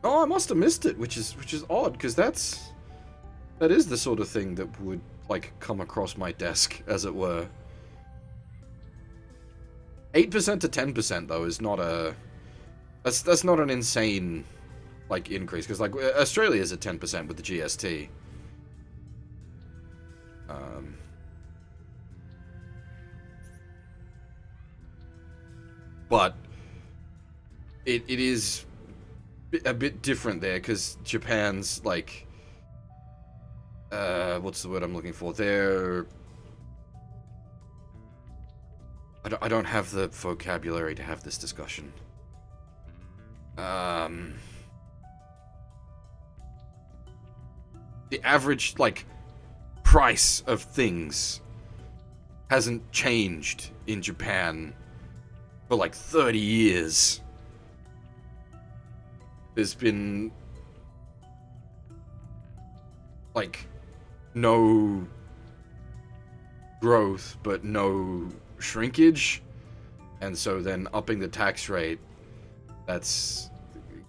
Oh, I must have missed it, which is odd, because that is the sort of thing that would like come across my desk, as it were. 8% to 10% though is not a that's not an insane like increase, because like Australia is at 10% with the GST. But it is a bit different there, because Japan's like what's the word I'm looking for? I don't have the vocabulary to have this discussion. The average like price of things hasn't changed in Japan for like 30 years. There's been like no growth but no shrinkage, and so then upping the tax rate, that's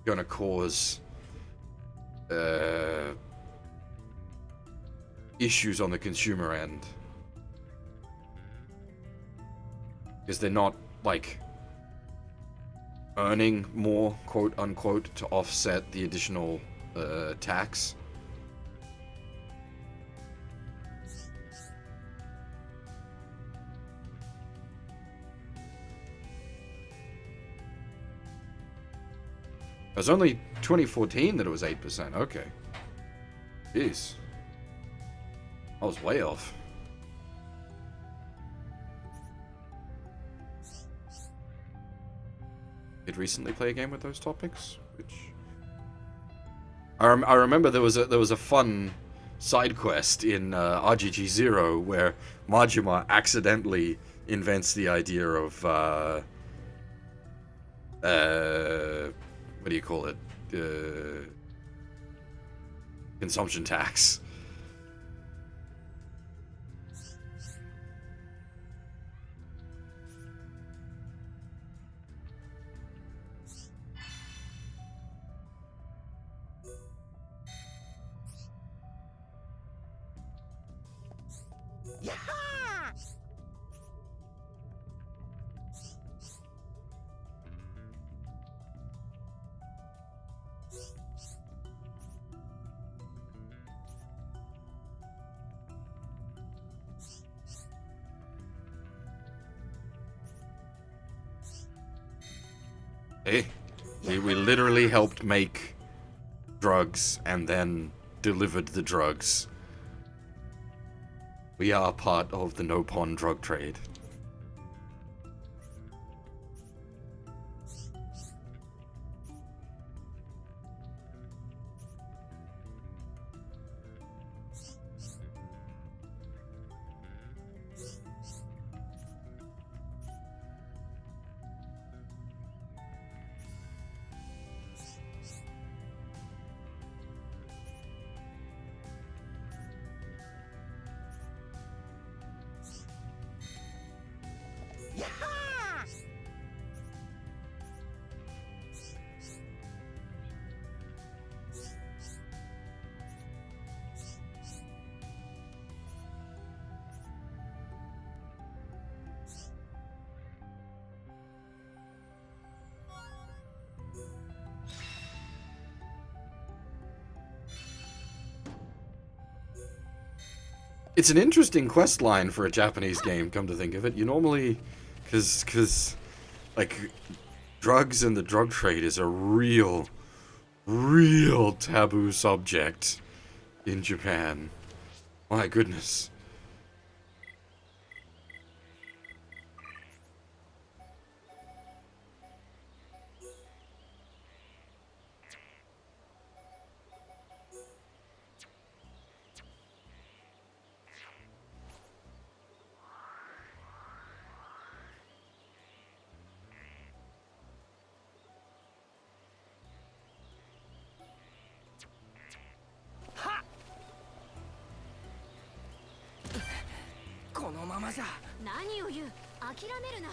gonna cause issues on the consumer end, because they're not like earning more, quote unquote, to offset the additional tax. It was only 2014 that it was 8%. Okay. Jeez. I was way off. Did recently play a game with those topics, which I remember there was a fun side quest in RGG 0 where Majima accidentally invents the idea of what do you call it? Consumption tax. Hey, we literally helped make drugs and then delivered the drugs. We are part of the no-pon drug trade. It's an interesting quest line for a Japanese game, come to think of it. You normally, cause like, drugs and the drug trade is a real taboo subject in Japan. My goodness.何を言う、諦めるな。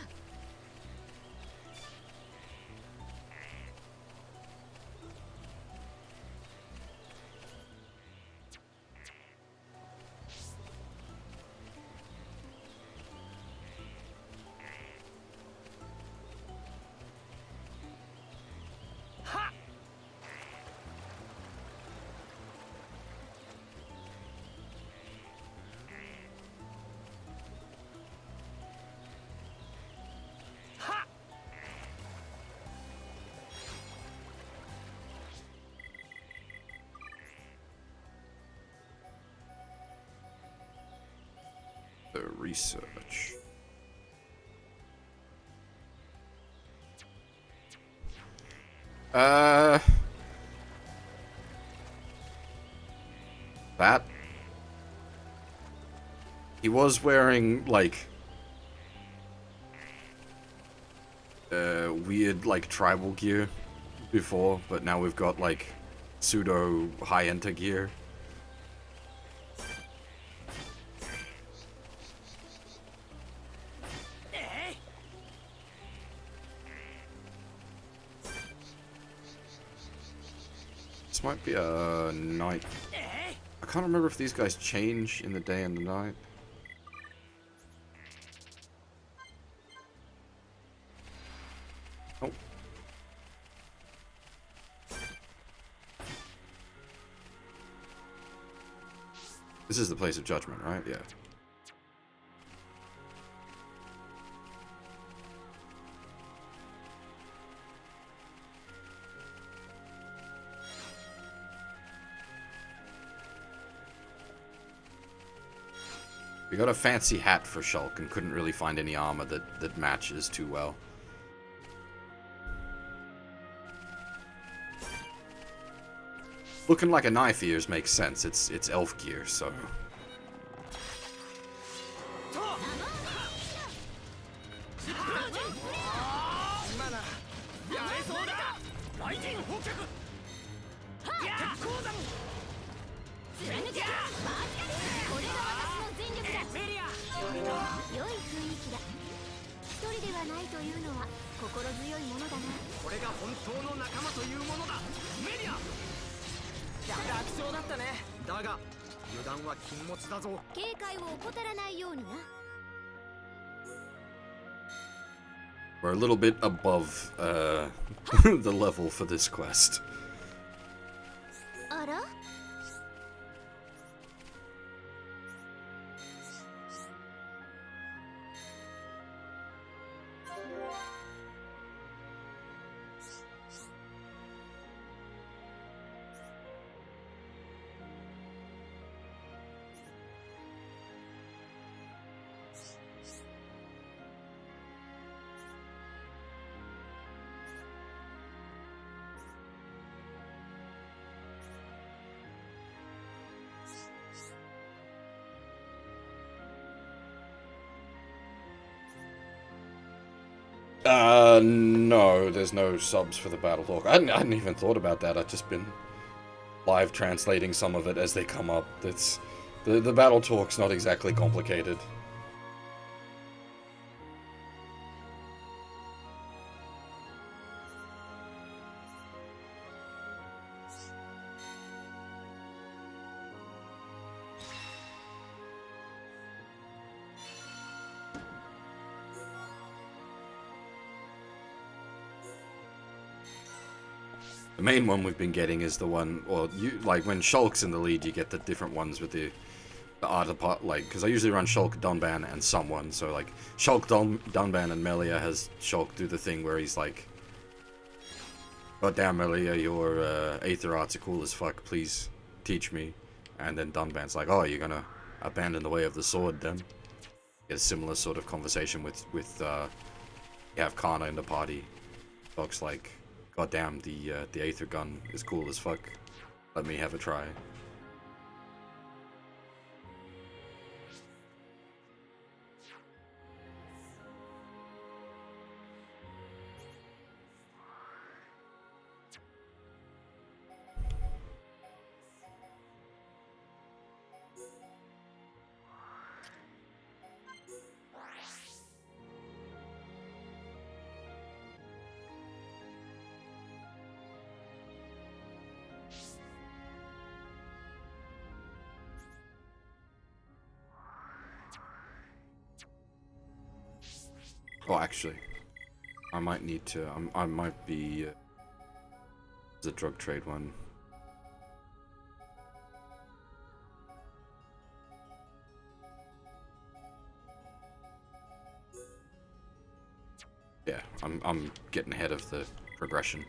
The research. That. He was wearing, like, weird, like, tribal gear before, but now we've got, like, pseudo High Enta gear. This might be a night. I can't remember if these guys change in the day and the night. Oh. This is the place of judgment, right? Yeah. We got a fancy hat for Shulk and couldn't really find any armor that matches too well. Looking like a knife ears makes sense. It's elf gear, so. We're a little bit above the level for this quest. No, there's no subs for the battle talk. I hadn't even thought about that. I've just been live translating some of it as they come up. It's the battle talk's not exactly complicated. The main one we've been getting is the one, well, you like when Shulk's in the lead, you get the different ones with the other part, like, because I usually run Shulk, Dunban, and someone, so like Shulk, Dunban, and Melia has Shulk do the thing where he's like, "God damn, Melia, your Aether arts are cool as fuck, please teach me," and then Dunban's like, "Oh, you're gonna abandon the way of the sword then?" Get a similar sort of conversation with you have Kana in the party. Shulk's like, "God damn, the Aether gun is cool as fuck. Let me have a try." Oh, actually, I might need to. I might be the drug trade one. Yeah, I'm getting ahead of the progression.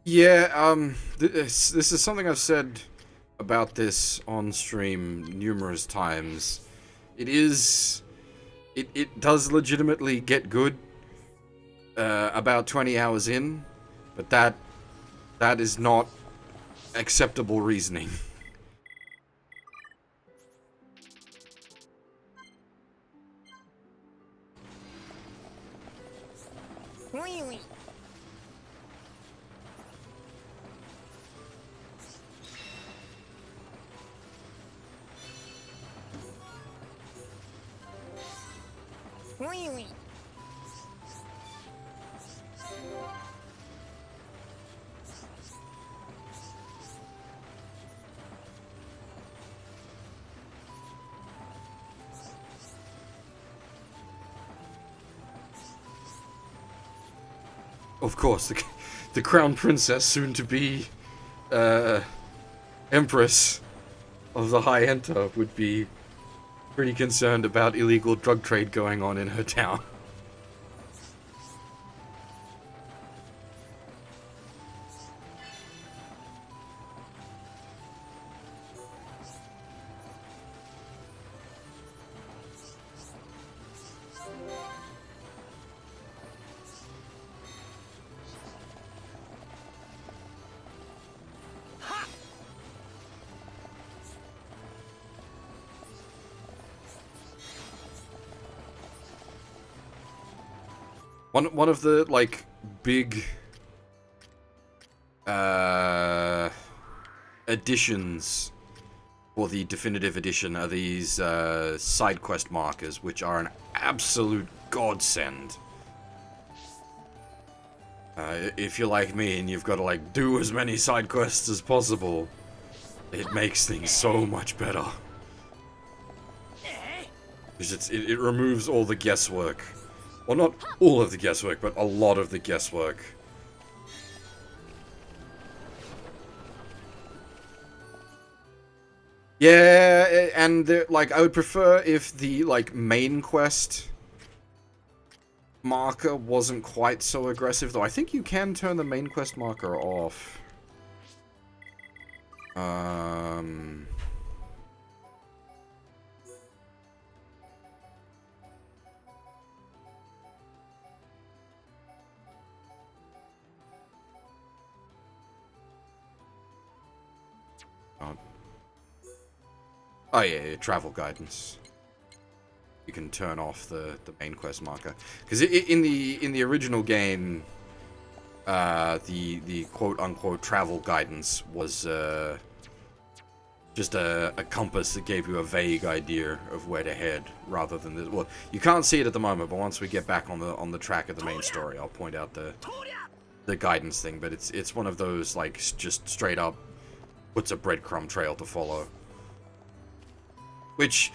Yeah, this is something I've said about this on stream numerous times. It does legitimately get good about 20 hours in, but that is not acceptable reasoning. Of course, the crown princess, soon to be empress of the High Enta, would be pretty concerned about illegal drug trade going on in her town. One of the like big additions for the definitive edition are these side quest markers, which are an absolute godsend. If you're like me and you've got to like do as many side quests as possible, it makes things so much better. Because it removes all the guesswork. Well, not all of the guesswork, but a lot of the guesswork. Yeah, and like I would prefer if the like main quest marker wasn't quite so aggressive, though I think you can turn the main quest marker off. Oh yeah, travel guidance. You can turn off the main quest marker, because in the original game, the quote unquote travel guidance was just a compass that gave you a vague idea of where to head, rather than the, well, you can't see it at the moment, but once we get back on the track of the main story, I'll point out the guidance thing. But it's one of those like just straight up puts a breadcrumb trail to follow. Which,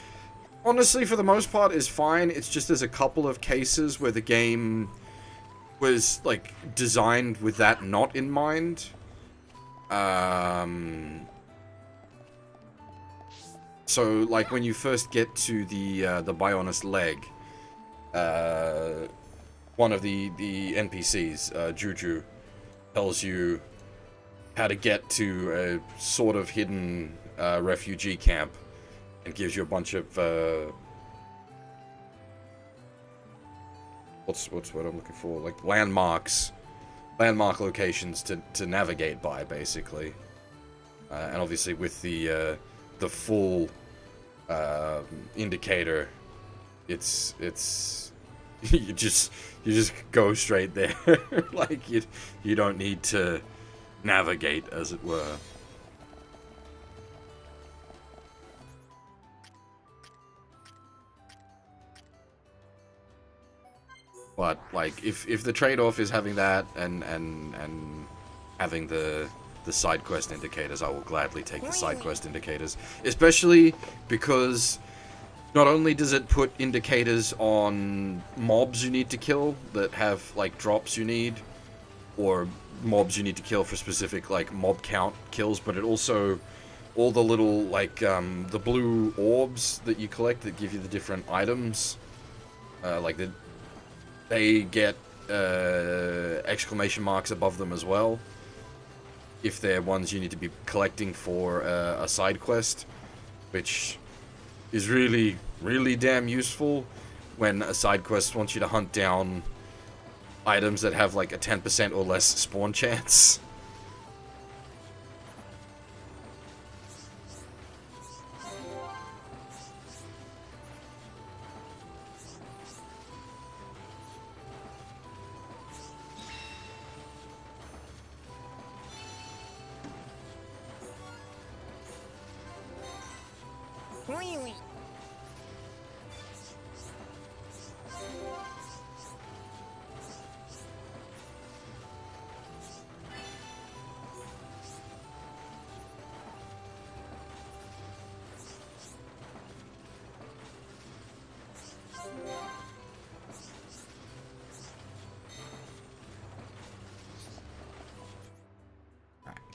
honestly, for the most part, is fine. It's just there's a couple of cases where the game was, like, designed with that not in mind. So, like, when you first get to the Bionis leg, one of the NPCs, Juju, tells you how to get to a sort of hidden refugee camp. It gives you a bunch of what's what I'm looking for, like landmark locations to navigate by, basically. And obviously with the full indicator, it's you just go straight there. Like you don't need to navigate, as it were. But like, if the trade-off is having that and having the side quest indicators, I will gladly take the side quest indicators, especially because not only does it put indicators on mobs you need to kill that have like drops you need, or mobs you need to kill for specific like mob count kills, but it also all the little like the blue orbs that you collect that give you the different items, like they get exclamation marks above them as well, if they're ones you need to be collecting for a side quest, which is really, really damn useful when a side quest wants you to hunt down items that have like a 10% or less spawn chance.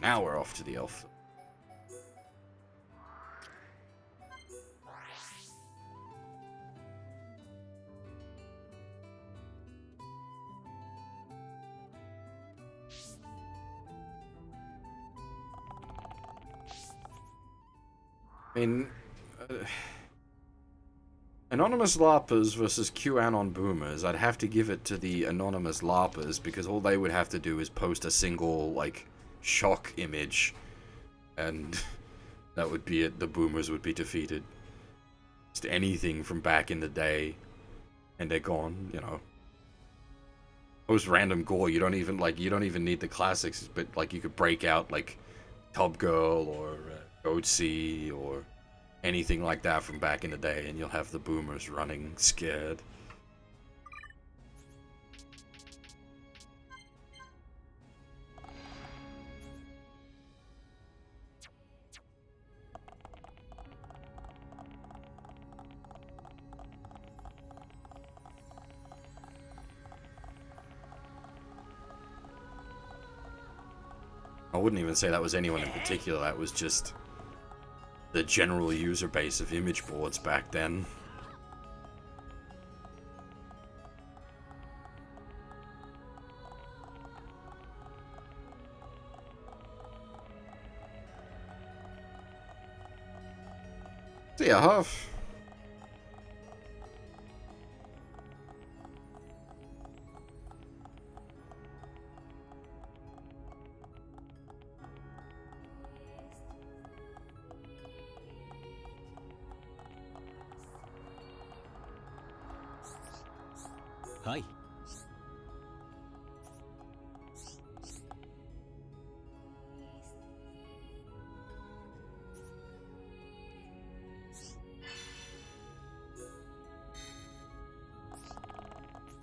Now we're off to the elf. I mean, anonymous LARPers versus QAnon boomers, I'd have to give it to the anonymous LARPers, because all they would have to do is post a single, like, shock image, and that would be it. The boomers would be defeated. Just anything from back in the day, and they're gone, you know. Those random gore, you don't even need the classics, but like you could break out like Tub Girl or Goatsy or anything like that from back in the day, and you'll have the boomers running scared. I wouldn't even say that was anyone in particular, that was just the general user base of image boards back then. So yeah, Huff. Hi.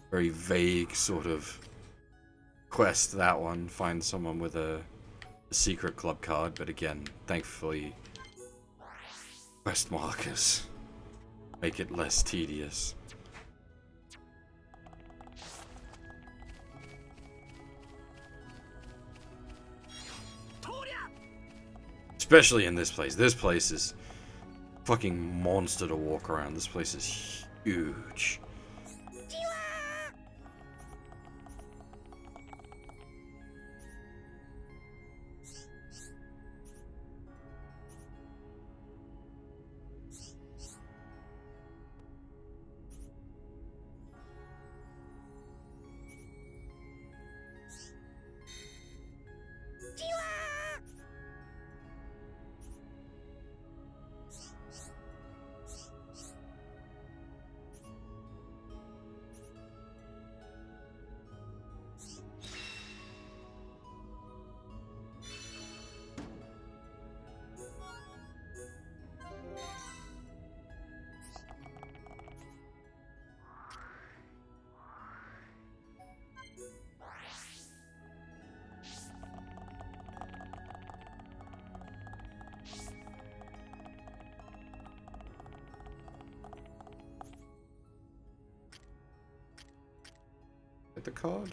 Very vague sort of quest, that one. Find someone with a secret club card, but again, thankfully, quest markers make it less tedious. Especially in this place. This place is fucking monster to walk around. This place is huge. Get the card.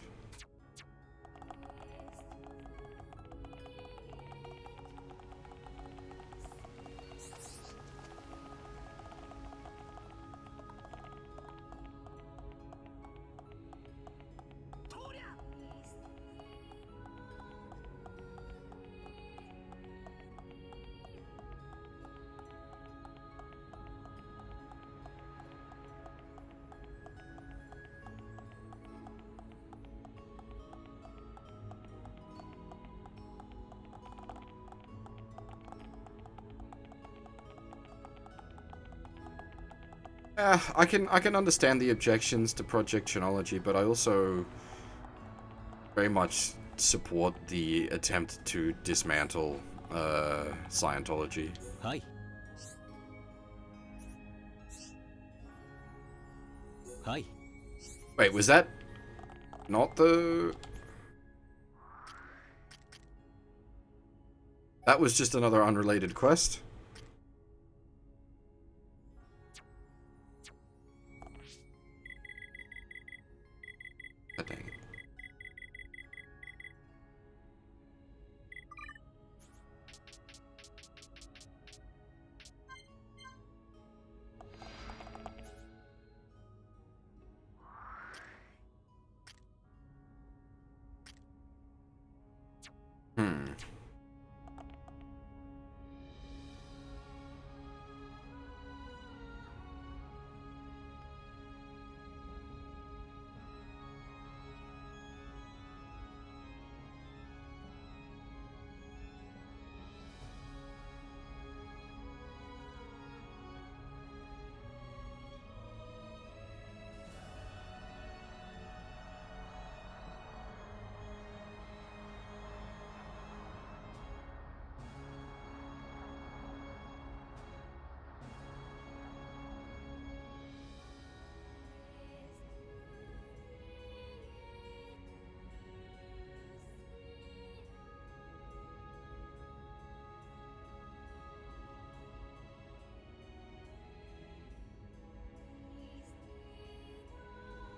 I can understand the objections to Project Chronology, but I also very much support the attempt to dismantle Scientology. Hi. Hi. Wait, was that not the... That was just another unrelated quest? God dang it.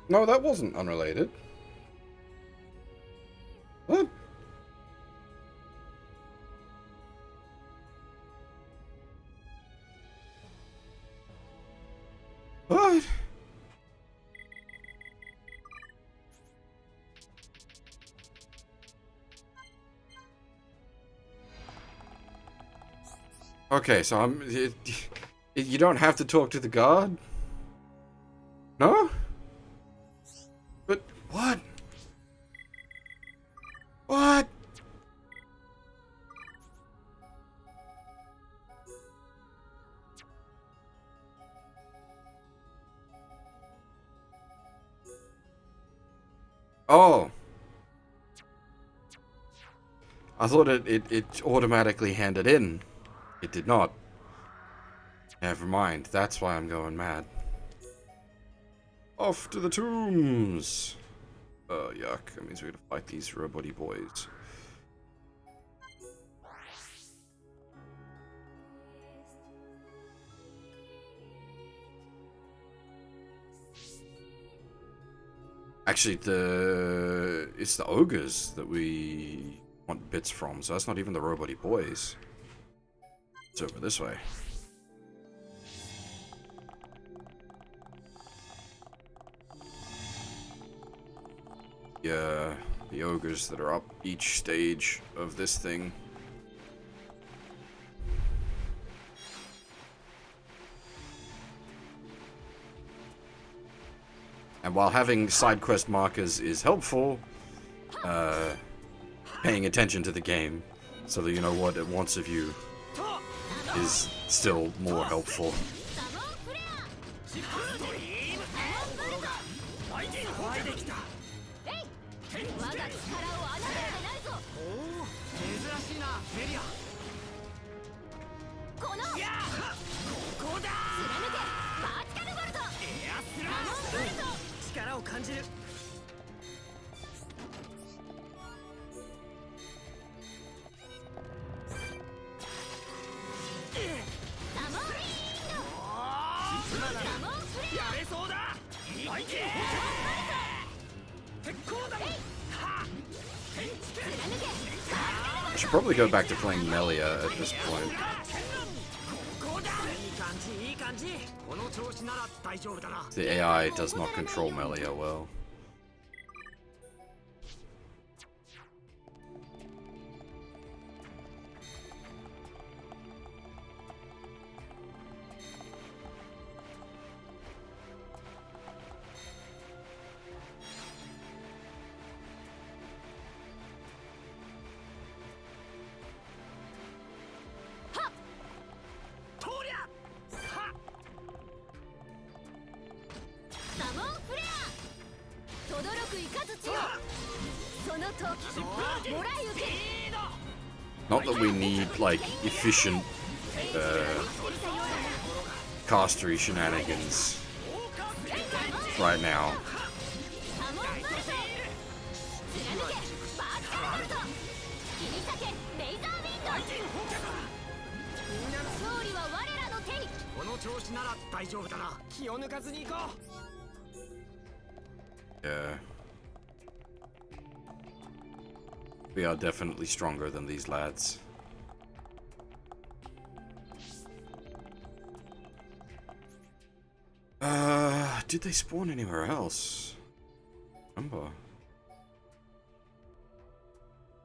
No, that wasn't unrelated. What? What? Okay, so you don't have to talk to the guard? No? But what? What? Oh. I thought it automatically handed in. It did not. Never mind. That's why I'm going mad. Off to the tombs! Oh, yuck. That means we're gonna fight these robot-y boys. Actually, it's the ogres that we want bits from, so that's not even the robot-y boys. It's over this way. Yeah, the ogres that are up each stage of this thing. And while having side quest markers is helpful, paying attention to the game so that you know what it wants of you is still more helpful. I should probably go back to playing Melia at this point. The AI does not control Melia well. Not that we need, like, efficient, castery shenanigans right now. Yeah. We are definitely stronger than these lads. Did they spawn anywhere else? Remember?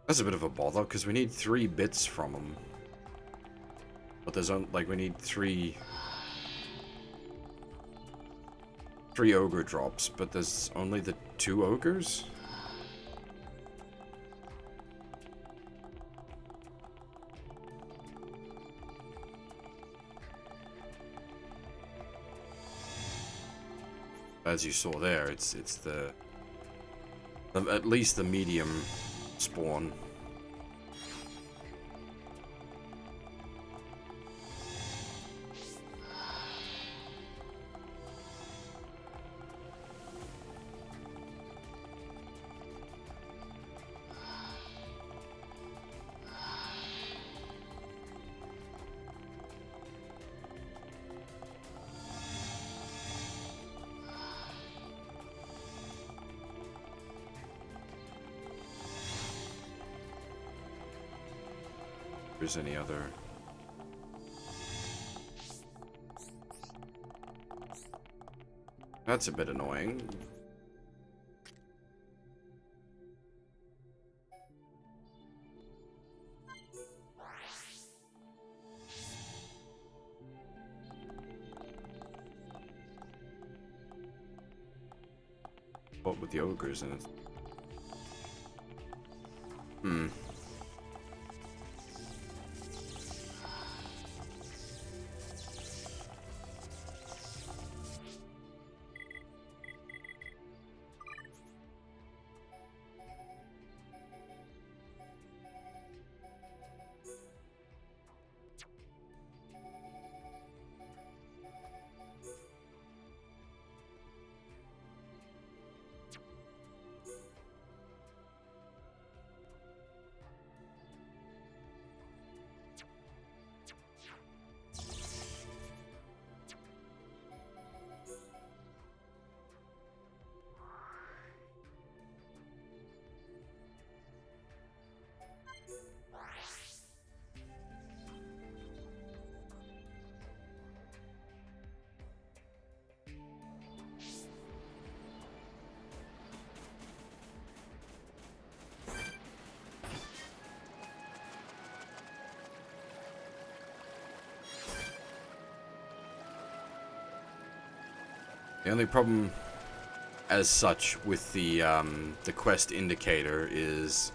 That's a bit of a bother, because we need 3 bits from them. But there's only, like, we need 3 ogre drops, but there's only the 2 ogres? As you saw there, it's the at least the medium spawn. there's any other... That's a bit annoying. What with the ogres in it? Hmm. The only problem, as such, with the quest indicator is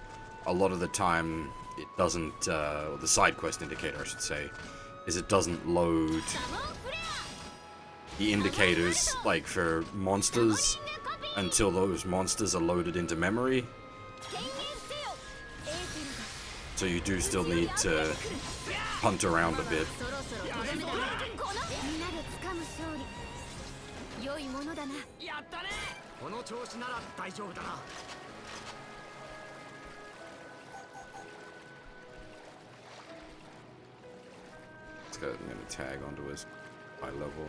a lot of the time it doesn't, or the side quest indicator, I should say, is it doesn't load the indicators, like, for monsters until those monsters are loaded into memory. So you do still need to hunt around a bit. Let's go ahead and tag onto his high level.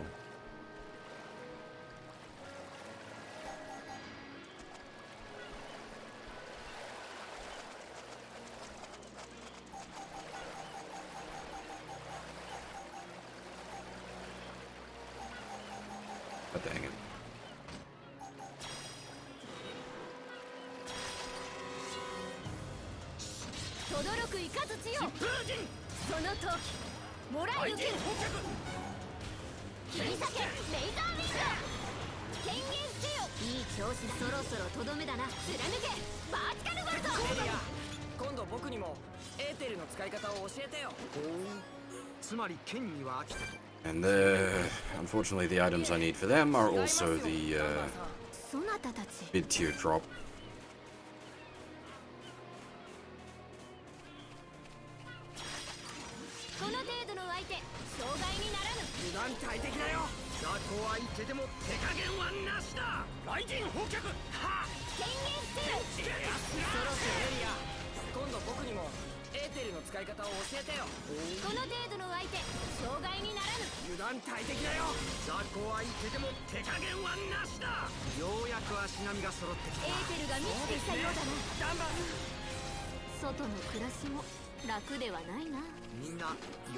Oh, dang it. And unfortunately the items I need for them are also the mid-tier drop.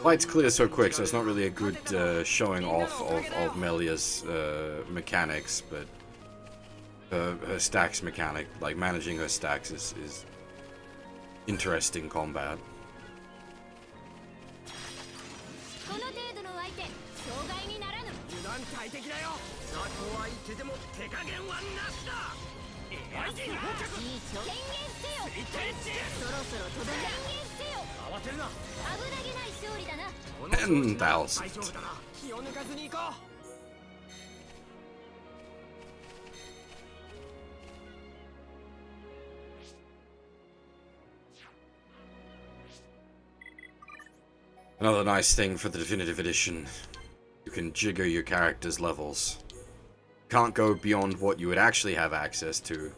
Fight's clear so quick, so it's not really a good showing off of Melia's mechanics, but her stacks mechanic, like managing her stacks, is interesting combat. $10,000. Another nice thing for the definitive edition, you can jigger your character's levels. Can't go beyond what you would actually have access to,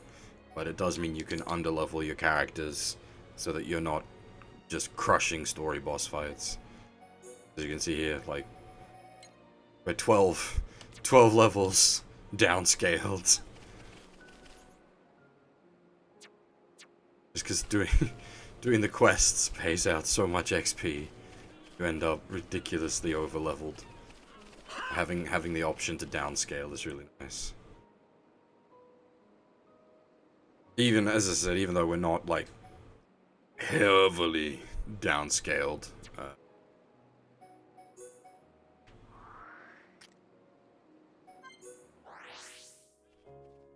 but it does mean you can underlevel your characters so that you're not just crushing story boss fights. As you can see here, like, we're 12 levels downscaled. Just because Doing the quests pays out so much XP. You end up ridiculously overleveled. Having the option to downscale is really nice. Even, as I said, even though we're not, like, heavily downscaled.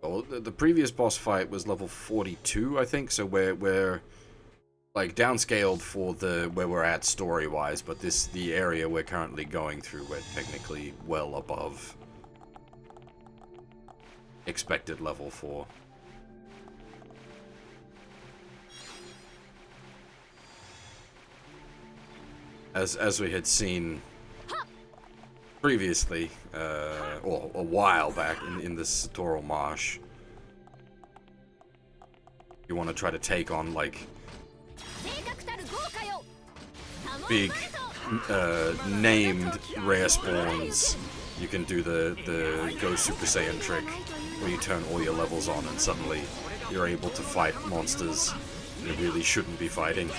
Well, the previous boss fight was level 42, I think, so we're like downscaled for where we're at story-wise, but the area we're currently going through, we're technically well above expected level 4. As we had seen previously, or a while back in the Satoral Marsh, you want to try to take on like big named rare spawns. You can do the Go Super Saiyan trick where you turn all your levels on and suddenly you're able to fight monsters you really shouldn't be fighting.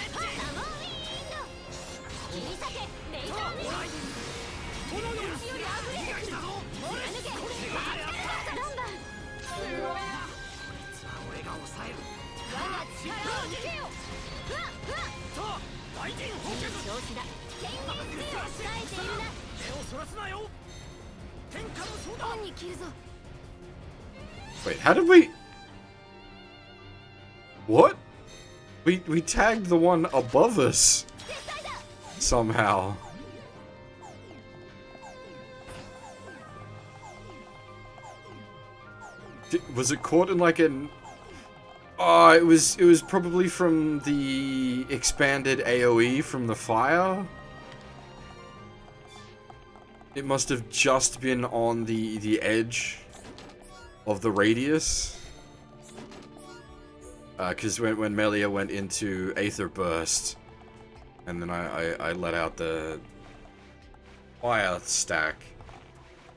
Wait, how did we... What? We tagged the one above us somehow. Was it caught in like an... Oh, it was probably from the expanded AoE from the fire. It must have just been on the edge of the radius. Because when Melia went into Aether Burst, and then I let out the fire stack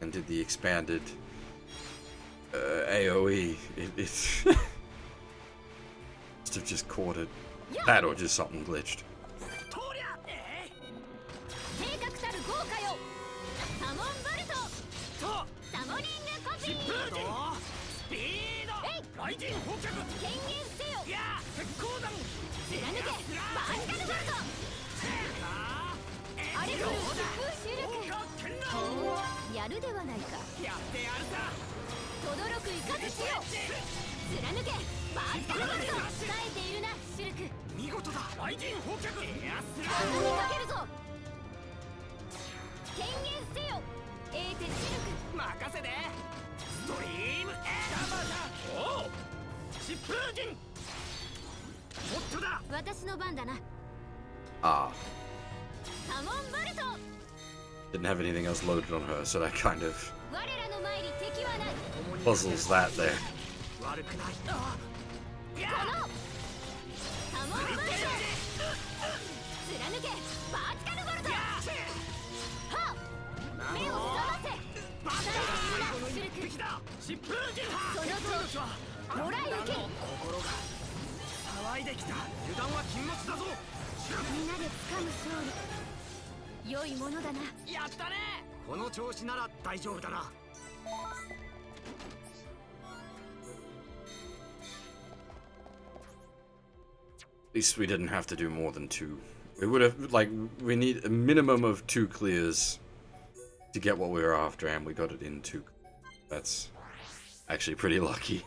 and did the expanded AoE, it must have just caught it. That or just something glitched. Ah. Didn't have anything else loaded on her, so that kind of puzzles that there. At least we didn't have to do more than 2. We would have, like, we need a minimum of 2 clears to get what we were after, and we got it in 2. That's actually pretty lucky.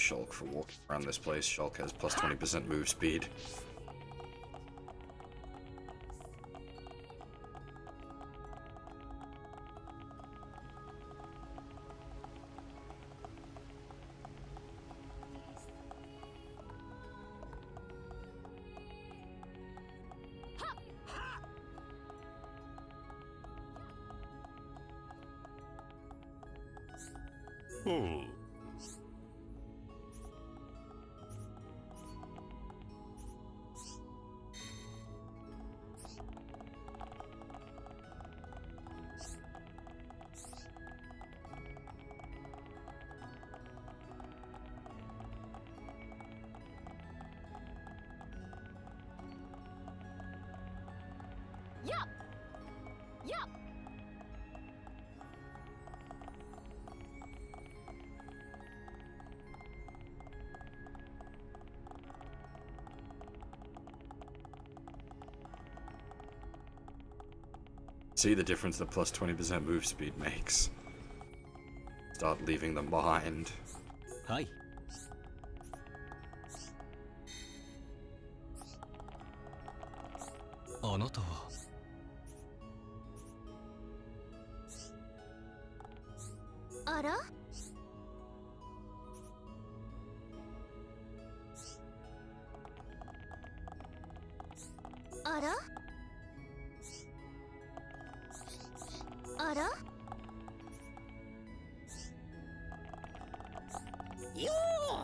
Shulk for walking around this place. Shulk has plus 20% move speed. See the difference the plus 20% move speed makes. Start leaving them behind. Hi. あなたはあらあらあらよ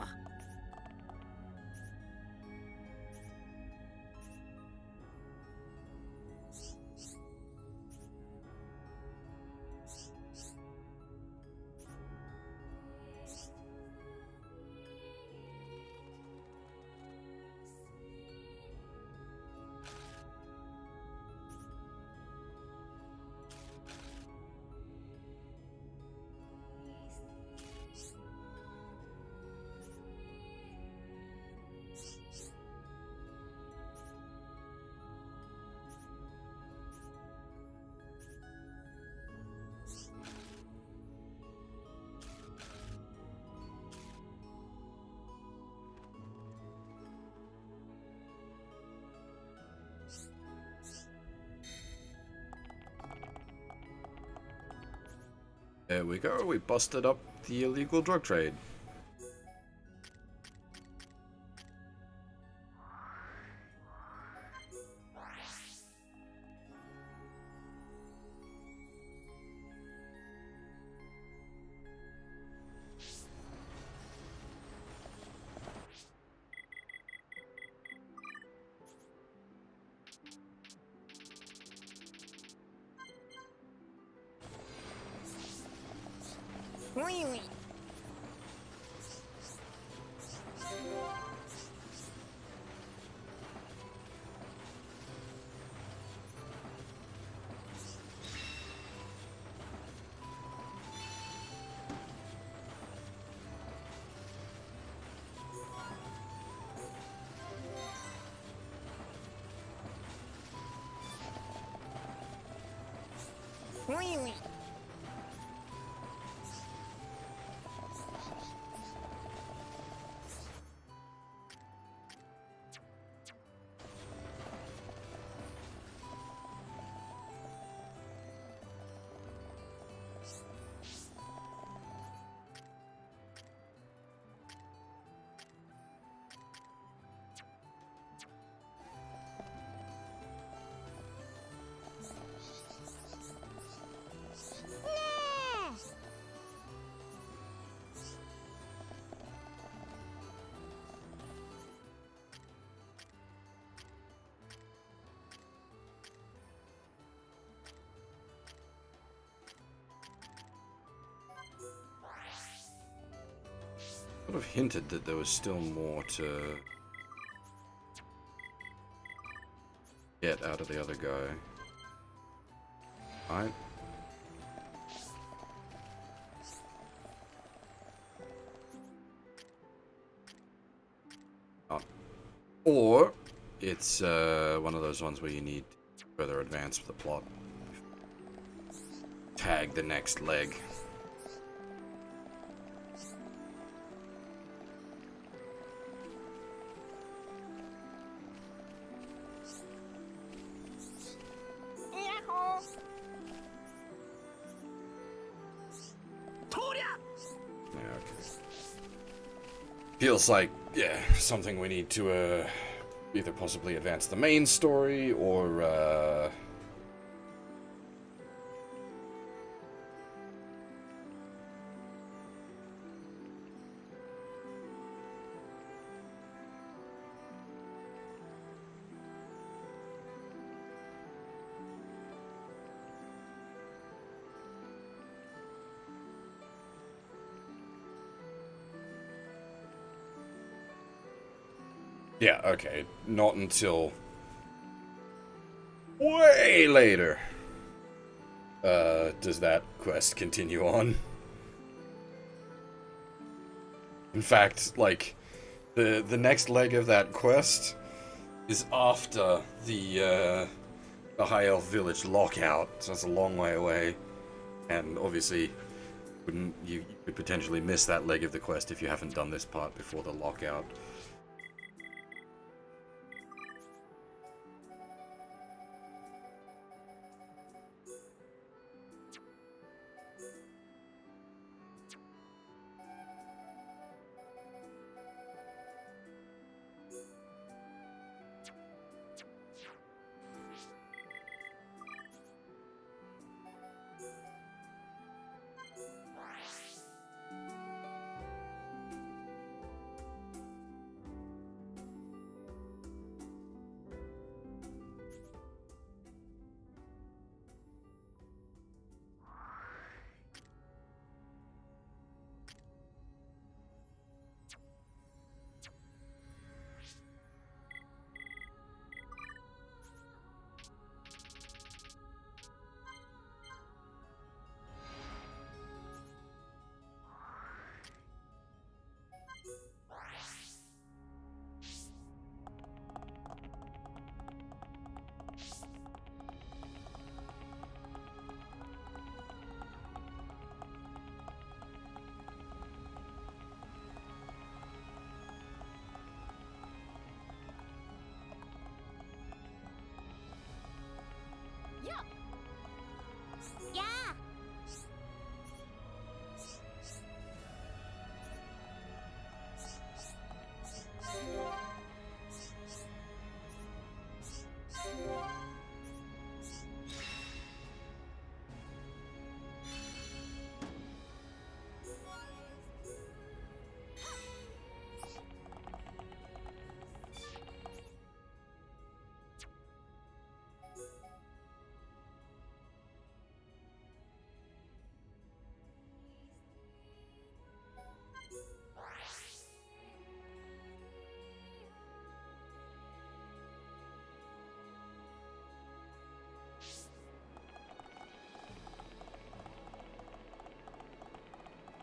ー There we go, we busted up the illegal drug trade. Sort of hinted that there was still more to get out of the other guy. Right? Or it's one of those ones where you need to further advance the plot. Tag the next leg. feels like, yeah, something we need to either possibly advance the main story or yeah, okay, not until way later does that quest continue on. In fact, like, the next leg of that quest is after the High Elf Village lockout, so it's a long way away, and obviously you could potentially miss that leg of the quest if you haven't done this part before the lockout.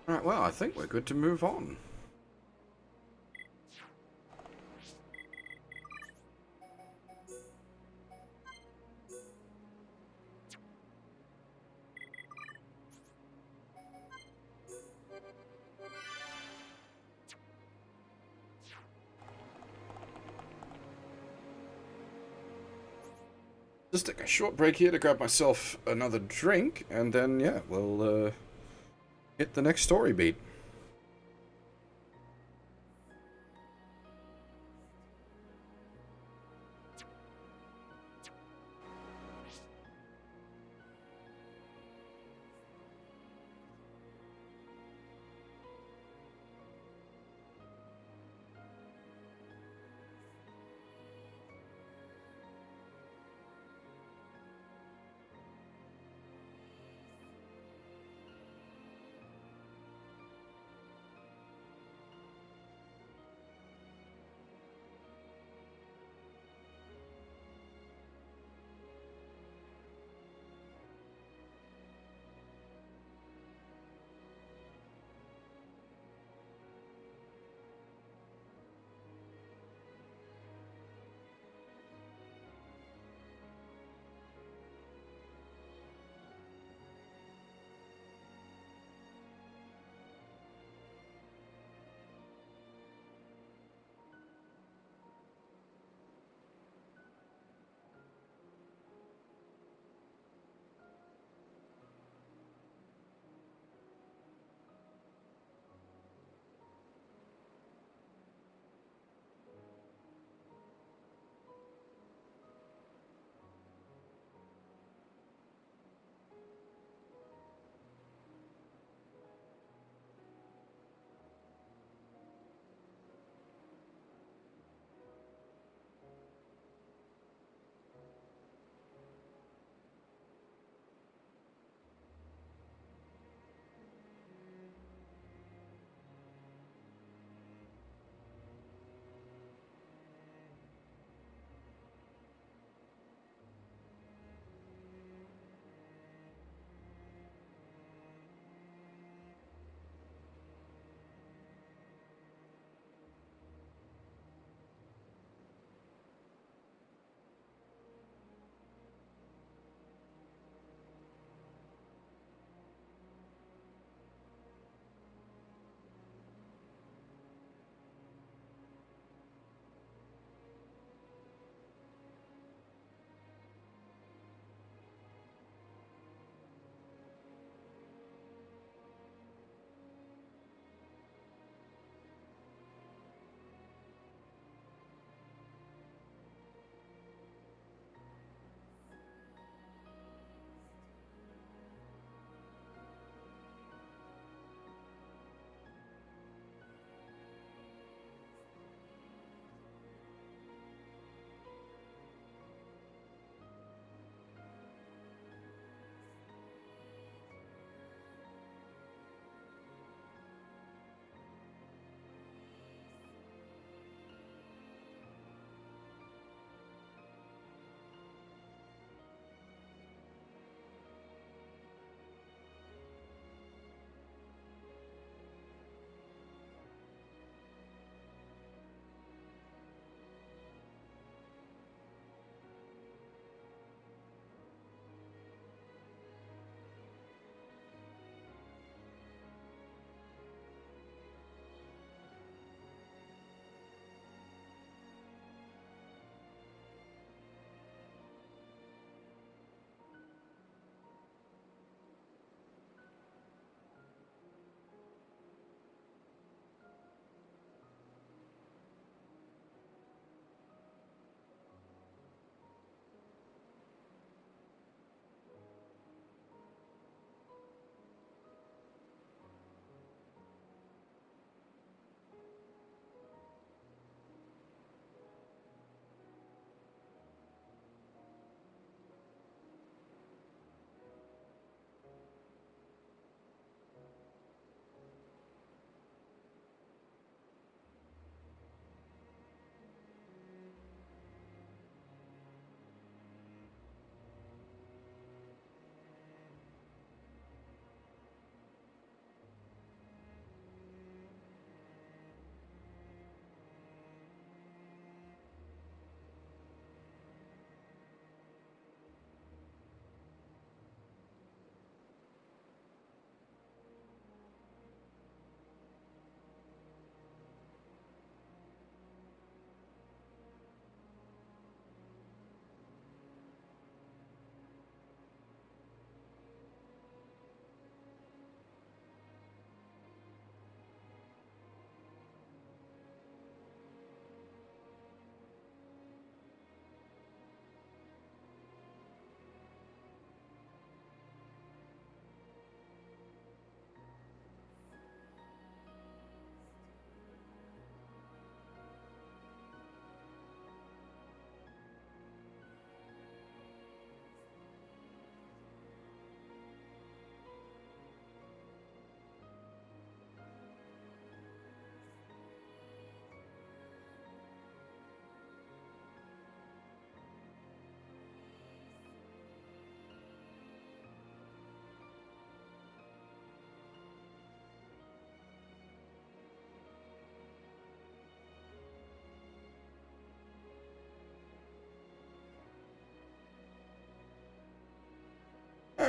Alright, well, I think we're good to move on. Just take a short break here to grab myself another drink, and then, yeah, we'll hit the next story beat.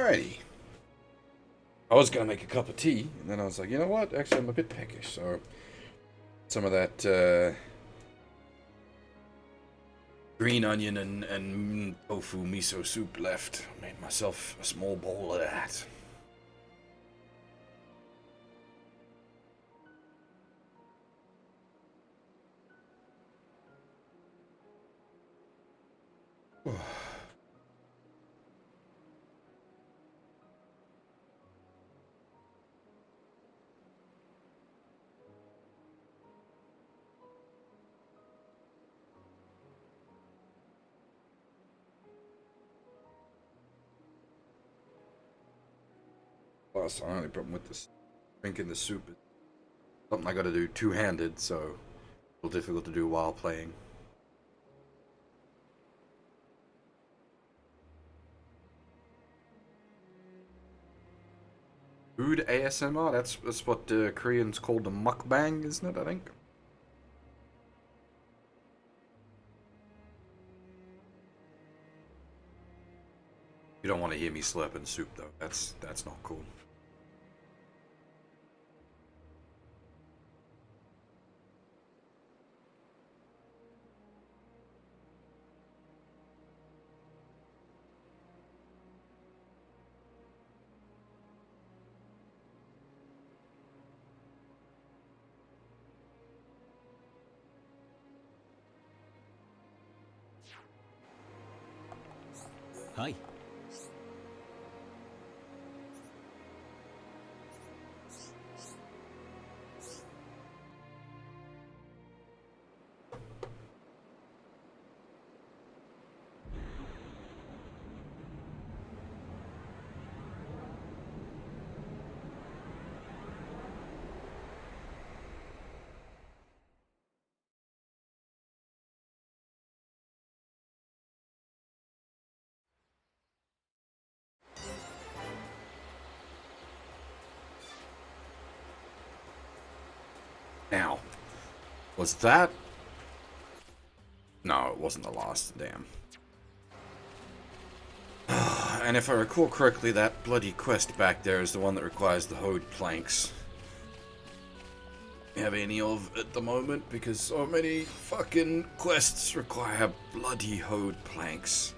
Alrighty. I was gonna make a cup of tea, and then I was like, you know what? Actually, I'm a bit peckish, so some of that green onion and tofu miso soup left. Made myself a small bowl of that. Plus, the only problem with this drinking the soup is something I gotta do two-handed, so a little difficult to do while playing. Food ASMR? That's what the Koreans call the mukbang, isn't it, I think? You don't want to hear me slurping soup, though. That's not cool. Hi. Now, was that? No, it wasn't the last, damn. And if I recall correctly, that bloody quest back there is the one that requires the hoed planks. We have any of at the moment, because so many fucking quests require bloody hoed planks.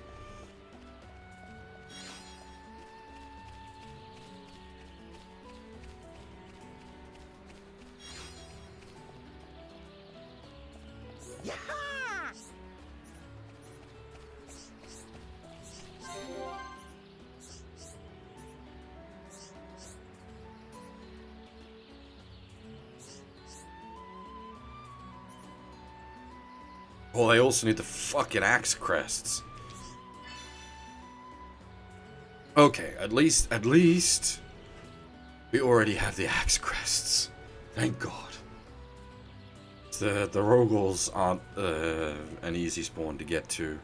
Well, I also need the fucking axe crests. Okay, at least we already have the axe crests. Thank God. The Rogals aren't an easy spawn to get to.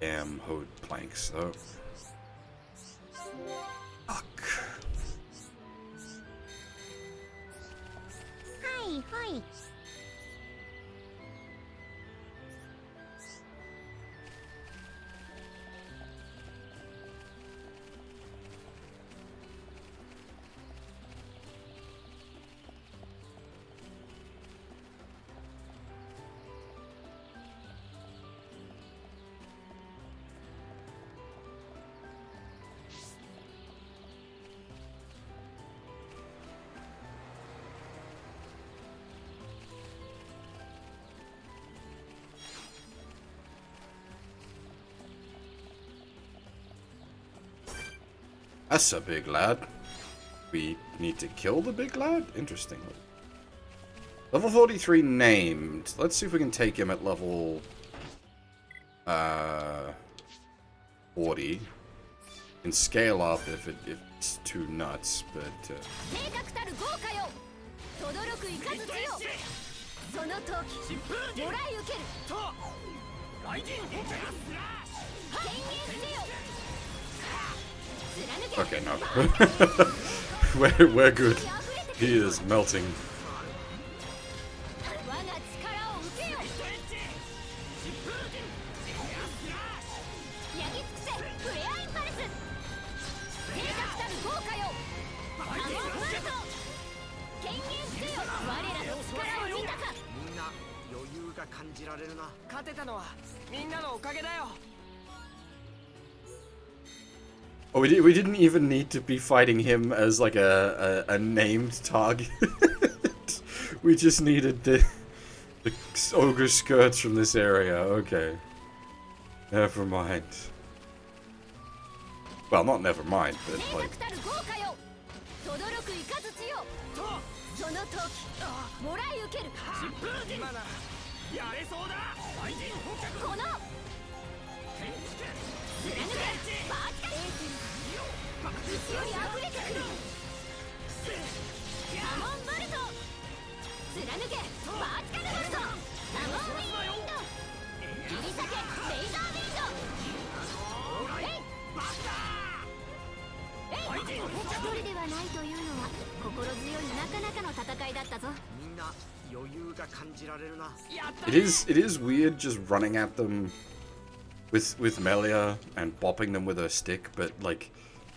Damn hoed planks though. Fuck. Hi. That's a big lad. We need to kill the big lad? Interesting. Level 43 named. Let's see if we can take him at level 40. Can scale up if it's too nuts, but okay, no. we're good. He is melting. られるな。勝てたのはみんなのおかげだよ。 Oh, we didn't even need to be fighting him as like a named target. We just needed the ogre skirts from this area. Okay. Never mind. Well, not never mind, but like. 一人ではないというのは心強いなかなかの戦いだったぞ。みんな余裕が感じられるな。 It is weird just running at them with Melia and bopping them with her stick, but like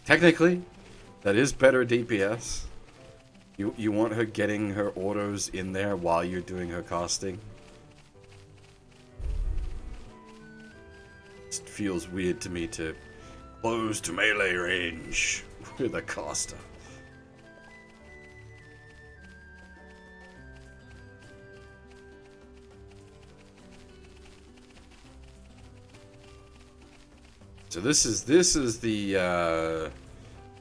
technically that is better DPS. You want her getting her autos in there while you're doing her casting. It feels weird to me to close to melee range with a caster. So this is the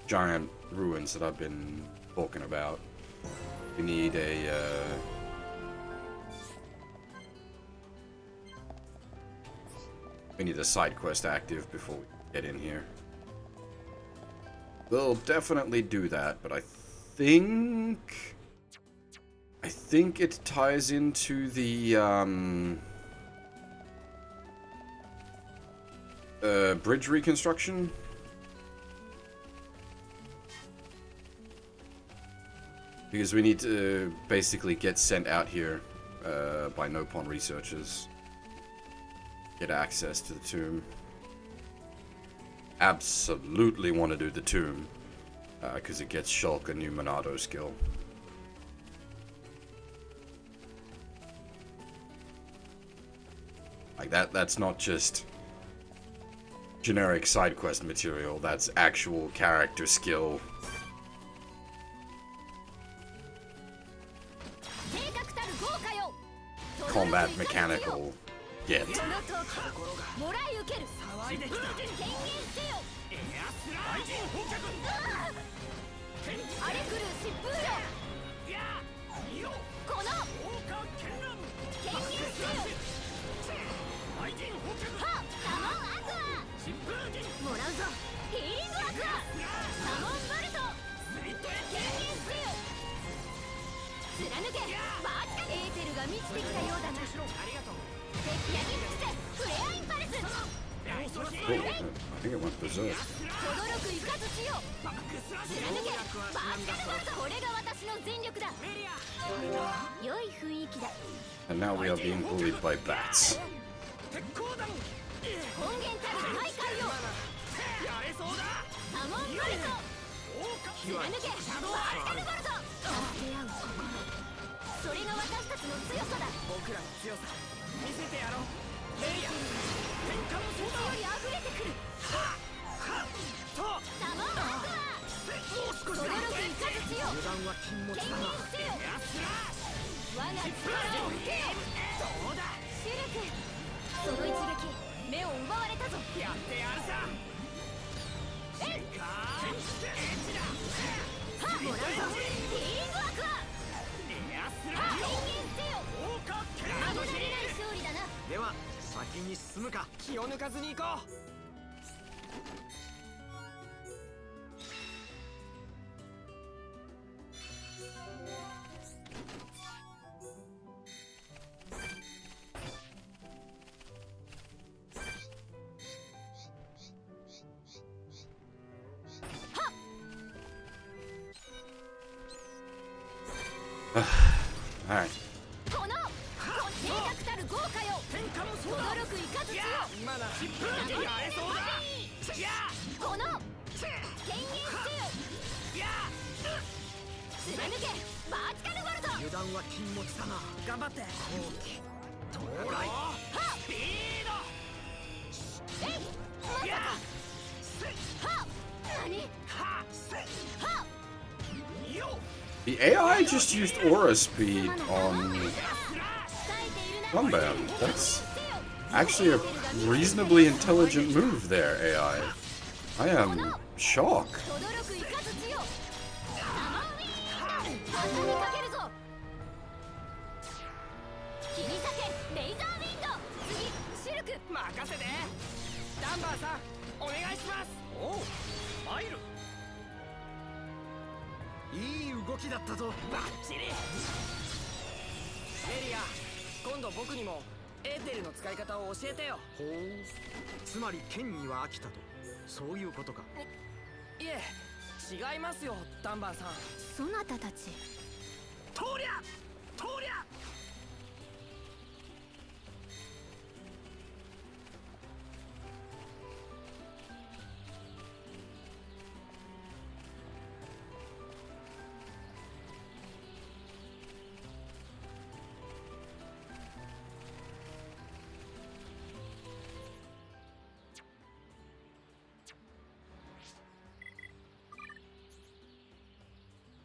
giant ruins that I've been talking about. We need a side quest active before we get in here. We'll definitely do that, but I think it ties into the bridge reconstruction. Because we need to basically get sent out here by Nopon researchers. Get access to the tomb. Absolutely want to do the tomb. Because it gets Shulk a new Monado skill. Like that's not just generic side quest material, that's actual character skill. Combat mechanical get. Oh, I think it went berserk. And now we are being bullied by bats. Alright. The AI just used aura speed on Gunbound. That's actually a reasonably intelligent move there, AI. I am shocked.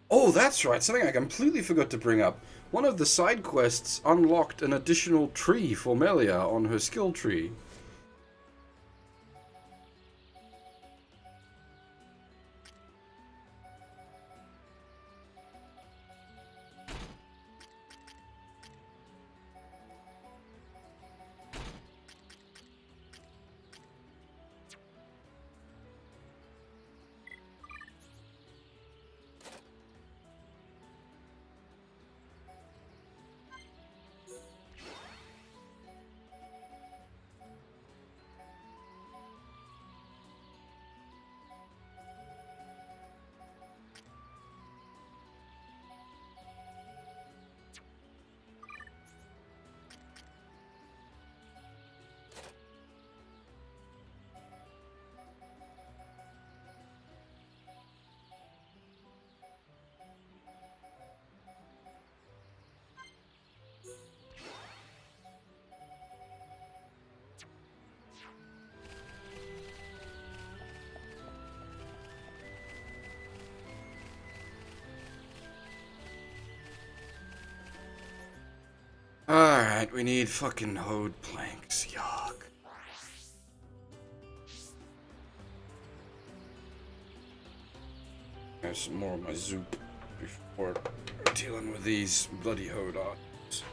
Oh, that's right, something I completely forgot to bring up. One of the side quests unlocked an additional tree for Melia on her skill tree. Alright, we need fucking hoed planks, yuck. Have some more of my zoop before dealing with these bloody hoed odds.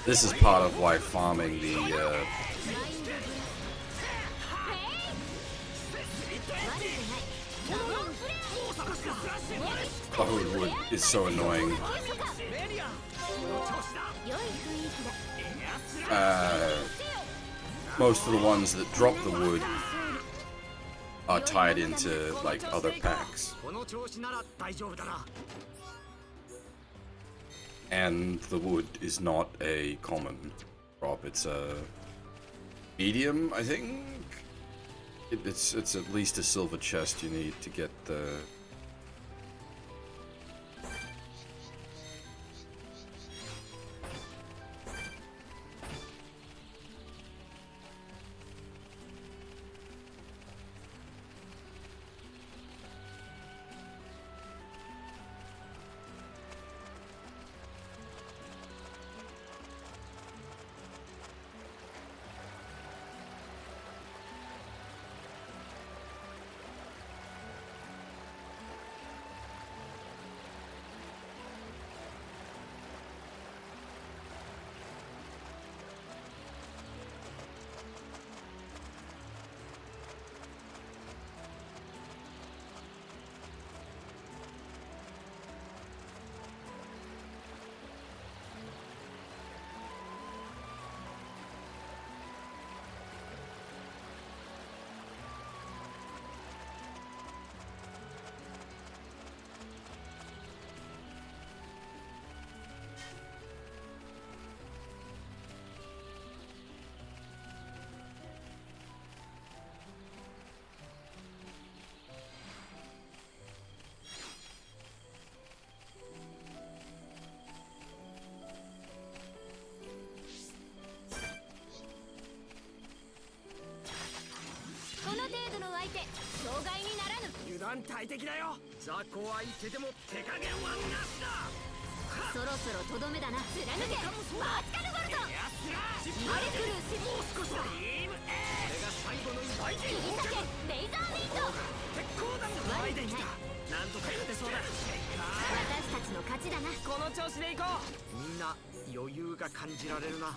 This is part of why farming the wood is so annoying. Most of the ones that drop the wood are tied into like other packs. この調子なら大丈夫だな。 And the wood is not a common drop, it's a medium, I think? It's at least a silver chest you need to get the...油断大敵だよ。雑魚相手でも手加減はなしだ。そろそろとどめだな。貫けマーチカルボルト。あれ来るしもう少しだ。これが最後の一切り裂けレイザーウィンド。結構だ。前で来た。なんとか勝てそうだ。私たちの勝ちだな。この調子でいこう。みんな余裕が感じられるな。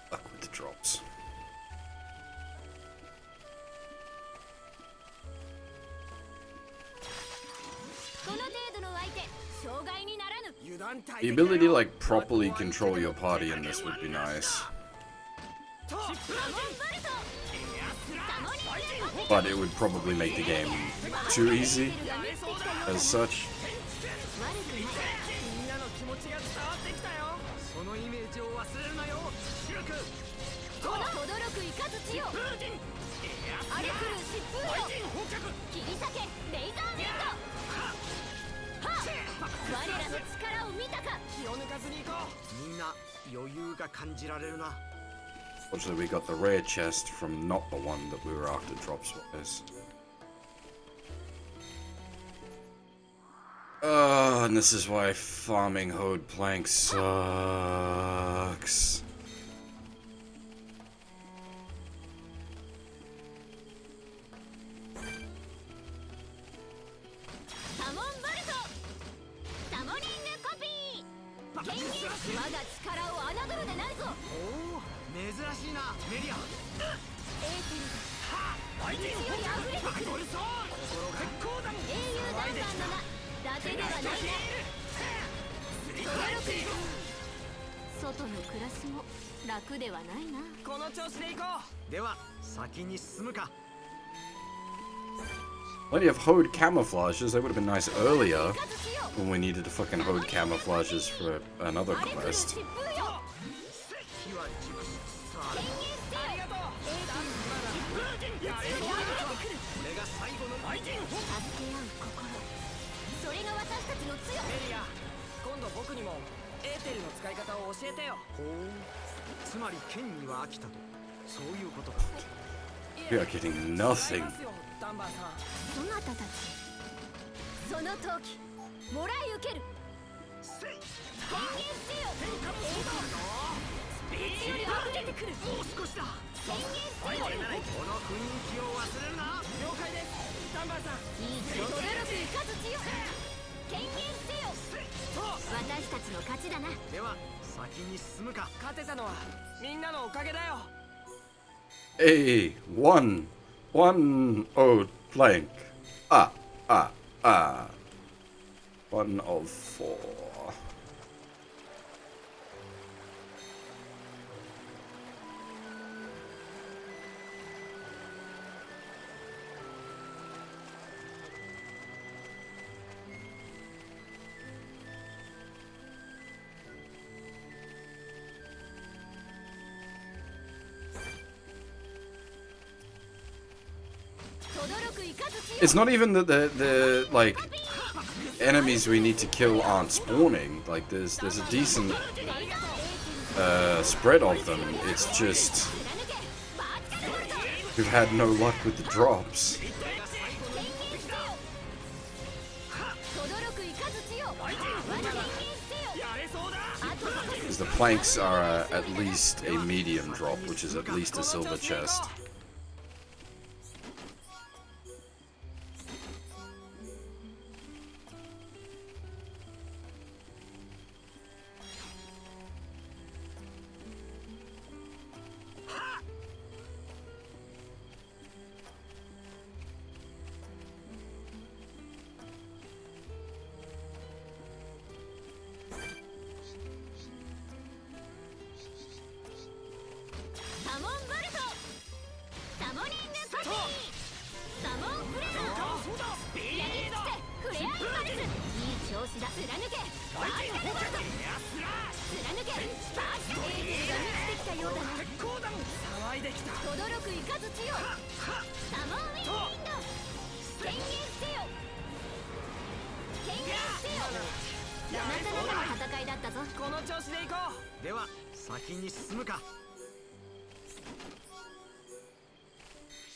Back with the drops. この程度の相手障害にならぬ。 The ability to like properly control your party in this would be nice. But it would probably make the game too easy as such. そのイメージを忘れるなよ。シルク。この驚くイカズチよ。あれ来る疾風よ。切り裂けレイザーウィンド。はっ。我らの力を見たか。気を抜かずに行こう。みんな余裕が感じられるな。 Fortunately, we got the rare chest from not the one that we were after drops wise. And this is why farming Hode plank sucks. Plenty of Hode camouflages. They would have been nice earlier when we needed to fucking Hode camouflages for another quest. We are getting nothing. そなたたちその時もらい受ける。宣言せよ。スピーチより溢れてくる。もう少しだ。宣言せよ。この雰囲気を忘れるな。了解です。ダンバーさん。いいぞ。驚くイカズチよ。宣言せよ。私たちの勝ちだな。では先に進むか。勝てたのはみんなのおかげだよ。Hey, one old plank. Ah. 1 of 4. It's not even that the like enemies we need to kill aren't spawning. Like there's a decent spread of them. It's just we've had no luck with the drops. Because the planks are at least a medium drop, which is at least a silver chest.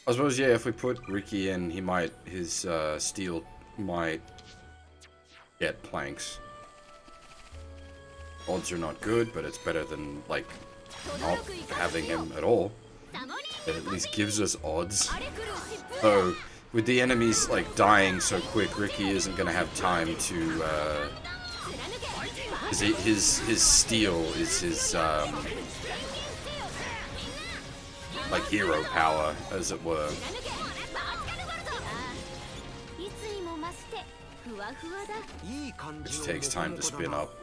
I suppose, yeah, if we put Ricky in, he might, his steel might get planks. Odds are not good, but it's better than, like, not having him at all. It at least gives us odds. So, with the enemies, like, dying so quick, Ricky isn't gonna have time to, his steel is his, like, hero power, as it were. Which takes time to spin up.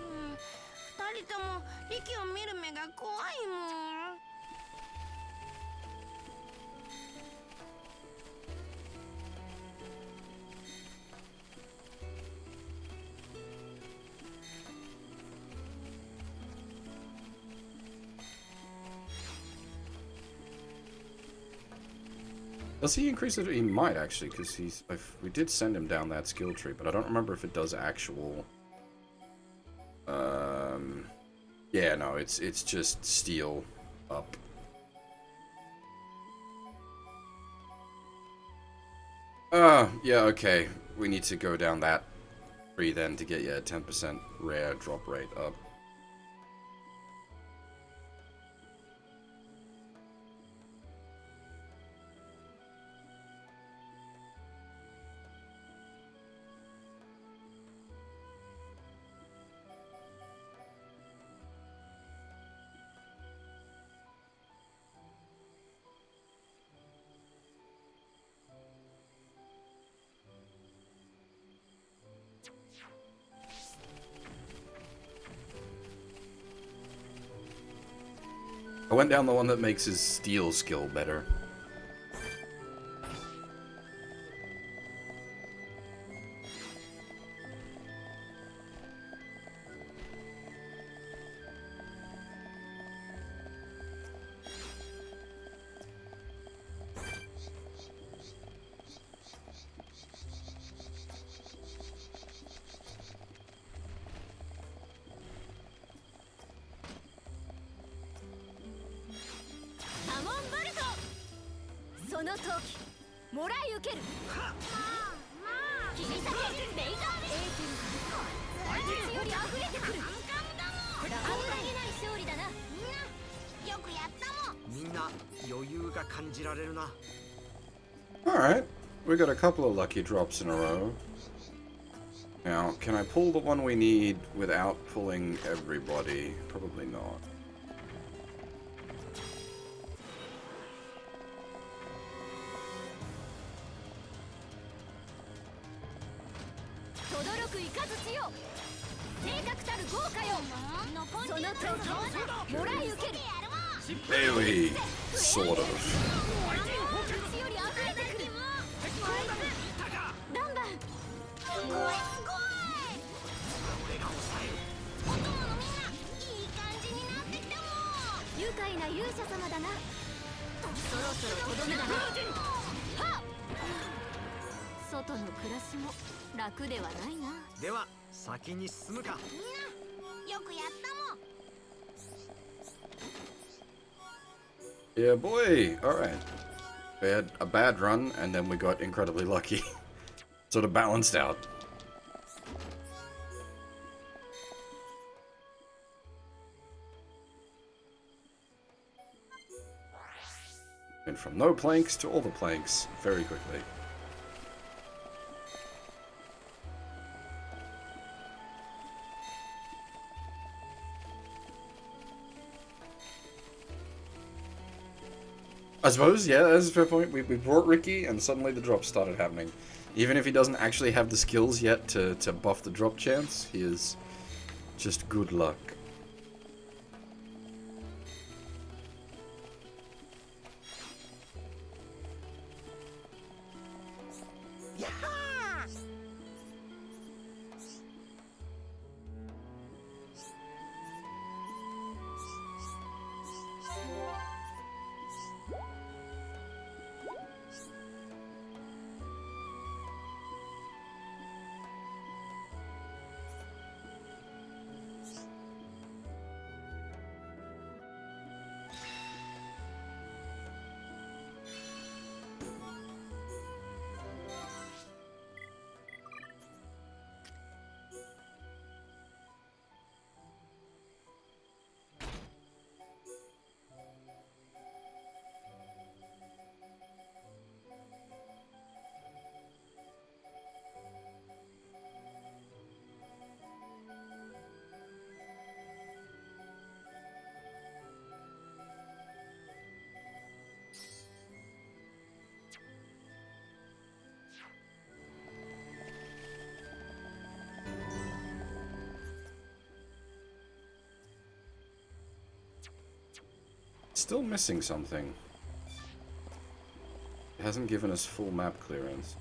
Does he increase it? He might actually, because we did send him down that skill tree, but I don't remember if it does actual. Yeah, no, it's just steel up. Yeah, okay. We need to go down that tree then to get, yeah, 10% rare drop rate up. I went down the one that makes his steel skill better. Alright, we got a couple of lucky drops in a row. Now, can I pull the one we need without pulling everybody? Probably not. Really, sort of. 外の暮らしも楽ではないな。では先に進むか。よくやったもん。 Yeah, boy. All right. We had a bad run, and then we got incredibly lucky. Sort of balanced out. Went from no planks to all the planks very quickly. I suppose, yeah, that's a fair point. We brought Ricky, and suddenly the drops started happening. Even if he doesn't actually have the skills yet to buff the drop chance, he is just good luck. Still missing something. It hasn't given us full map clearance.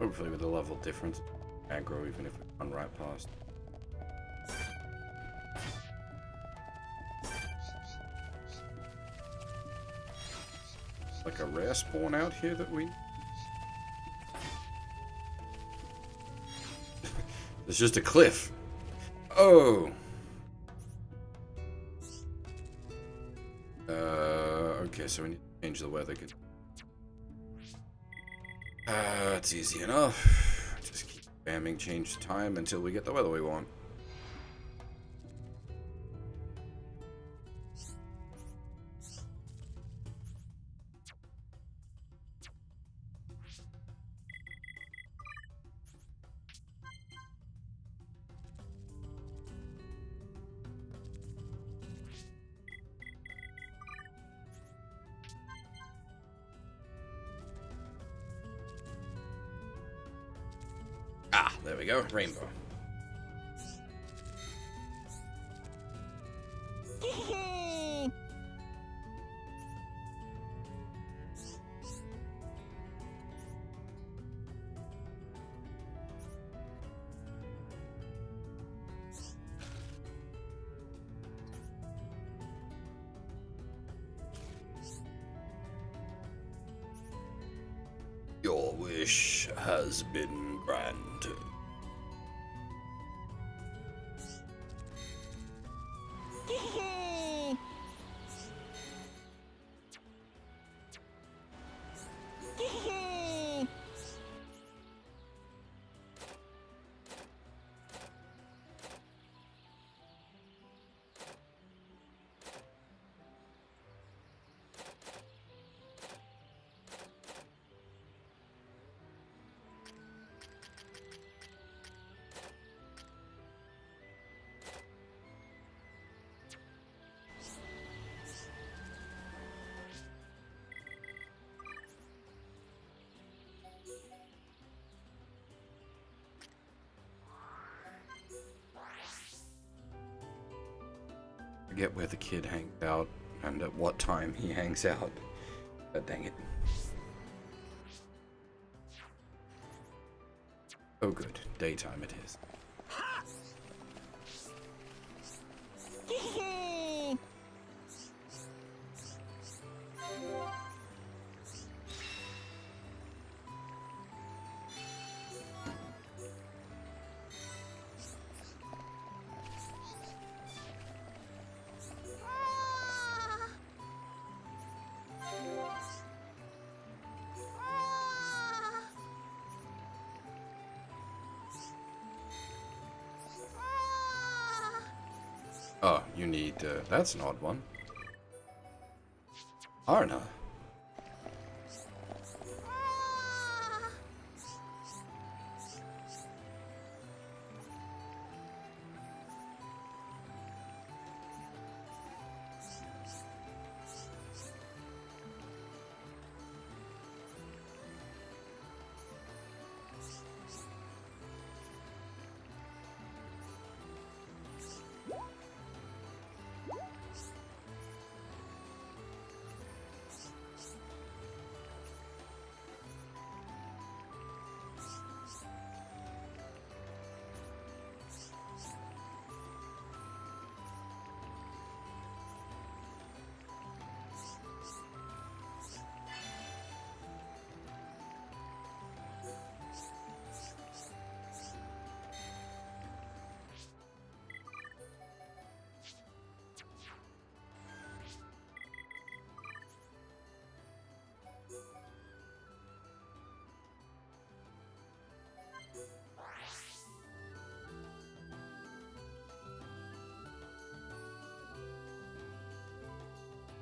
Hopefully with a level difference, aggro even if we run right past. Like a rare spawn out here that we... There's just a cliff. Oh! Okay, so we need to change the weather. It's easy enough. Just keep spamming change time until we get the weather we want. There we go, rainbow. Your wish has been granted. forget where the kid hangs out and at what time he hangs out. Dang it. Oh good, daytime it is. Oh, you need, that's an odd one. Arna.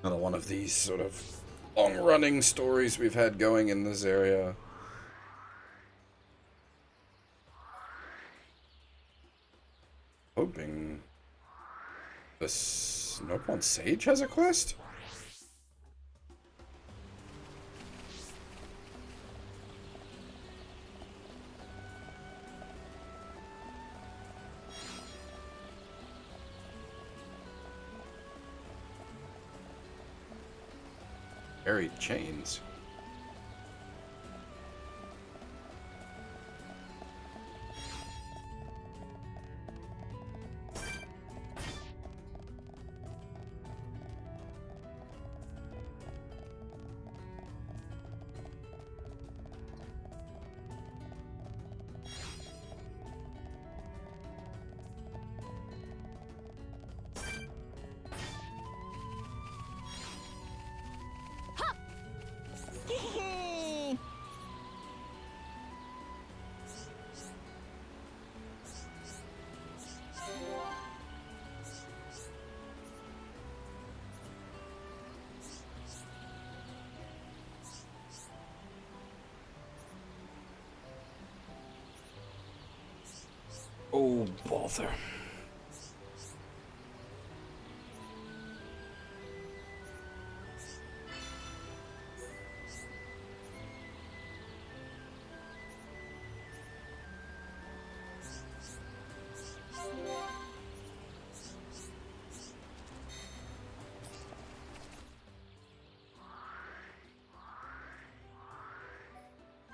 Another one of these sort of long-running stories we've had going in this area. Hoping the Snowpond Sage has a quest? Buried chains. Oh, bother.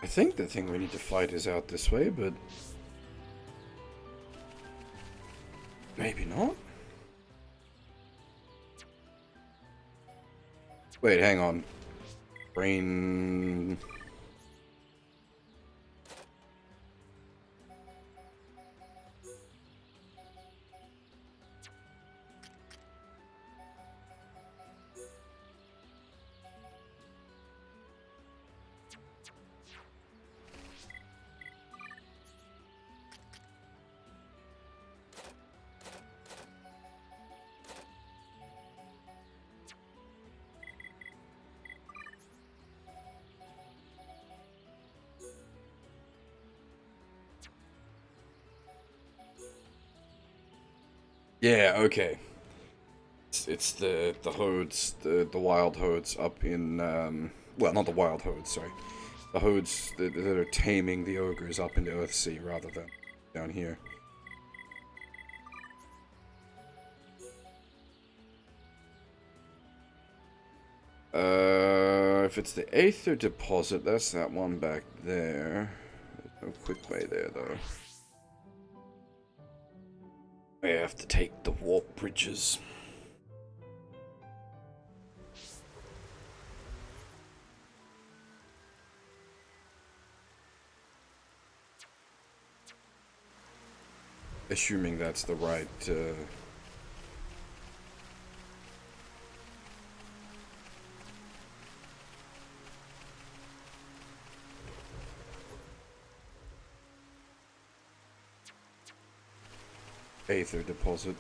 I think the thing we need to fight is out this way, but maybe not? Wait, hang on. Brain... Yeah, okay. It's the Hodes, the wild Hodes up in, well, not the wild Hodes, sorry. The Hodes that are taming the ogres up in the Earthsea rather than down here. If it's the Aether deposit, that's that one back there. There's no quick way there, though. I have to take the warp bridges. Assuming that's the right, Aether deposit.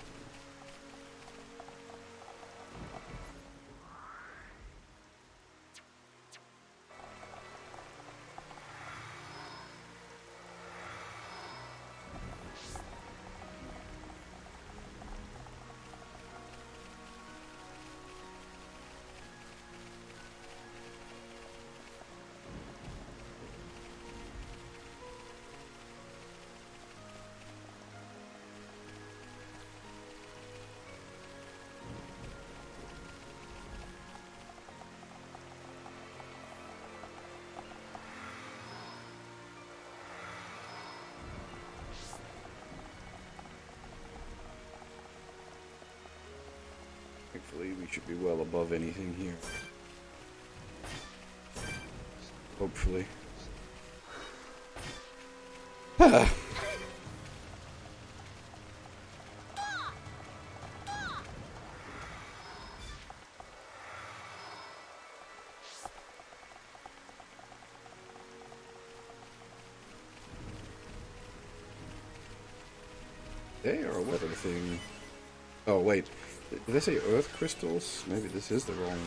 Thankfully, we should be well above anything here. Hopefully. Ah. They are a weather thing. Oh, wait. Did I say earth crystals? Maybe this is the wrong...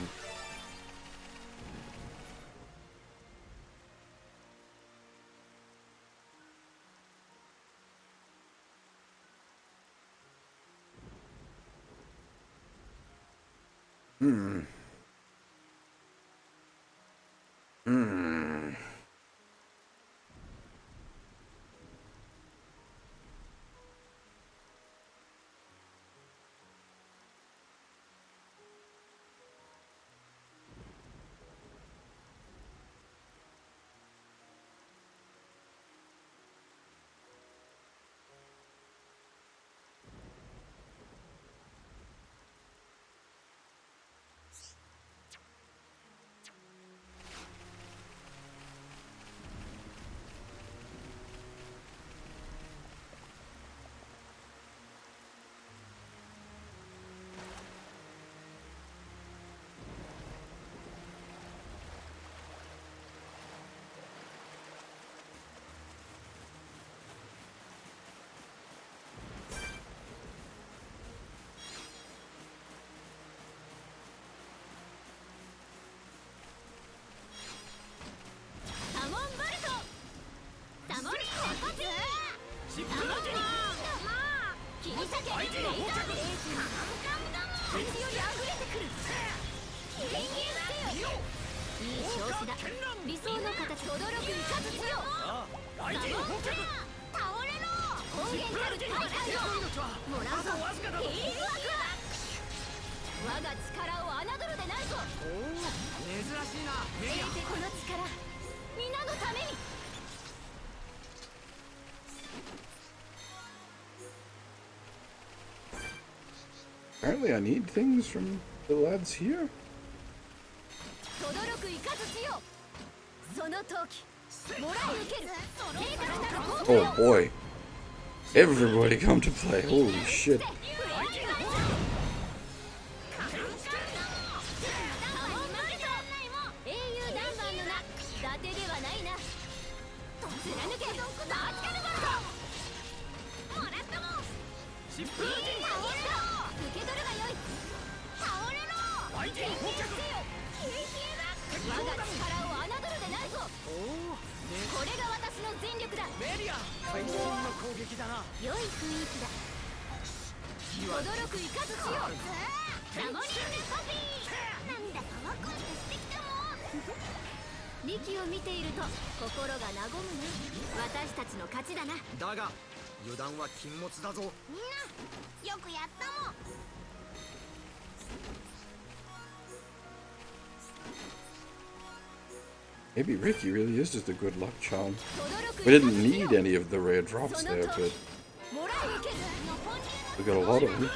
Apparently I need things from the lads here. Oh boy. Everybody come to play. Holy shit. Maybe Ricky really is just a good luck charm. We didn't need any of the rare drops there, but we got a lot of them.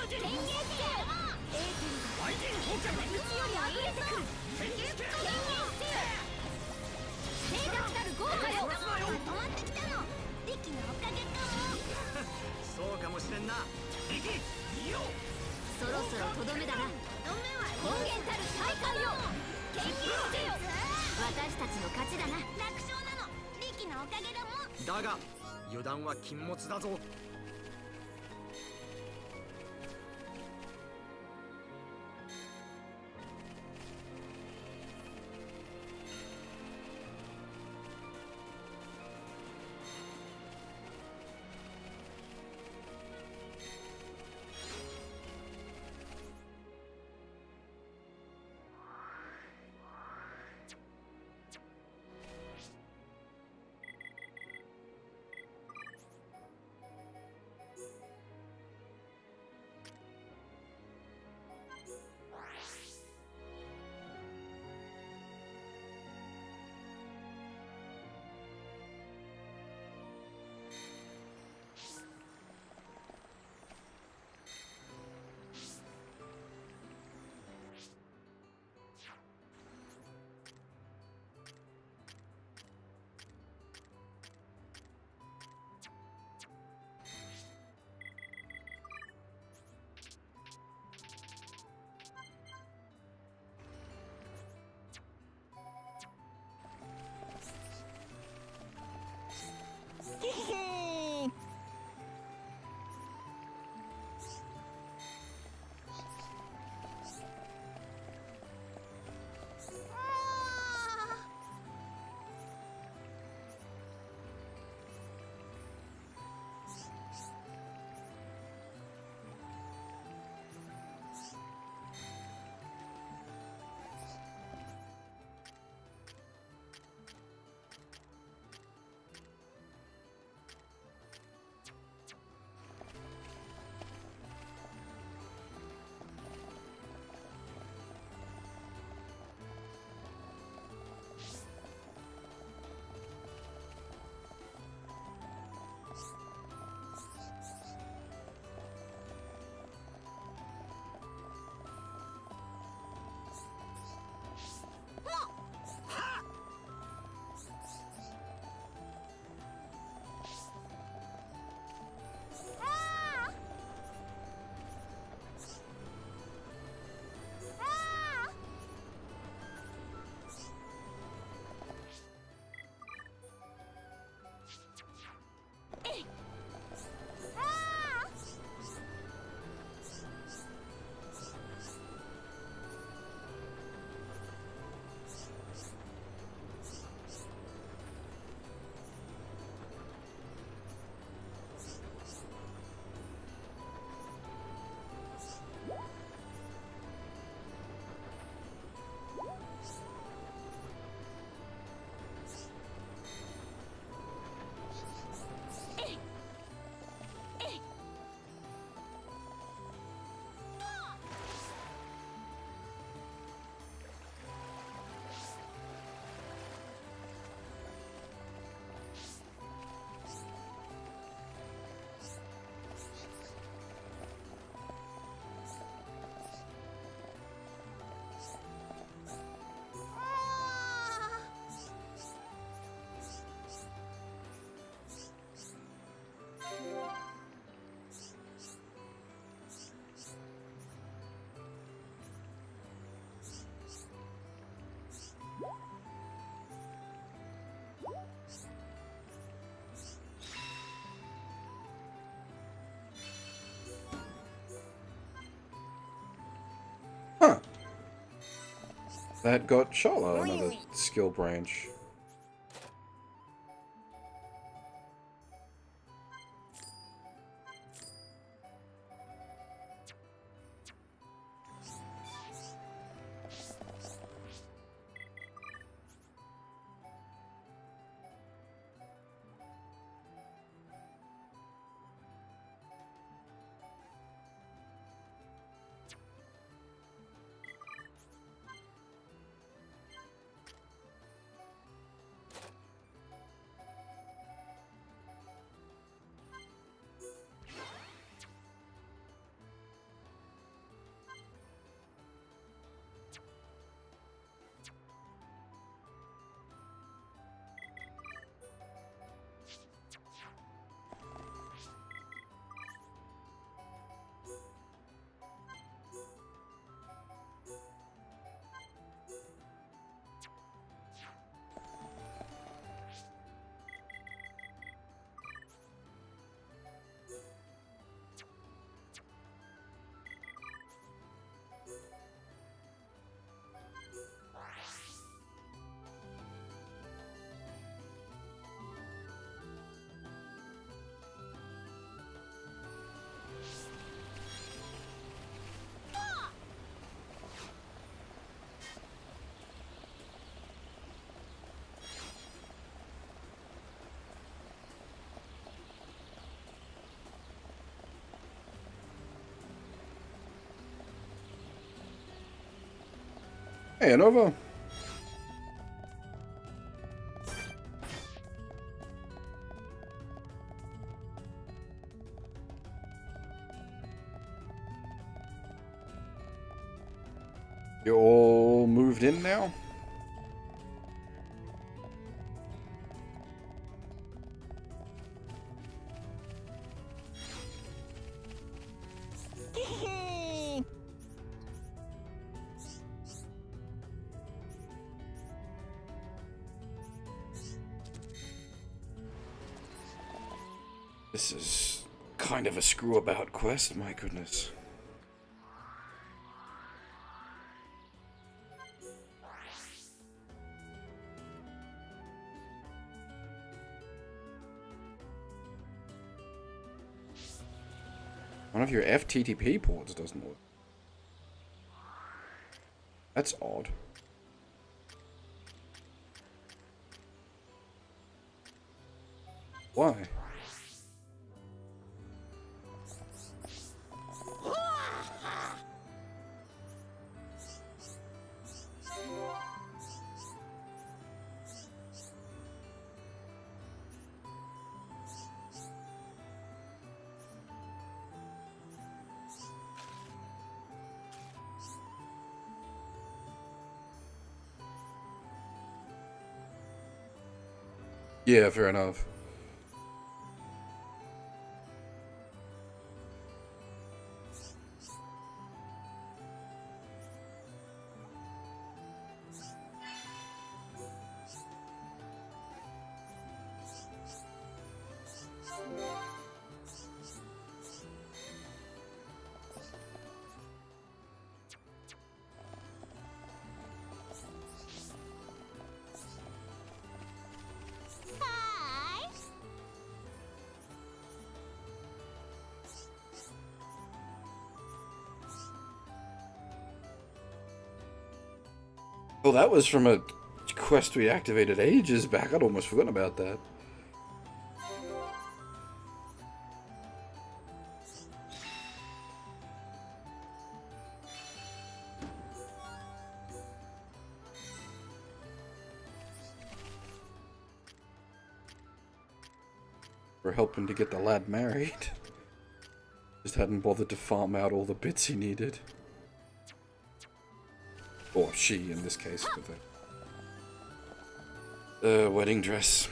Huh. That got Shala another skill branch. Hey, Anova. You're all moved in now? This is kind of a screw-about quest, my goodness. One of your FTTP ports doesn't work. That's odd. Why? Yeah, fair enough. Oh, that was from a quest we activated ages back. I'd almost forgotten about that. We're helping to get the lad married. Just hadn't bothered to farm out all the bits he needed. Or she, in this case, with a wedding dress.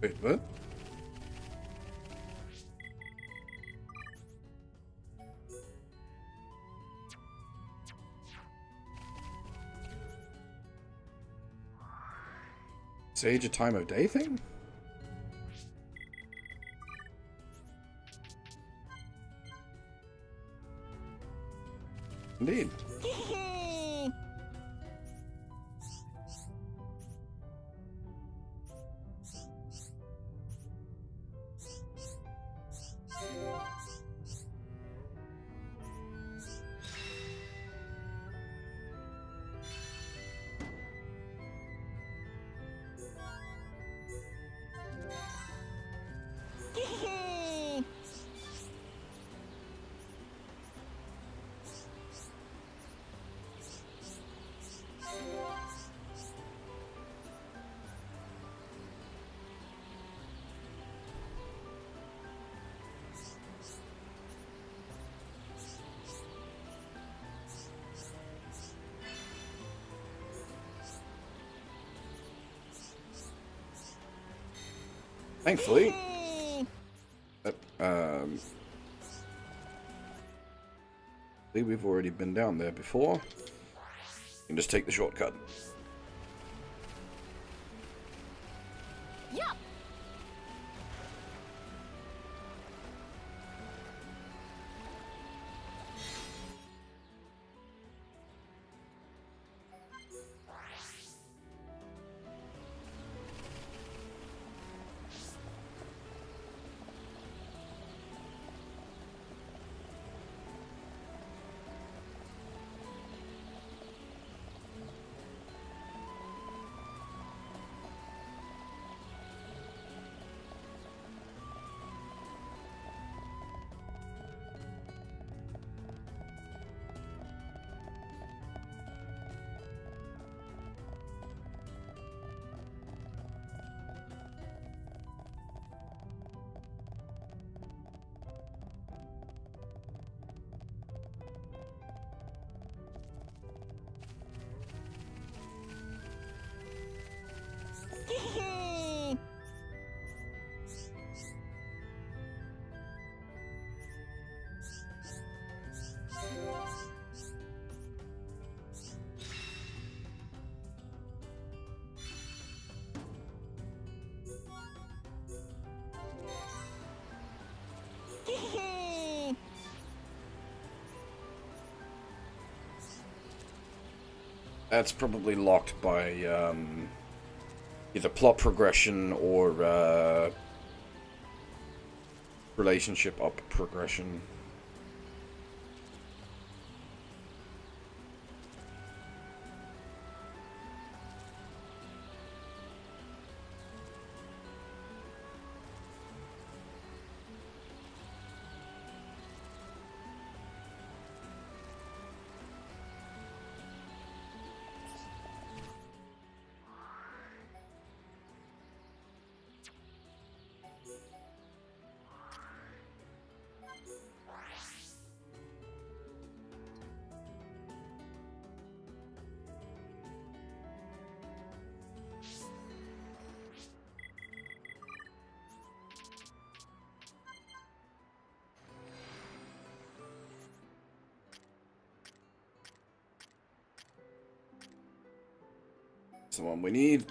Wait, what? Sage a time of day thing? Indeed. Thankfully, we've already been down there before. You can just take the shortcut. Yeah. That's probably locked by either plot progression or relationship up progression. The one we need.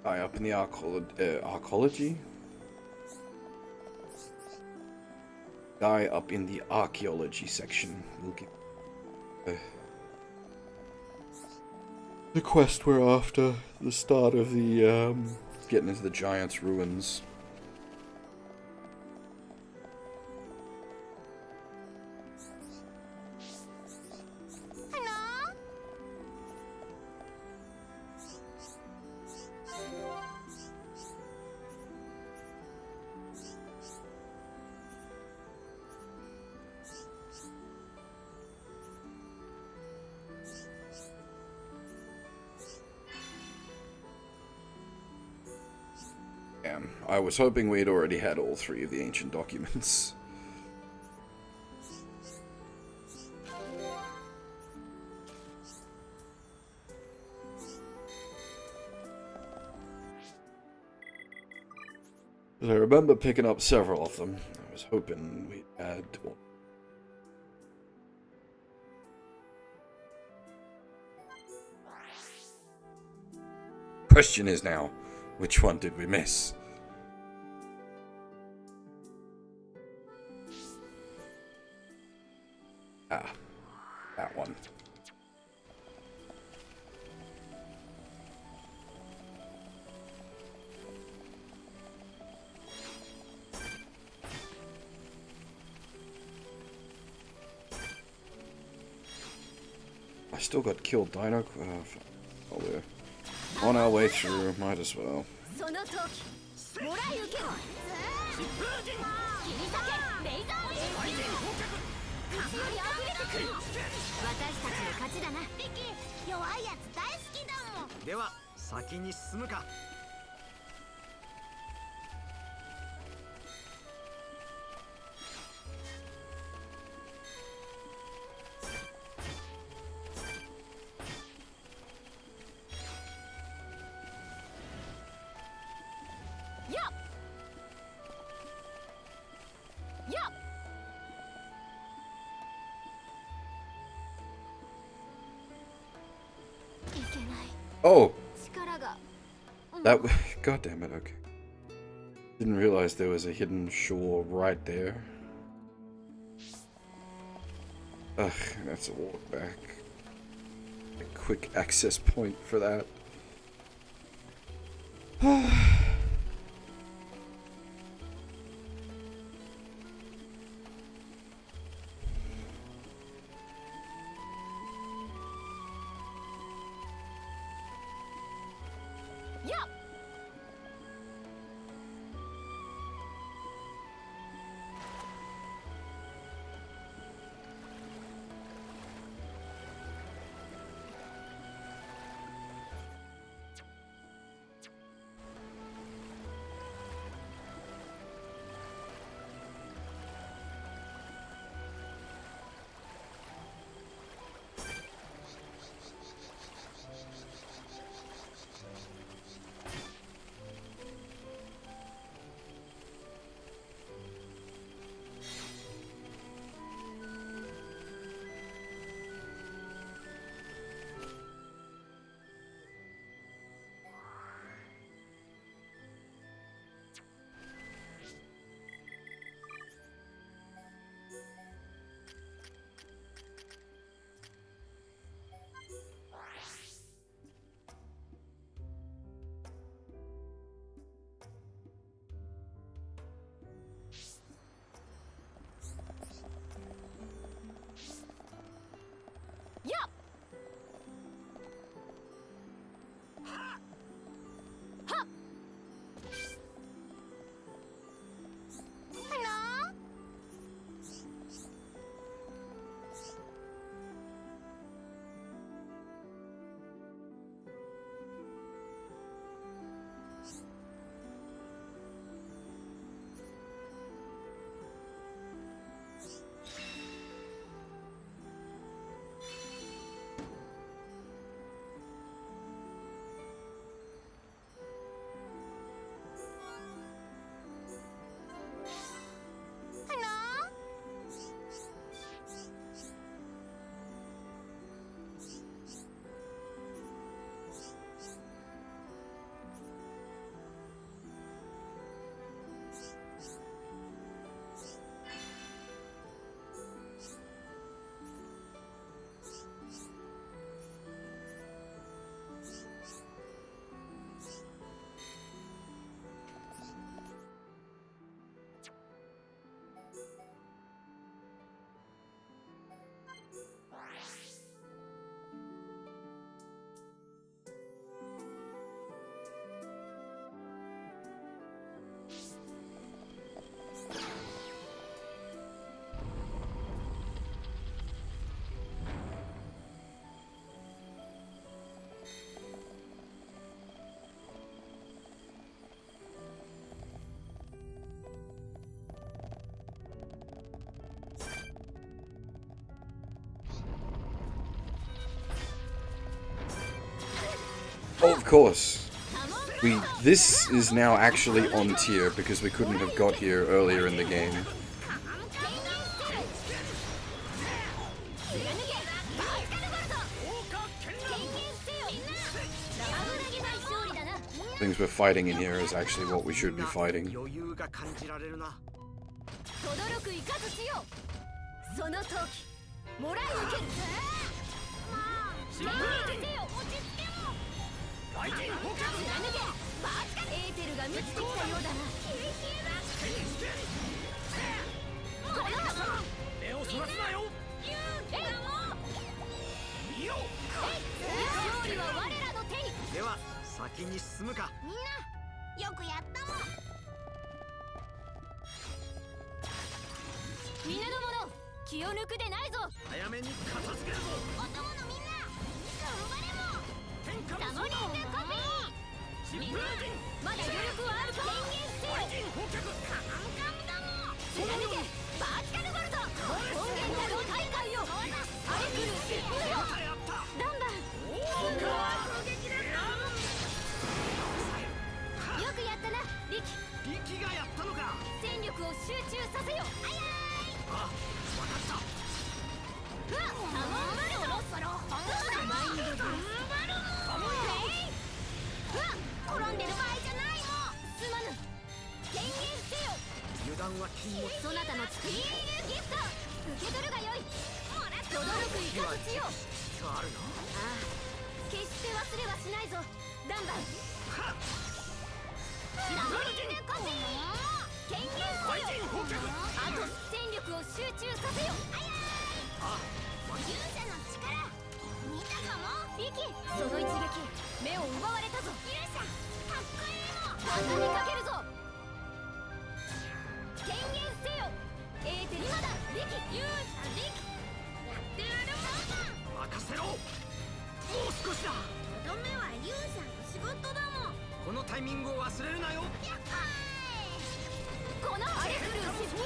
High up in the archaeology. Guy up in the archaeology section. We'll get the quest we're after, the start of the getting into the giant's ruins. I was hoping we'd already had all three of the ancient documents. I remember picking up several of them. I was hoping we'd had one. Question is now, which one did we miss? Ah, that one. I still got killed Dino. Oh, we're on our way through, might as well. Oh! 力が That. God damn it, okay. Didn't realize there was a hidden shore right there. Ugh, that's a walk back. A quick access point for that. Oh, of course. This is now actually on tier because we couldn't have got here earlier in the game. Things we're fighting in here is actually what we should be fighting. 間は禁物。そなたの作りギフト受け取るがよい。轟くイカズチよ。あるな。ああ、決して忘れはしないぞダンバン。権限せよ。あと戦力を集中させよ。勇者の力見たかも。リキ、その一撃目を奪われたぞ。勇者かっこいいもん。畳みかけるぞ。権限せよ。エーテル今だ。リキ、勇者リキやってやるもん。任せろ。もう少しだ。とどめは勇者の仕事だもん。このタイミングを忘れるなよ。やっかこのアレフルーシフよ。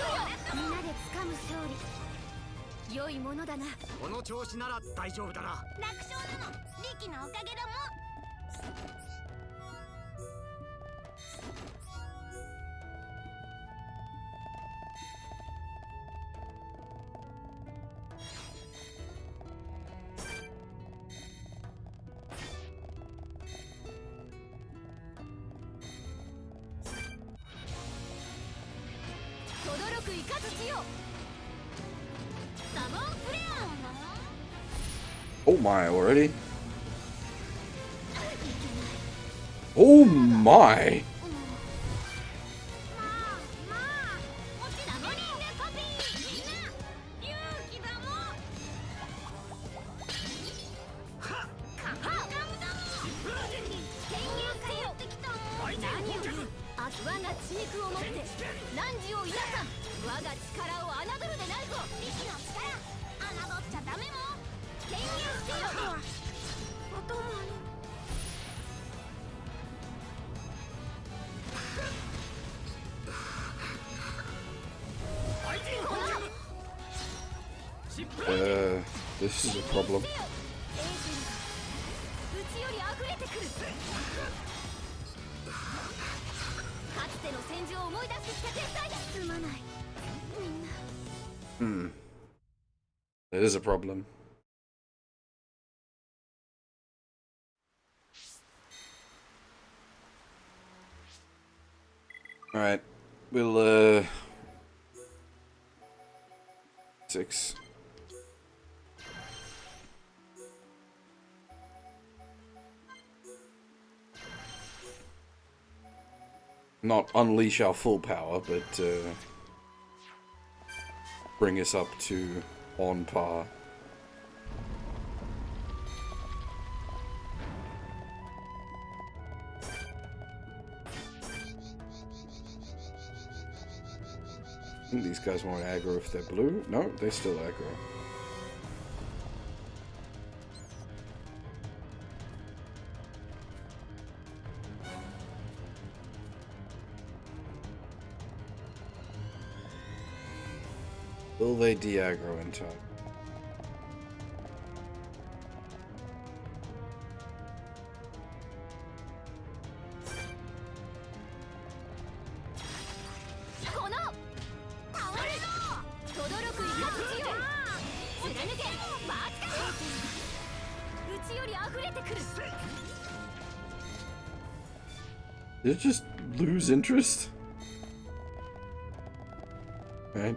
みんなで掴む勝利良いものだな。この調子なら大丈夫だな。楽勝なのリキのおかげだもん。轟くイカズチよ。サモンフレアン。 Oh my, already? Oh my! 我が血肉をもって汝をいなさん。我が力を侮るでないぞ。リキの力侮っちゃダメもん。権限せよ。お供にThis is a problem. うちより溢れてくる。かつての戦場を思い出してきた天才だ。すまないみんな。That is a problem. Alright, we'll, 6. Not unleash our full power, but bring us up to on par. I think these guys won't aggro if they're blue. No, they still aggro. Will they de-aggro in time? Did it just lose interest? Right.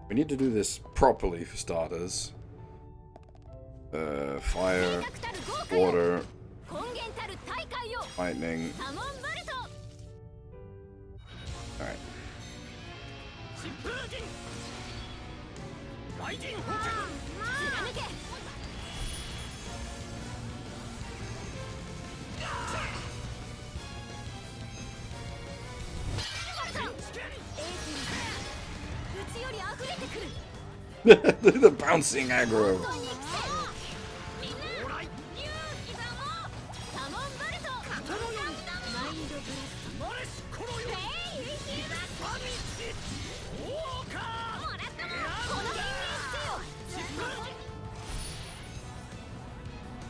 We need to do this properly for starters. Fire, water, lightning. Alright. The bouncing aggro.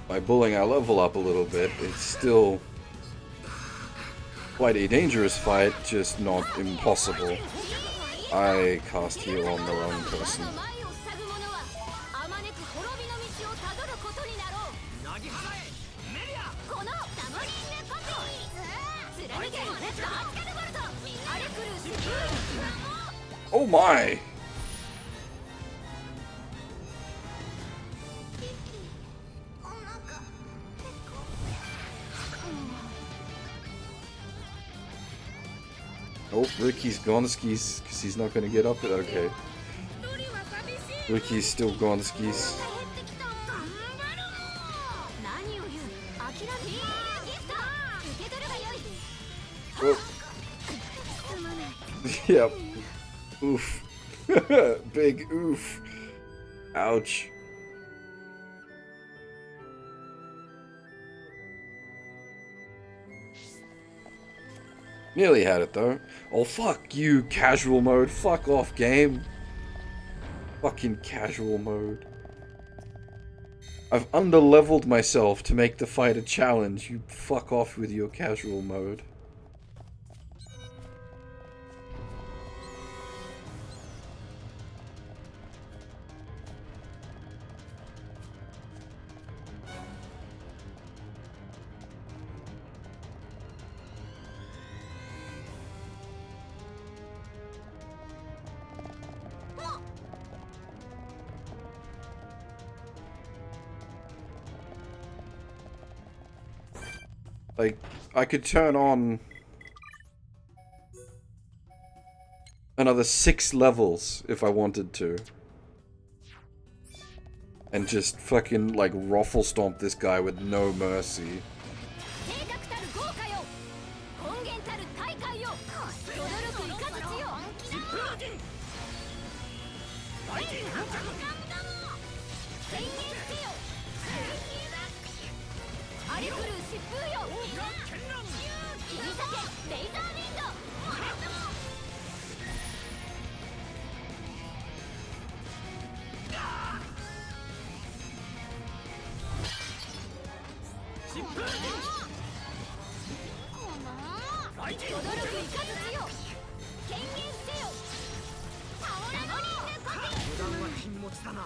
By bullying our level up a little bit, it's still quite a dangerous fight, just not impossible. I cast heal on the wrong person. Oh my! Oh, Ricky's gone skis because he's not going to get up it. Okay. Ricky's still gone skis. Oh. Yep. Oof. Big oof. Ouch. Nearly had it though. Oh fuck you, casual mode. Fuck off, game. Fucking casual mode. I've underleveled myself to make the fight a challenge. You fuck off with your casual mode. Like, I could turn on another 6 levels if I wanted to. And just fucking, like, ruffle stomp this guy with no mercy.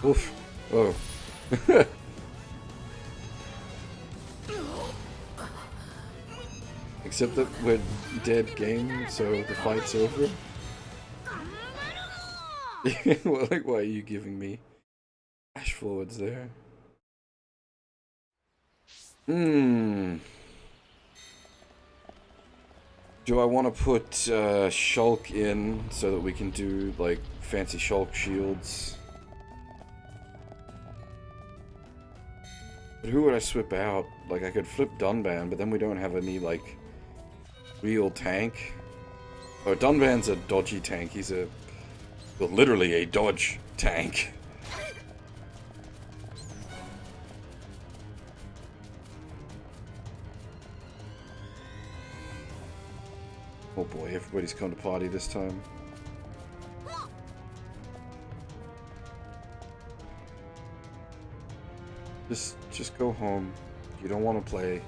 Oof. Oh. Except that we're dead game, so the fight's over. Well, like, why are you giving me flash forwards there? Do I want to put Shulk in so that we can do, like, fancy Shulk shields? But who would I swip out? Like, I could flip Dunban, but then we don't have any, like, real tank. Oh, Dunban's a dodgy tank. He's a... well, literally a dodge tank. Oh boy, everybody's come to party this time. Just go home. You don't want to play.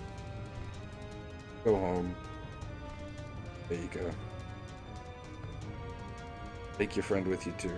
Go home. There you go. Take your friend with you too.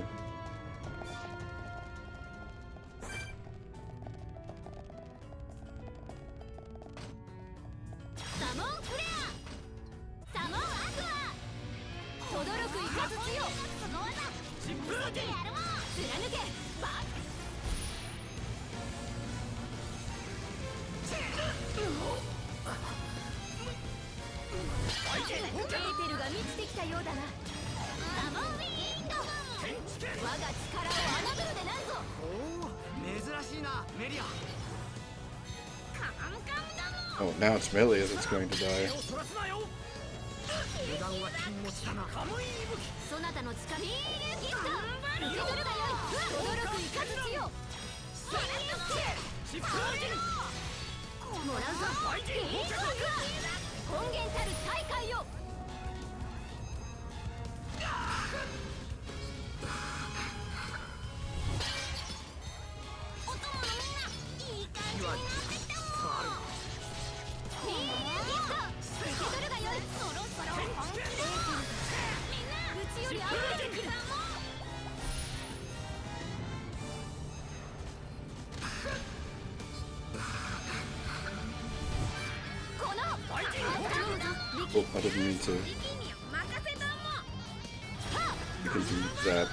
Oh, now it's Melee that's going to die. Oh, I didn't mean to. You can do that.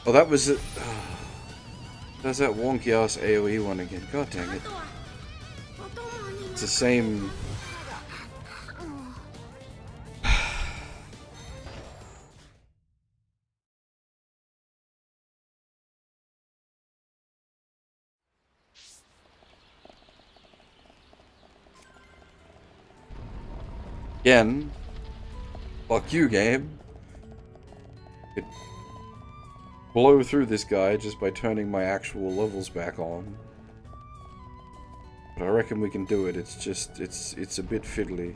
Oh, that was it. That's that wonky ass AoE one again. God dang it. It's the same. Again. Fuck you, game. Could blow through this guy just by turning my actual levels back on. But I reckon we can do it. It's just, it's a bit fiddly.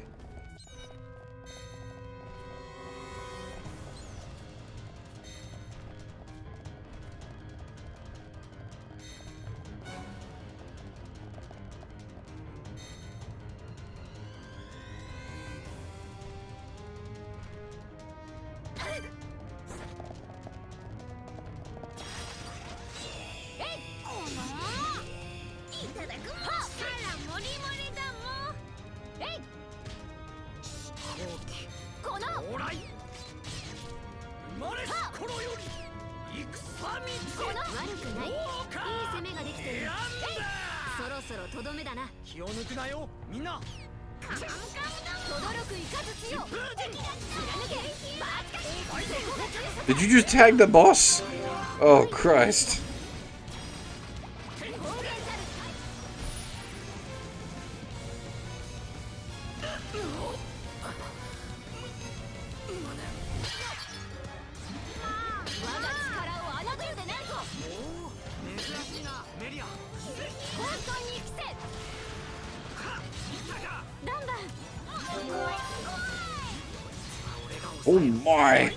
Did you just tag the boss? Oh, Christ. Oh my!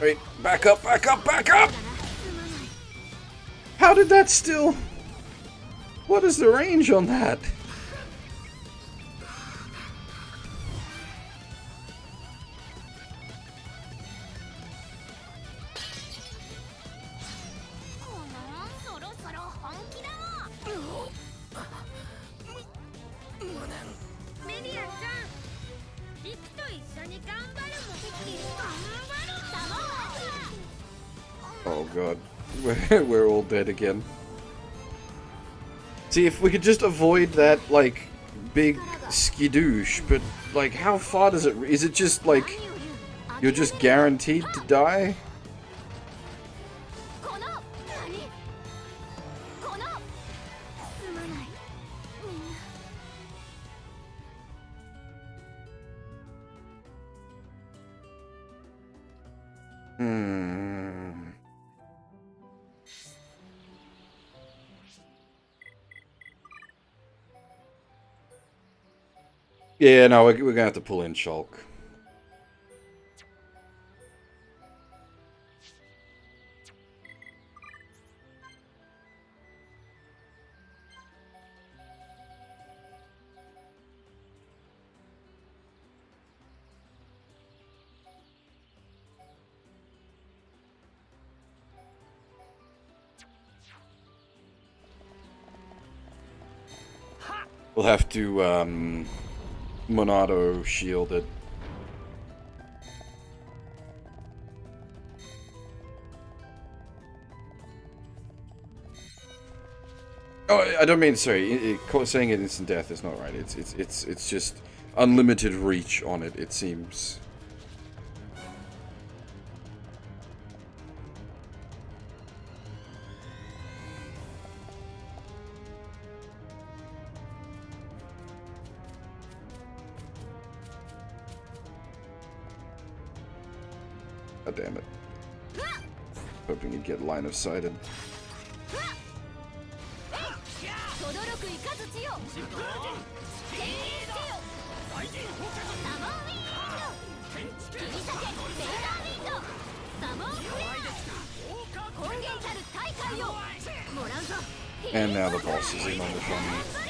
Wait, back up, back up, back up! How did that still... What is the range on that? Oh god, we're all dead again. See, if we could just avoid that, like, big skidoosh, but, like, how far does it... Is it just, like, you're just guaranteed to die? Yeah, no, we're gonna have to pull in Shulk. We'll have to, Monado shield it. Oh, I don't mean, sorry, saying it instant death is not right. It's just unlimited reach on it, it seems. God damn it. Hoping you'd get line of sighted. And now the boss is in on the fun.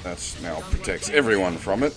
That's now protects everyone from it.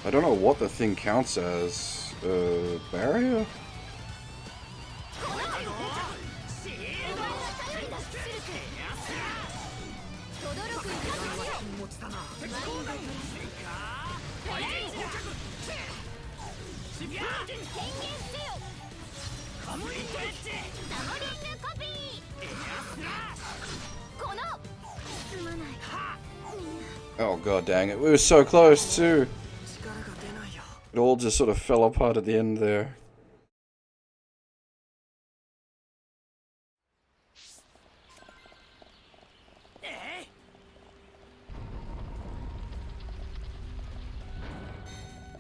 I don't know what the thing counts as. Barrier? Oh god dang it, we were so close too. It all just sort of fell apart at the end there.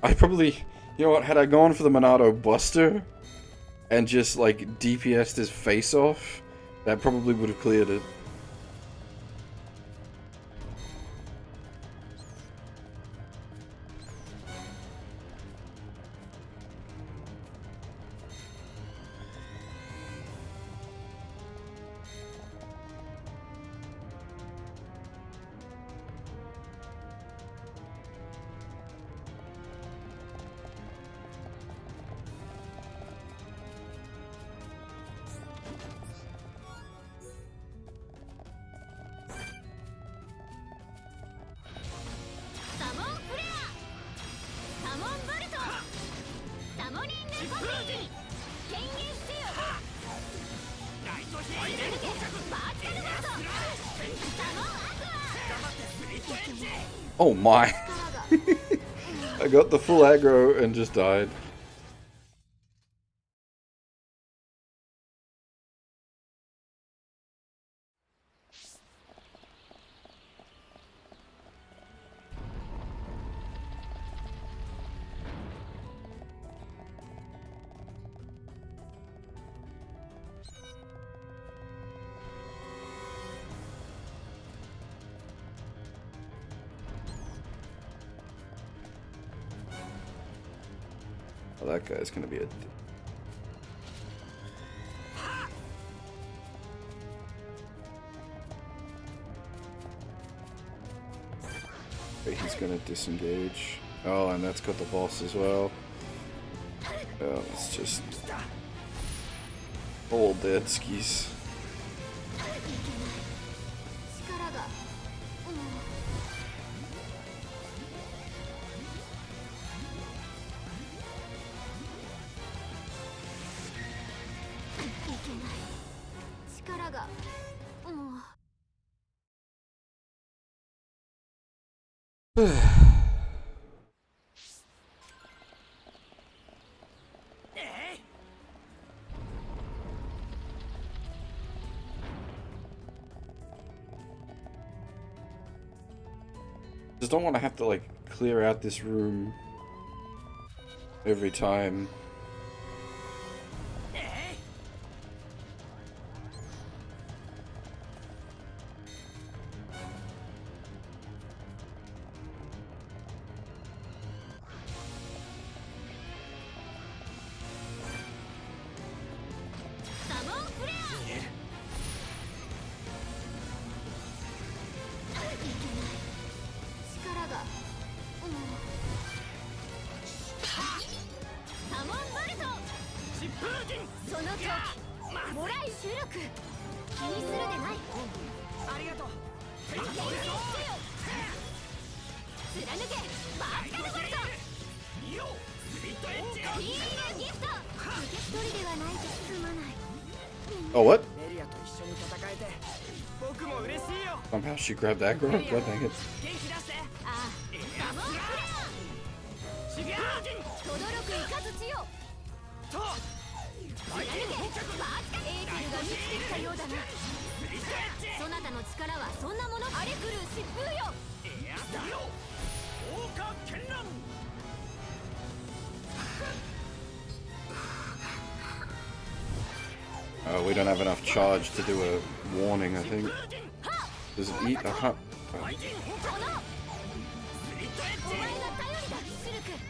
I probably, you know what, had I gone for the Monado Buster and just like DPS'd his face off, that probably would have cleared it. Oh my! I got the full aggro and just died. Well, that guy's gonna be a... He's He's gonna disengage. Oh, and that's got the boss as well. Oh, it's just all dead skis. Just don't want to have to like clear out this room every time. Oh, what? Somehow she grabbed aggro? God dang it. Oh, we don't have enough charge to do a warning, I think. Does it eat? I can't. Oh.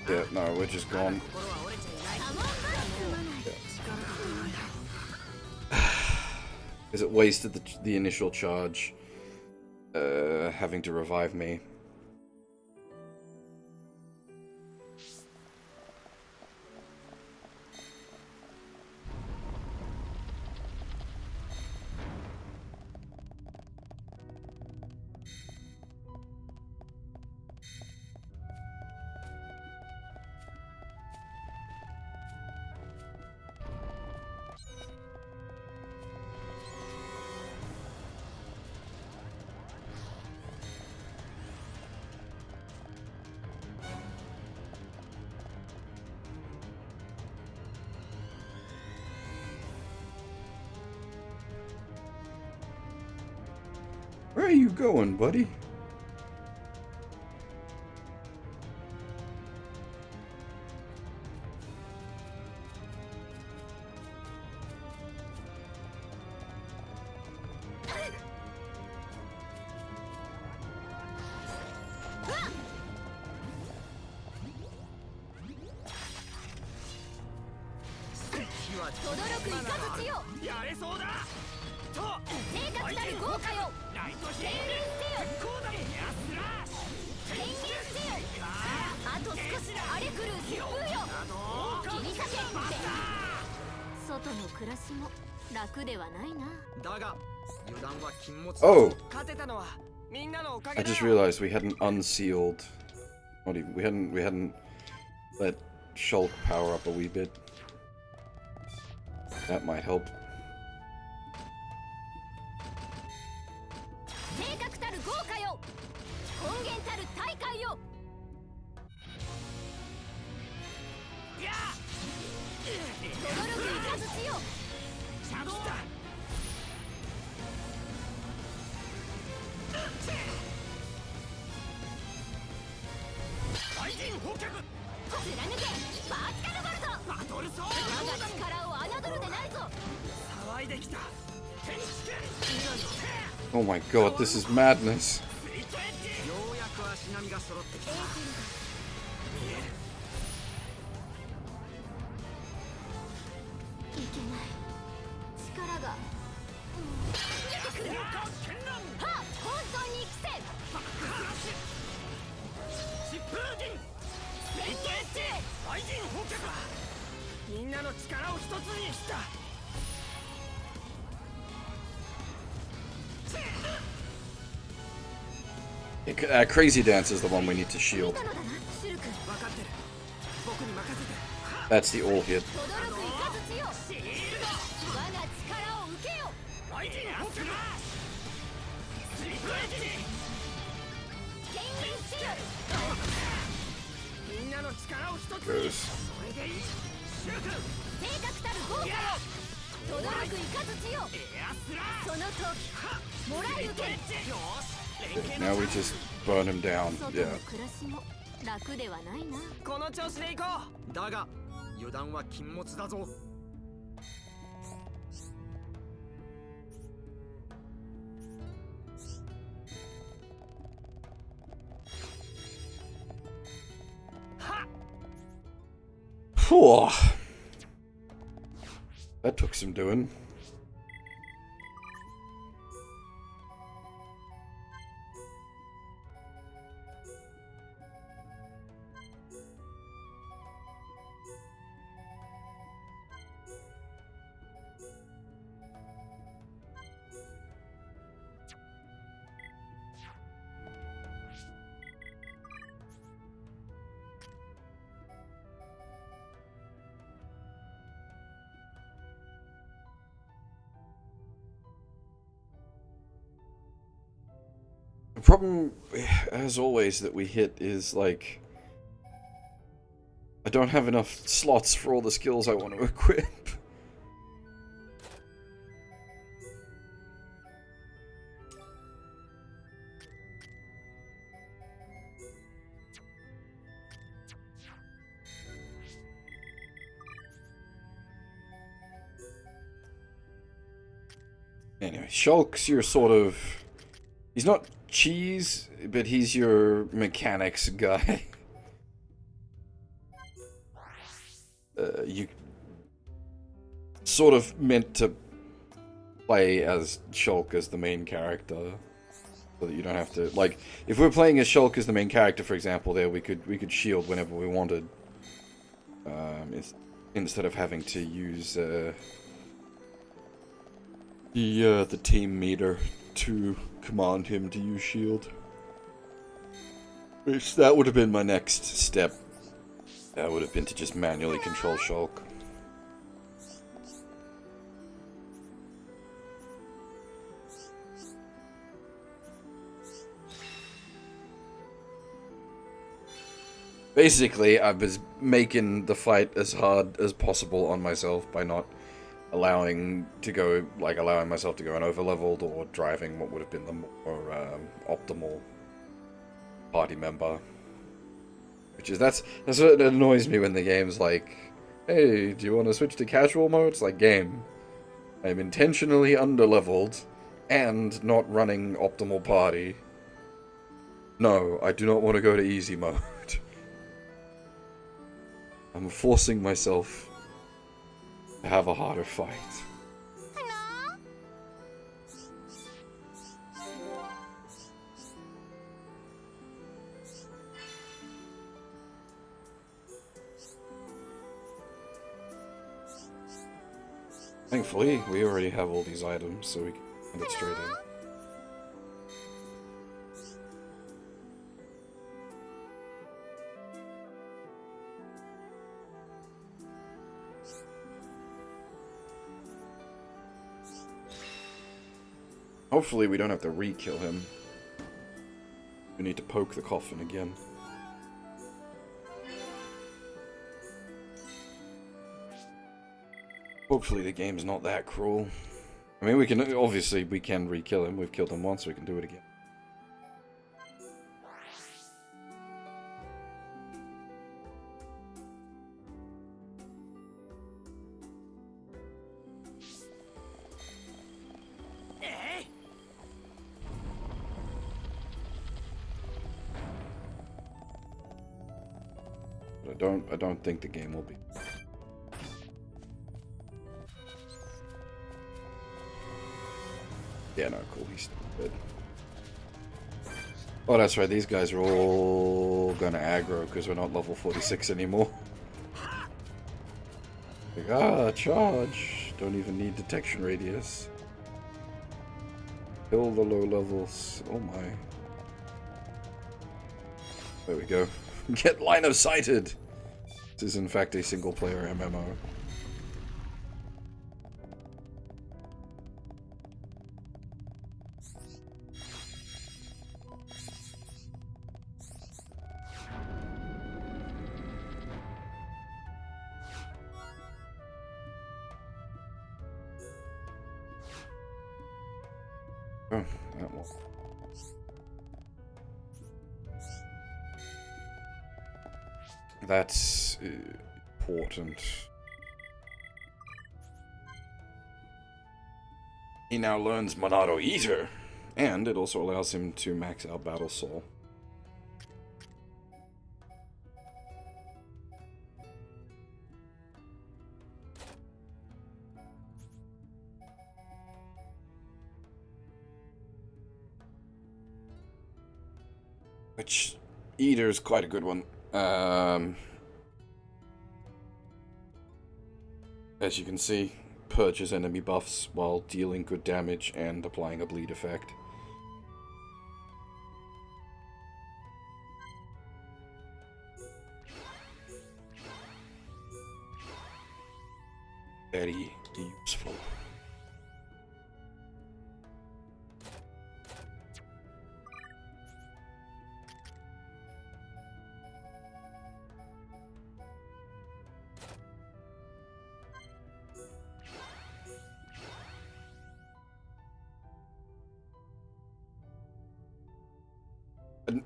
Yeah, no, we're just gone. Because it wasted the initial charge, having to revive me. Where are you going, buddy? Oh! I just realized we hadn't unsealed. Not even, we hadn't let Shulk power up a wee bit. That might help. Oh my god, this is madness. みんなの力を一つにした。 Crazy Dance is the one we need to shield. That's the all hit. Goes. Now we just burn him down. Yeah. 楽ではないな。この調子で行こう。だが油断は禁物だぞ。Whew. That took some doing. The problem, as always, that we hit is, like, I don't have enough slots for all the skills I want to equip. Anyway, Shulk's your sort of... He's not cheese, but he's your mechanics guy. You sort of meant to play as Shulk as the main character, so that you don't have to, like, if we're playing as Shulk as the main character, for example, there we could shield whenever we wanted, instead of having to use the team meter to command him to use shield. Which, that would have been my next step. That would have been to just manually control Shulk. Basically, I was making the fight as hard as possible on myself by not allowing myself to go an overleveled or driving what would have been the more optimal party member. That's what annoys me when the game's like, hey, do you want to switch to casual mode? It's like, game, I'm intentionally underleveled and not running optimal party. No, I do not want to go to easy mode. I'm forcing myself to have a harder fight. Thankfully, we already have all these items, so we can send it straight in. Hopefully we don't have to re-kill him. We need to poke the coffin again. Hopefully the game's not that cruel. I mean, we can re-kill him. We've killed him once, we can do it again. I don't think the game will be. Yeah, no, cool, he's still dead. Oh, that's right, these guys are all gonna aggro because we're not level 46 anymore. Like, charge! Don't even need detection radius. Kill the low levels. Oh my. There we go. Get line of sighted! This is in fact a single player MMO. Oh, that one. That's important. He now learns Monado Eater, and it also allows him to max out Battle Soul. Which, Eater's quite a good one. As you can see, purges enemy buffs while dealing good damage and applying a bleed effect. Very useful.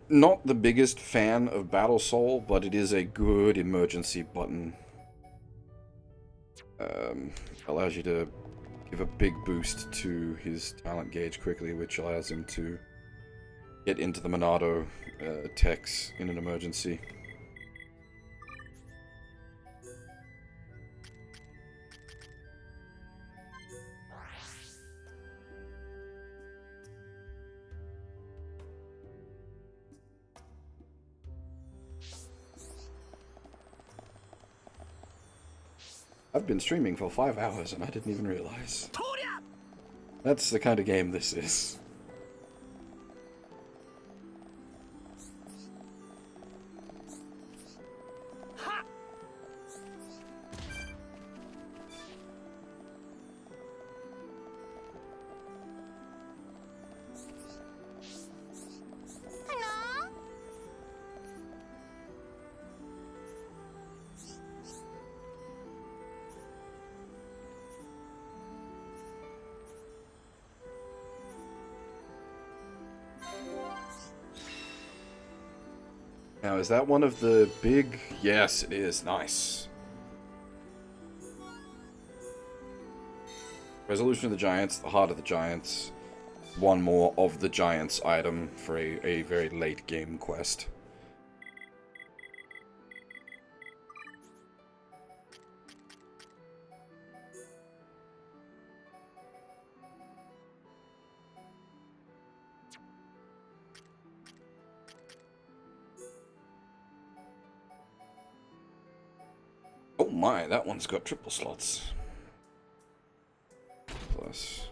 Not the biggest fan of Battle Soul, but it is a good emergency button. Allows you to give a big boost to his talent gauge quickly, which allows him to get into the Monado techs in an emergency. I've been streaming for 5 hours and I didn't even realize. That's the kind of game this is. Now, is that one of the big... Yes, it is. Nice. Resolution of the Giants, the Heart of the Giants. One more of the Giants item for a very late game quest. Oh my, that one's got triple slots. Plus.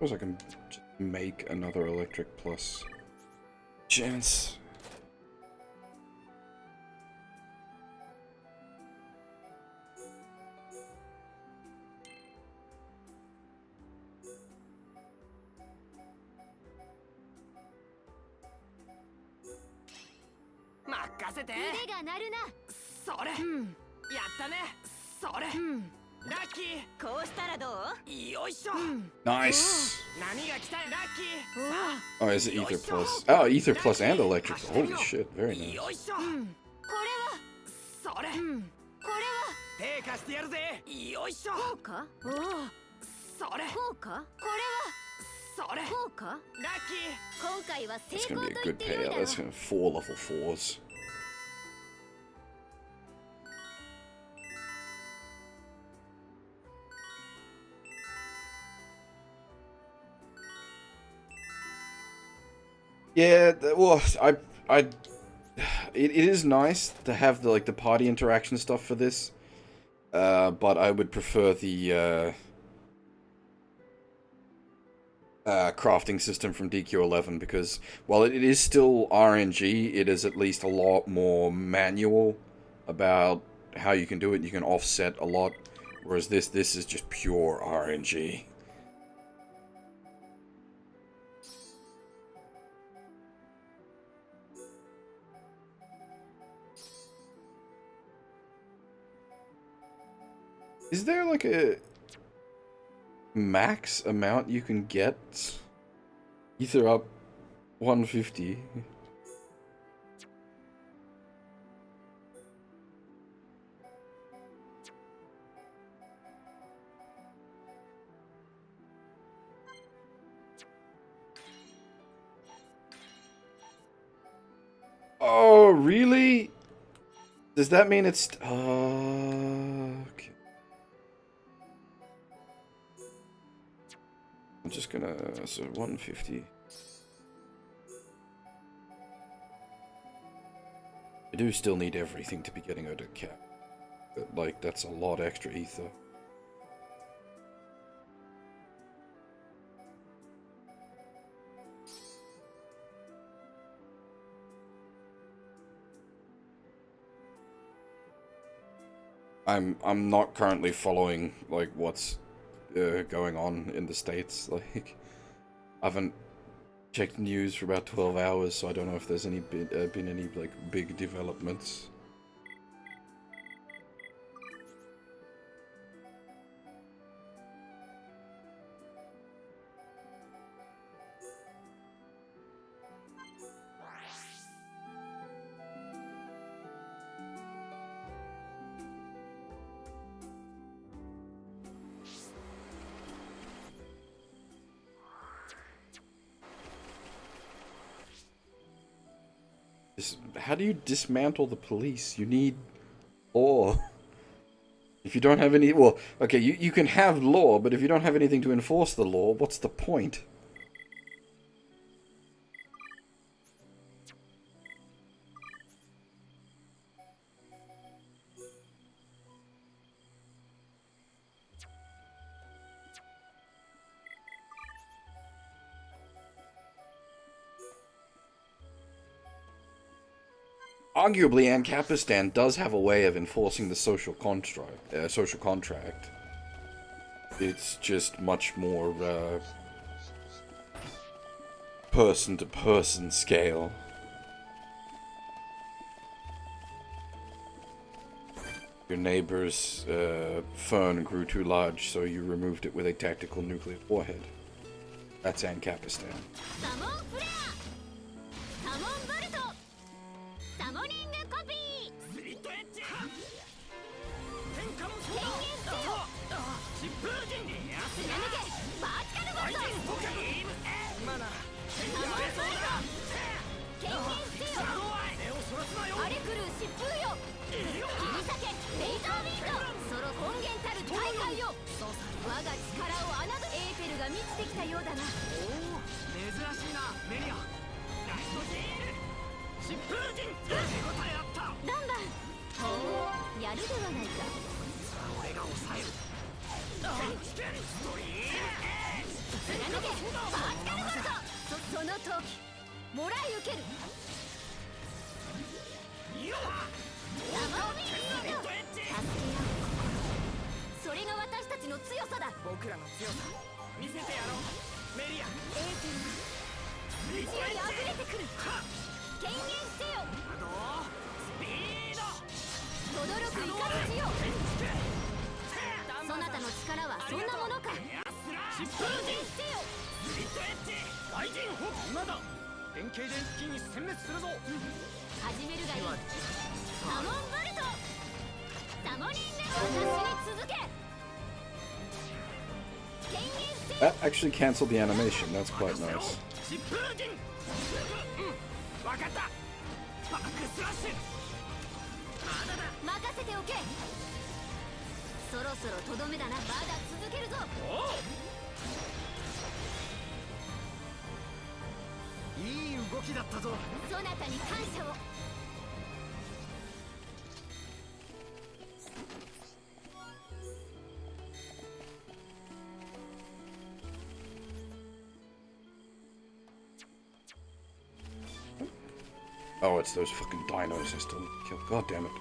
I suppose I can just make another electric plus chance. Nice. Oh, is it Ether Plus? Oh, Ether Plus and Electric. Holy shit, very nice. 手貸してやるぜ。よいしょ。こうか？おお、それ。こうか？これはそれ。こうか？ラッキ今回は成 That's 功 gonna と be a 言っ good てよい payout. だろう。 That's gonna 4 level 4s. Yeah, well, it is nice to have the the party interaction stuff for this, but I would prefer the crafting system from DQ11 because while it is still RNG, it is at least a lot more manual about how you can do it. You can offset a lot, whereas this is just pure RNG. Is there like a max amount you can get? Ether up 150. Oh, really? Does that mean it's... okay. I'm just gonna... so 150. I do still need everything to be getting out of cap. But, like, that's a lot extra ether. I'm not currently following like what's going on in the States. Like, I haven't checked news for about 12 hours, so I don't know if there's any been any like big developments. How do you dismantle the police? You need law. If you don't have any... well, okay, you can have law, but if you don't have anything to enforce the law, what's the point? Arguably, Ancapistan does have a way of enforcing the social contract. It's just much more person-to-person scale. Your neighbor's fern grew too large, so you removed it with a tactical nuclear warhead. That's Ancapistan. That actually cancelled the animation. That's quite nice. そろそろとどめだな。まだ続けるぞ。いい動きだったぞ。そなたに感謝を。Oh, it's those fucking dinos I still need to kill. God damn it.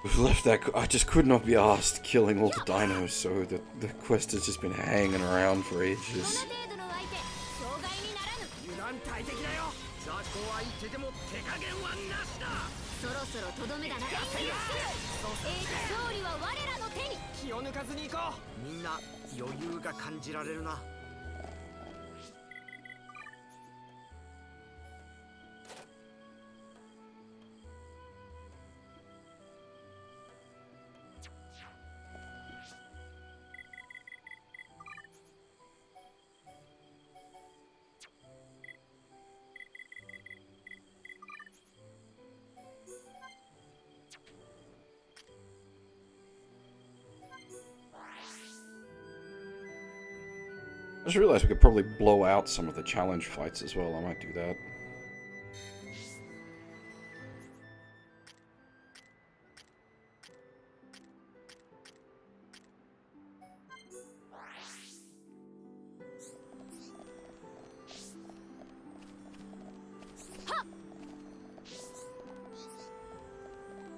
We've left that. I just could not be asked killing all the dinos, so the quest has just been hanging around for ages. そろそろとどめだな。勝利は我らの手に。気を抜かずに行こう。みんな余裕が感じられるな。I just realized we could probably blow out some of the challenge fights as well. I might do that.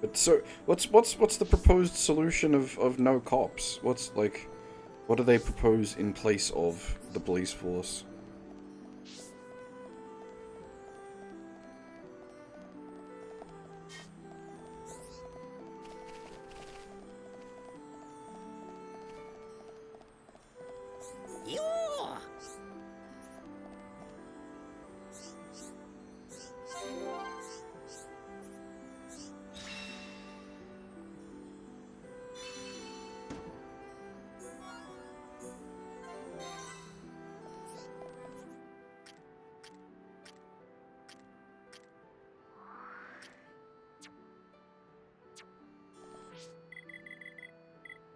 But so, what's the proposed solution of no cops? What's like, what do they propose in place of the police force?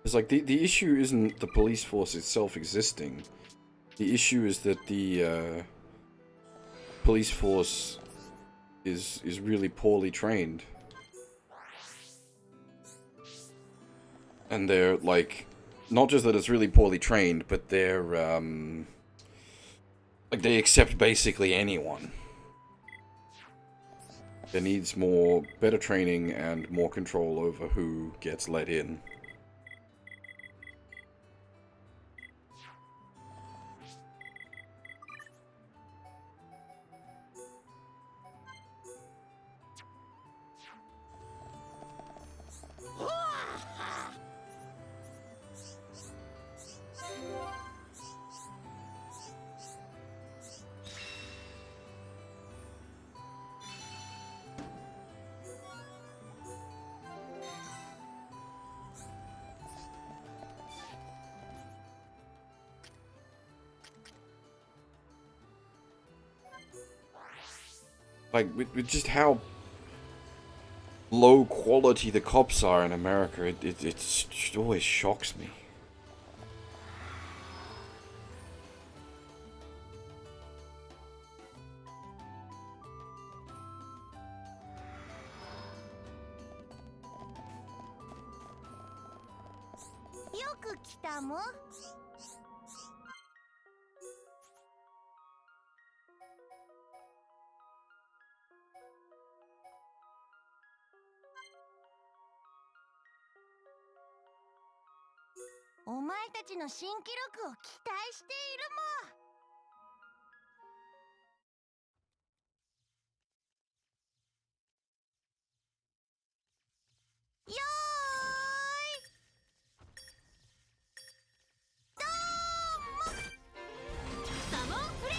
It's like the issue isn't the police force itself existing. The issue is that the police force is really poorly trained. And they're like, not just that it's really poorly trained, but they're like they accept basically anyone. There needs better training and more control over who gets let in. Like, with just how low quality the cops are in America, it always shocks me.「お前たちの新記録を期待しているもん」よーいどーもサモンフレア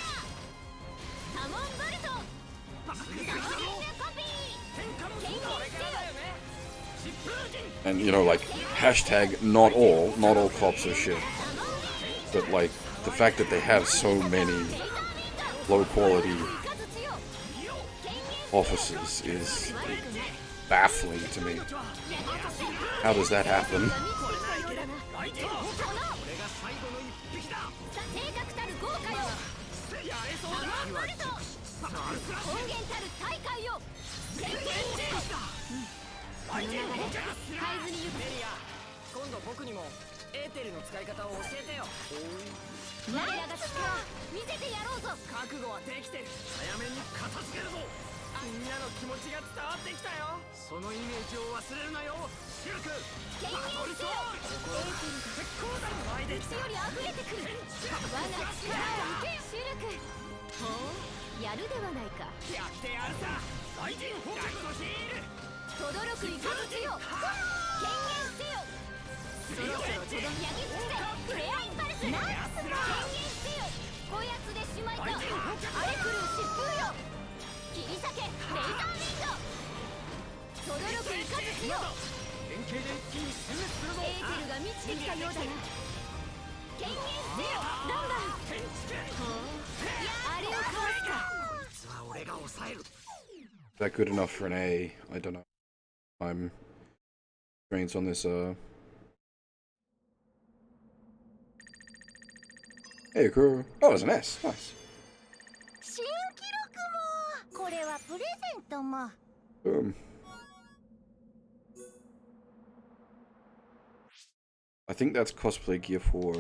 サモンボルトサモンリングコピー天下の俺からだよね疾風陣 And, you know, like, hashtag not all cops are shit. But, like, the fact that they have so many low-quality officers is baffling to me. How does that happen? Is that good enough for an A? I don't know. I'm trains on this Hey, cool. Oh, it's an S. Nice. Boom. I think that's cosplay gear for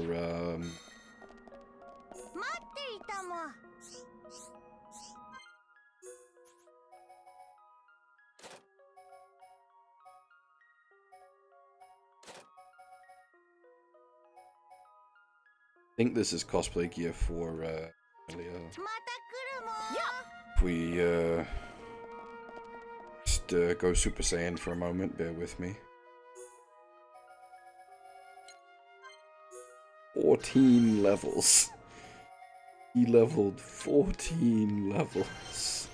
I think this is cosplay gear for if we just go Super Saiyan for a moment, bear with me. 14 levels. He leveled 14 levels.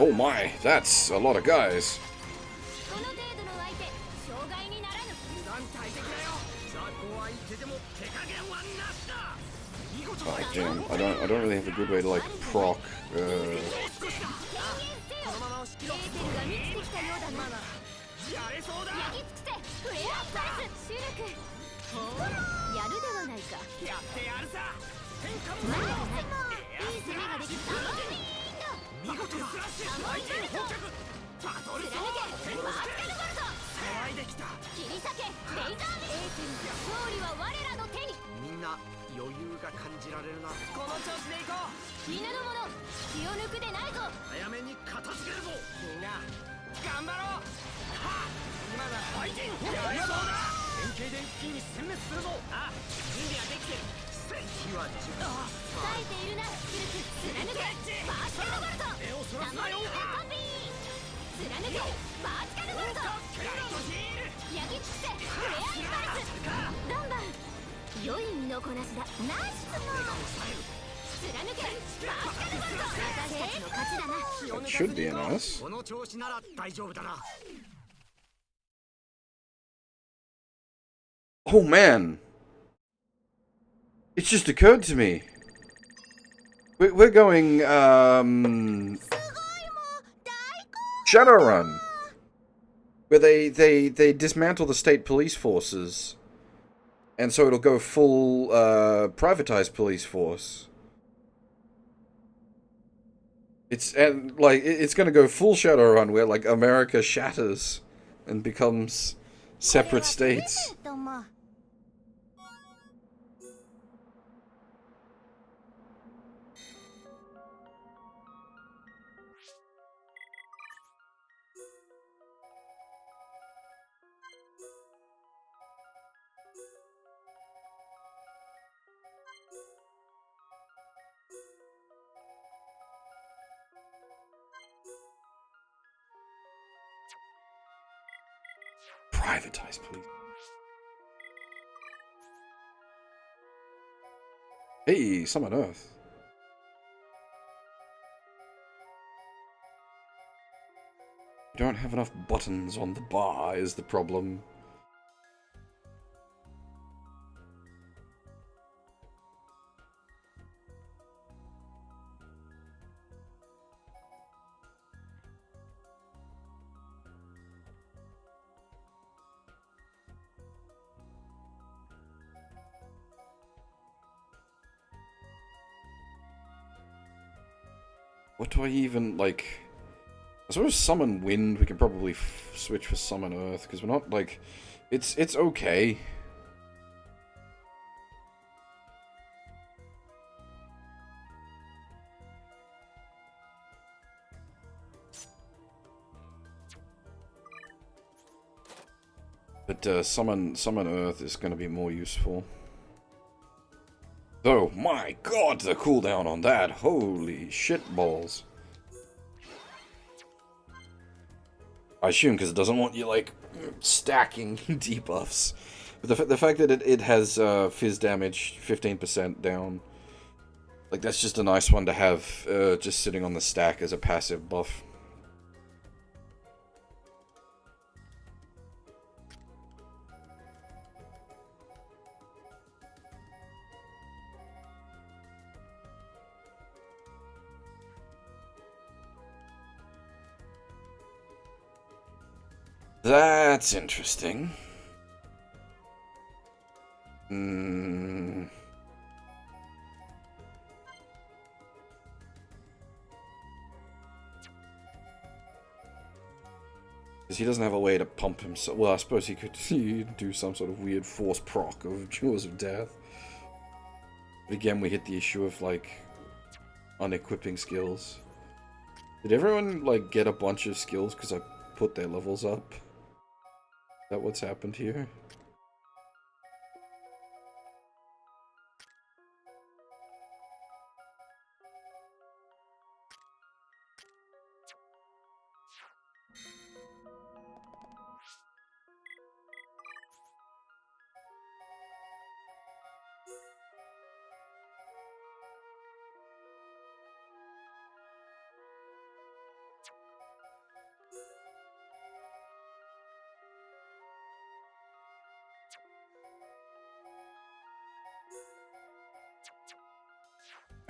Oh my, that's a lot of guys. Oh damn, I don't really have a good way to like proc It should be an S. Oh man! It just occurred to me. We're going, Shadowrun! Where they dismantle the state police forces And so it'll go full privatized police force. It's gonna go full Shadowrun where like America shatters and becomes separate states. Privatized police. Hey, some on Earth. You don't have enough buttons on the bar is the problem. What do I even, like... I suppose summon wind, we can probably switch for summon earth, because we're not, like... It's okay. But summon earth is going to be more useful. Oh my god, the cooldown on that! Holy shit balls! I assume because it doesn't want you, like, stacking debuffs. But the fact that it has fizz damage 15% down, like, that's just a nice one to have just sitting on the stack as a passive buff. That's interesting. Because he doesn't have a way to pump himself. Well, I suppose he could do some sort of weird force proc of Jaws of Death. But again, we hit the issue of, like, unequipping skills. Did everyone, like, get a bunch of skills because I put their levels up? Is that what's happened here?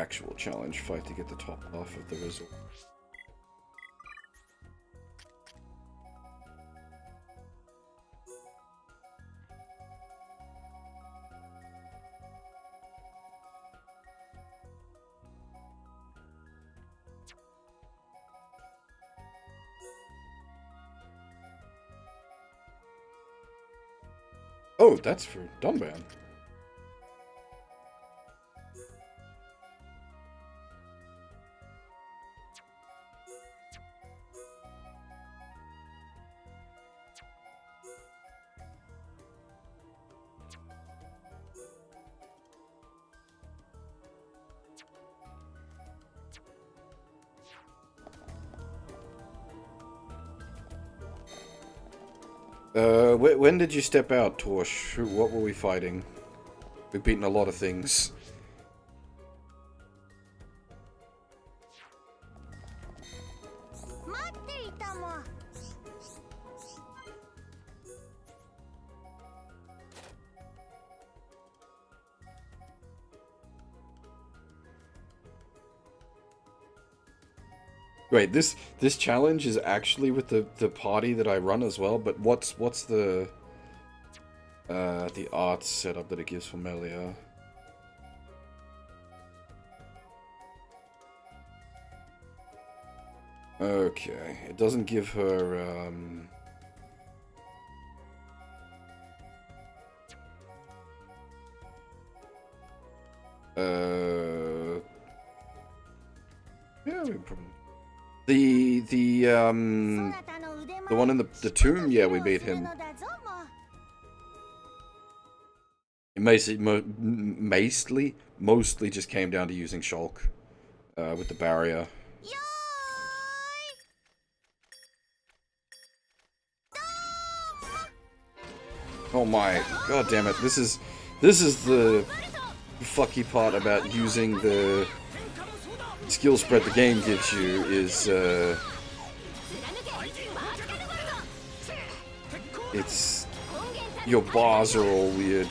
Actual challenge fight to get the top half of the result. Oh, that's for Dunban. When did you step out, Torsh? What were we fighting? We've beaten a lot of things. Wait, this challenge is actually with the party that I run as well, but what's the... the art setup that it gives for Melia. Okay, it doesn't give her, yeah, the one in the tomb, yeah, we beat him. It mostly just came down to using Shulk, with the barrier. Oh my, god damn it, this is the fucky part about using the skill spread the game gives you is, it's, your bars are all weird.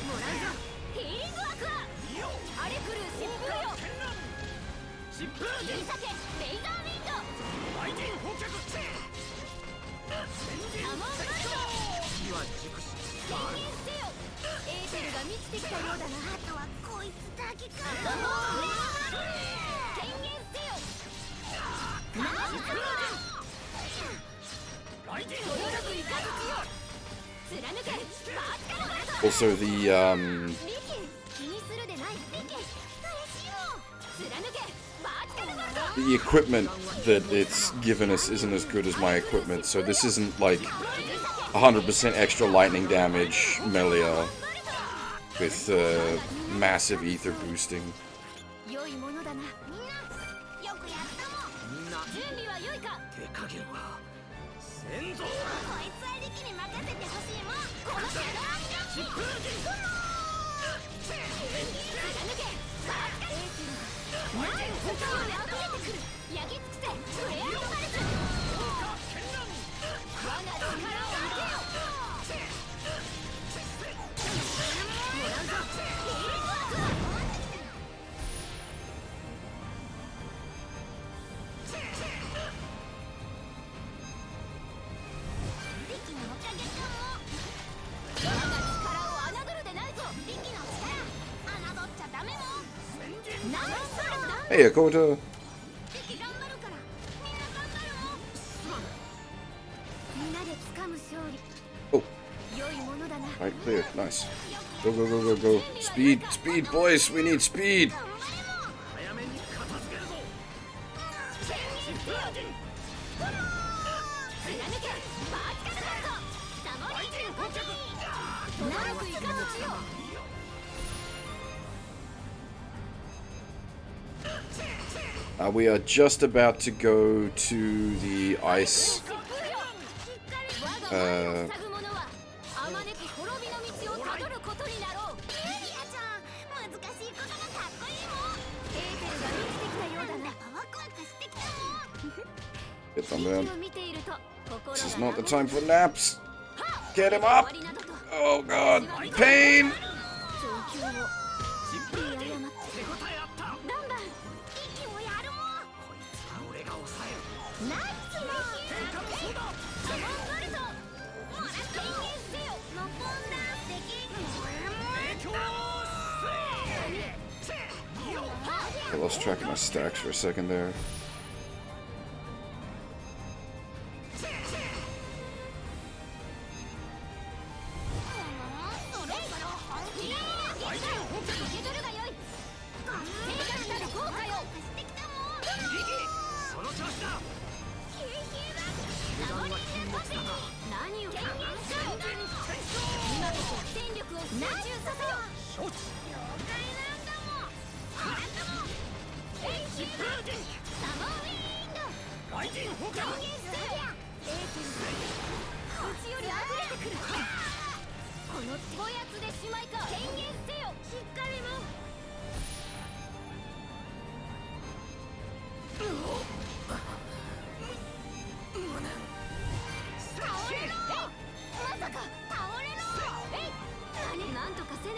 Also, the equipment that it's given us isn't as good as my equipment, so this isn't like 100% extra lightning damage Melia with massive ether boosting. Hey, Akota! Oh. Alright, clear. Nice. Go, go, go, go, go. Speed, speed, boys! We need speed! We are just about to go to the ice. Get them down. This is not the time for naps. Get him up! Oh god, pain! I lost track of my stacks for a second there.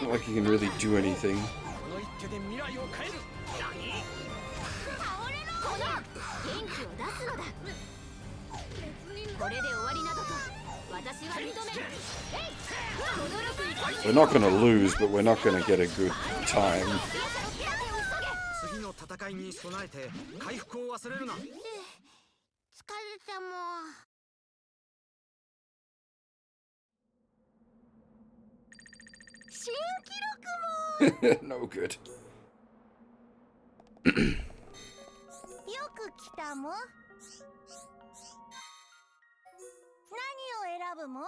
Not like you can really do anything. We're not gonna lose, but we're not gonna get a good time. 次の戦いに備えて回復を忘れるな。疲れたもん。新記録も。No good. よく来たも。何を選ぶも。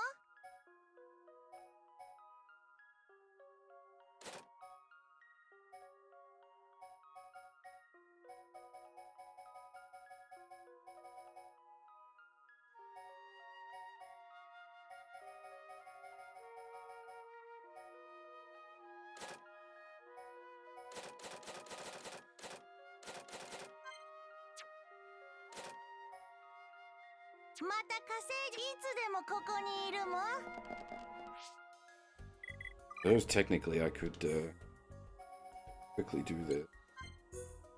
また火星いつでもここにいるも。Those technically I could quickly do the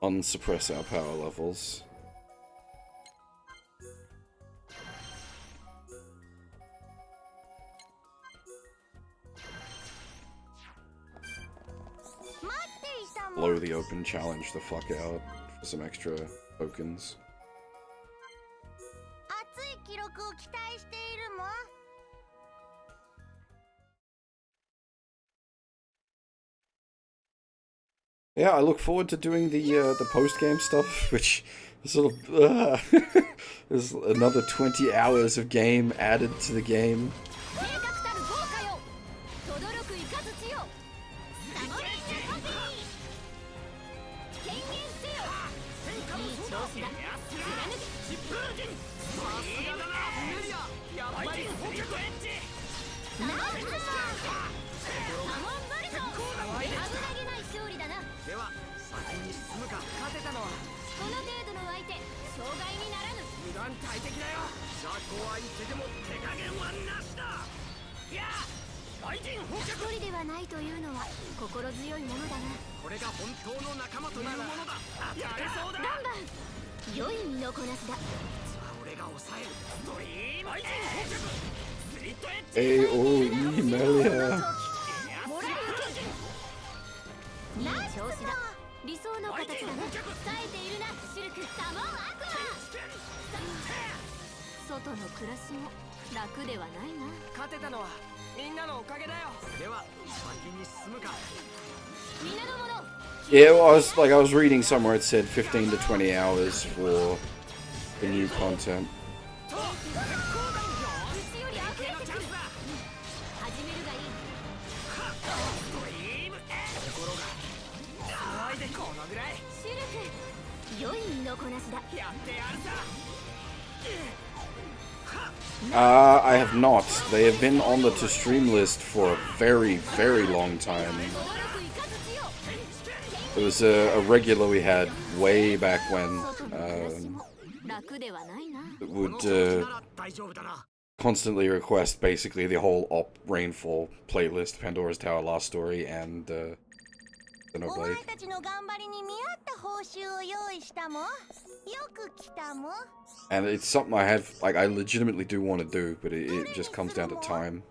unsuppress our power levels. Blow the open challenge the fuck out for some extra tokens. 熱い記録を期待しているも。Yeah, I look forward to doing the post game stuff, which is sort of there's another 20 hours of game added to the game. AOE Melia. 理想の形だな。冴えているな、シルク。サモンアクア。外の暮らしも楽ではないな。勝てたのはみんなのおかげだよ。では先に進むか。みんなのもの。Yeah, well, I was reading somewhere it said 15 to 20 hours for the new content. I have not. They have been on the to stream list for a very, very long time. It was a regular we had way back when. It would constantly request basically the whole Op Rainfall playlist, Pandora's Tower Last Story, and Xenoblade. And it's something I have, like, I legitimately do want to do, but it just comes down to time.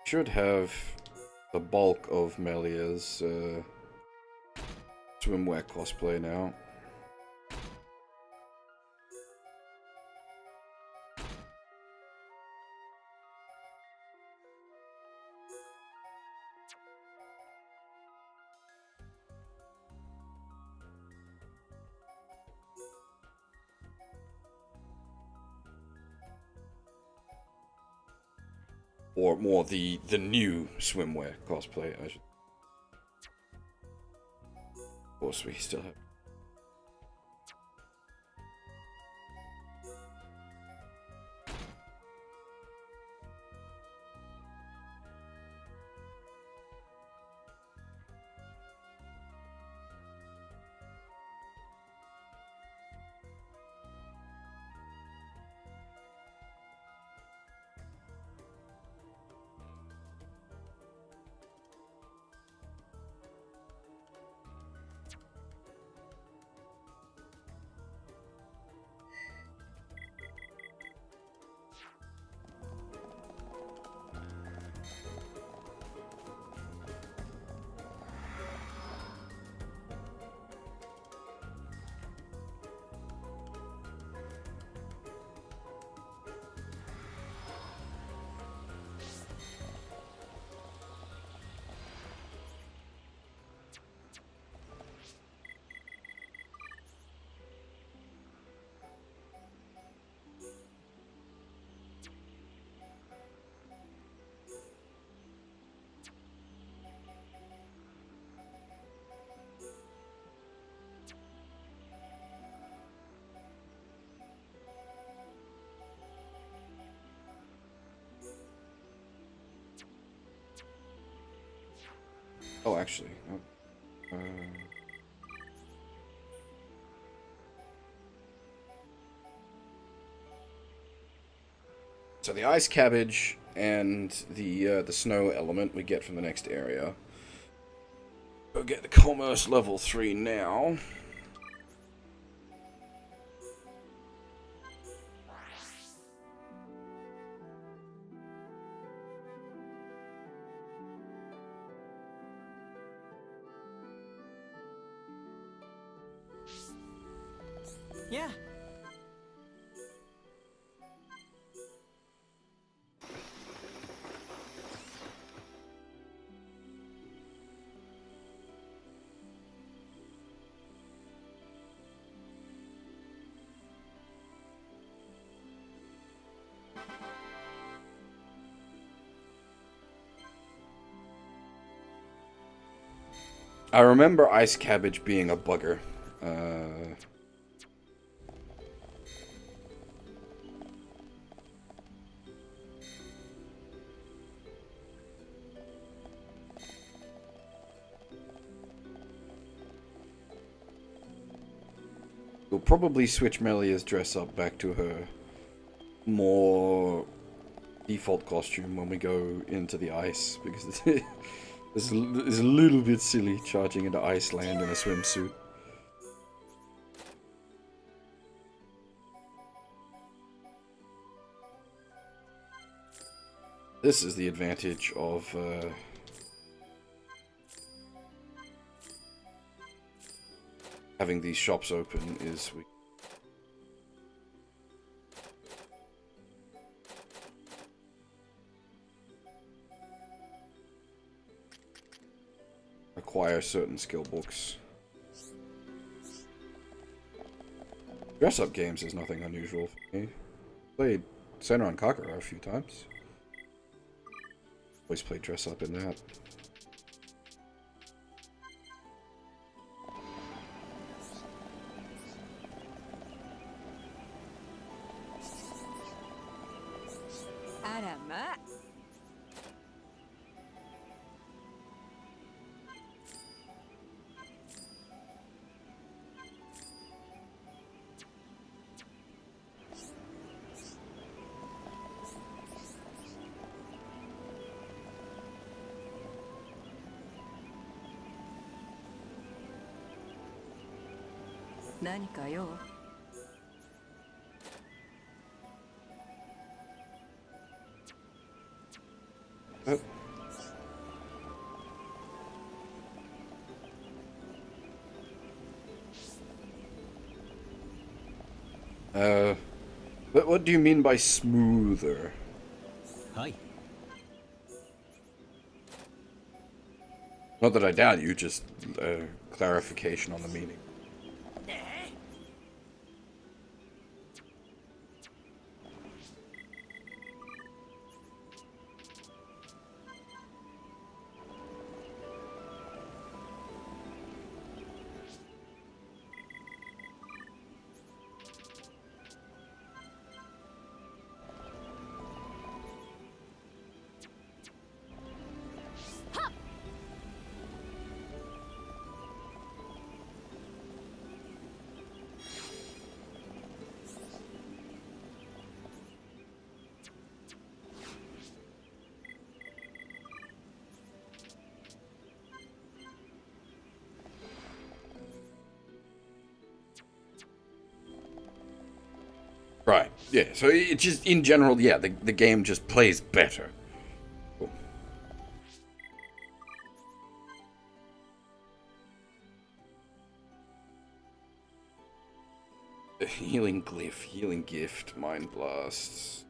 Should have the bulk of Melia's swimwear cosplay now. Or more the new swimwear cosplay, I should. Of course, we still have. Oh, actually. So the ice cabbage and the snow element we get from the next area. Go get the commerce level 3 now. Yeah. I remember ice cabbage being a bugger. We'll probably switch Melia's dress up back to her more default costume when we go into the ice, because it's a little bit silly charging into Iceland in a swimsuit. This is the advantage of having these shops open, is we acquire certain skill books. Dress-up games is nothing unusual for me. Played Senran Kakara a few times. Always play dress-up in that.何か用？What do you mean by smoother? Hi. Not that I doubt you, just clarification on the meaning. Right, yeah, so it just, in general, yeah, the game just plays better. Cool. The healing glyph, healing gift, mind blasts.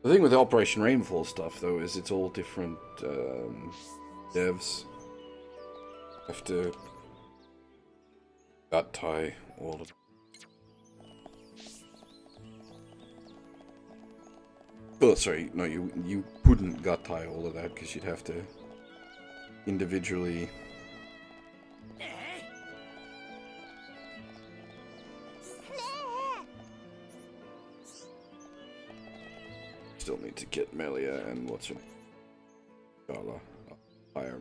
The thing with the Operation Rainfall stuff, though, is it's all different devs. Have to gut tie all of them. Oh, sorry, no, you wouldn't gut tie all of that because you'd have to individually. Still need to get Melia and what's her name? Gala higher.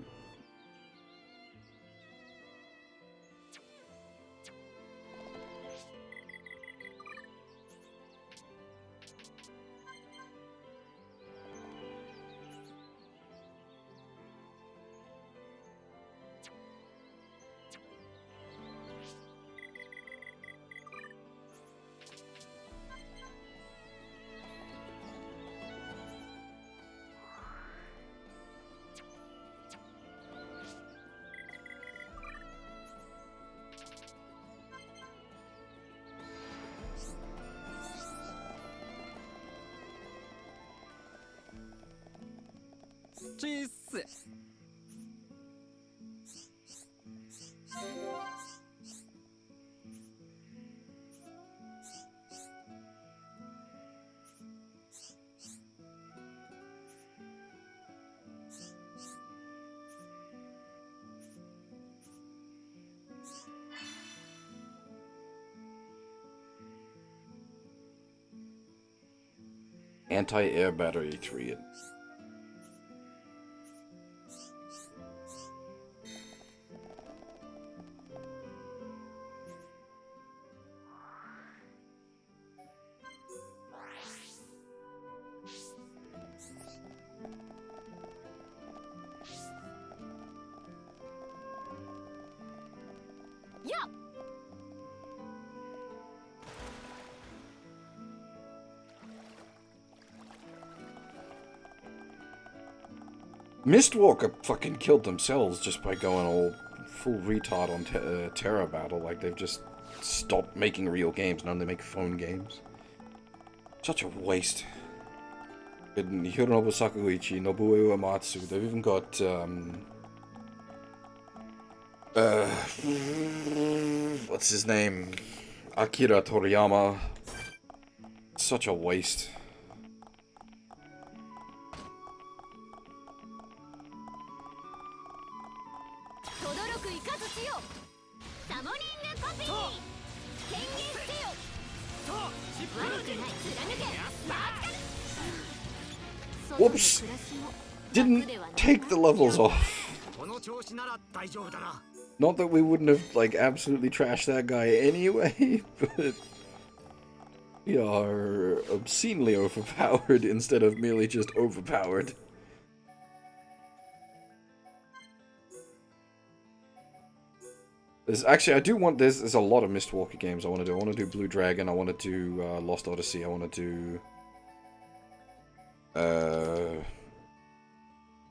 Cheese. Anti-air battery 3. Mistwalker fucking killed themselves just by going all full retard on Terra Battle. Like, they've just stopped making real games. Now they make phone games. Such a waste. Hironobu Sakaguchi, Nobuo Uematsu. They've even got, what's his name? Akira Toriyama. Such a waste. Whoops! Didn't take the levels off. Not that we wouldn't have, like, absolutely trashed that guy anyway, but we are obscenely overpowered instead of merely just overpowered. There's actually, I do want, there's a lot of Mistwalker games I want to do. I want to do Blue Dragon, I want to do Lost Odyssey, I want to do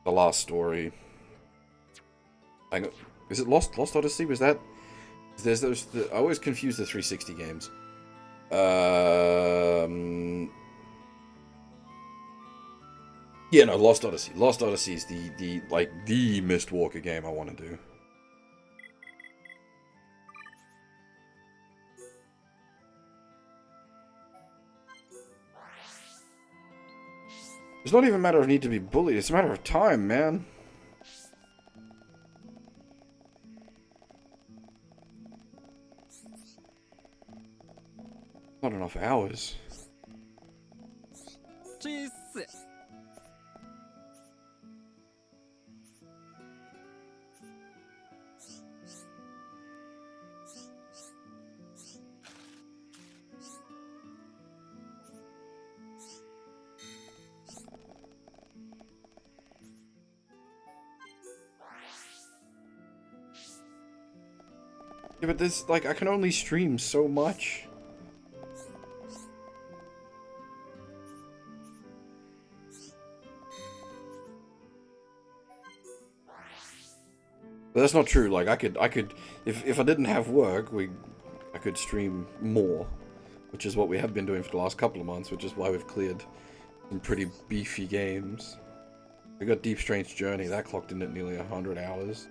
The Last Story. Hang on, is it Lost Odyssey? Was that? There's those. I always confuse the 360 games. Yeah, no, Lost Odyssey. Lost Odyssey is the Mistwalker game I want to do. It's not even a matter of need to be bullied, it's a matter of time, man. Not enough hours. Cheese. Yeah, but this, like, I can only stream so much. But that's not true. Like, I could, if I didn't have work, I could stream more, which is what we have been doing for the last couple of months, which is why we've cleared some pretty beefy games. We got Deep Strange Journey, that clocked in at nearly 100 hours.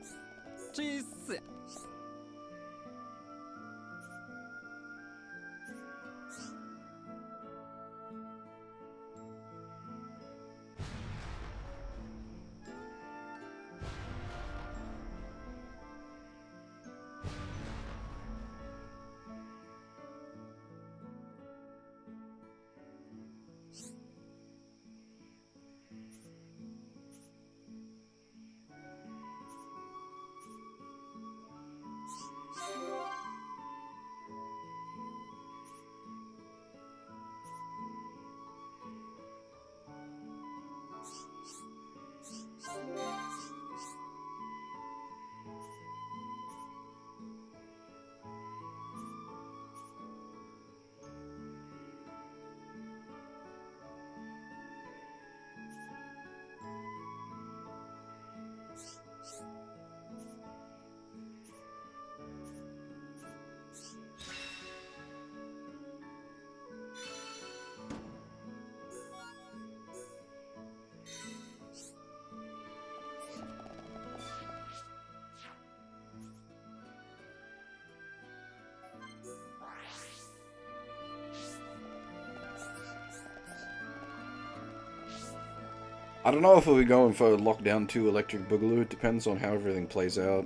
I don't know if we'll be going for Lockdown 2 Electric Boogaloo. It depends on how everything plays out.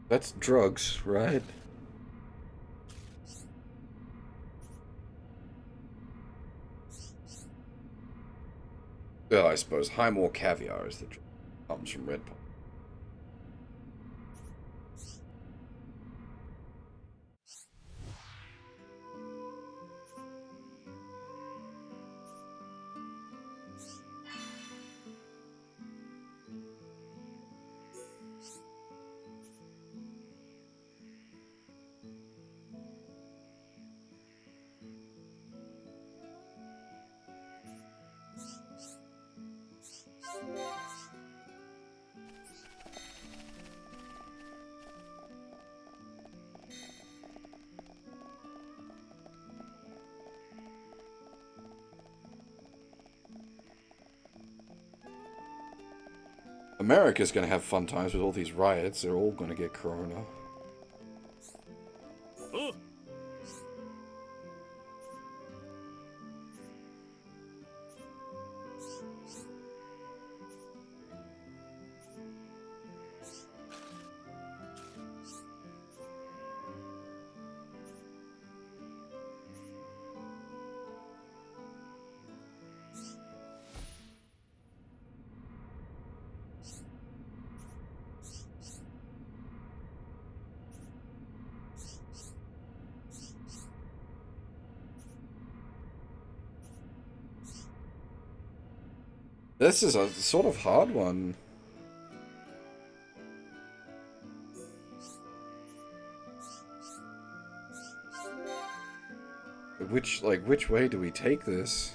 That's drugs, right? Well, I suppose Highmore Caviar is the drug that comes from Red Pop. America's gonna have fun times with all these riots. They're all gonna get corona. This is a sort of hard one. Which way do we take this?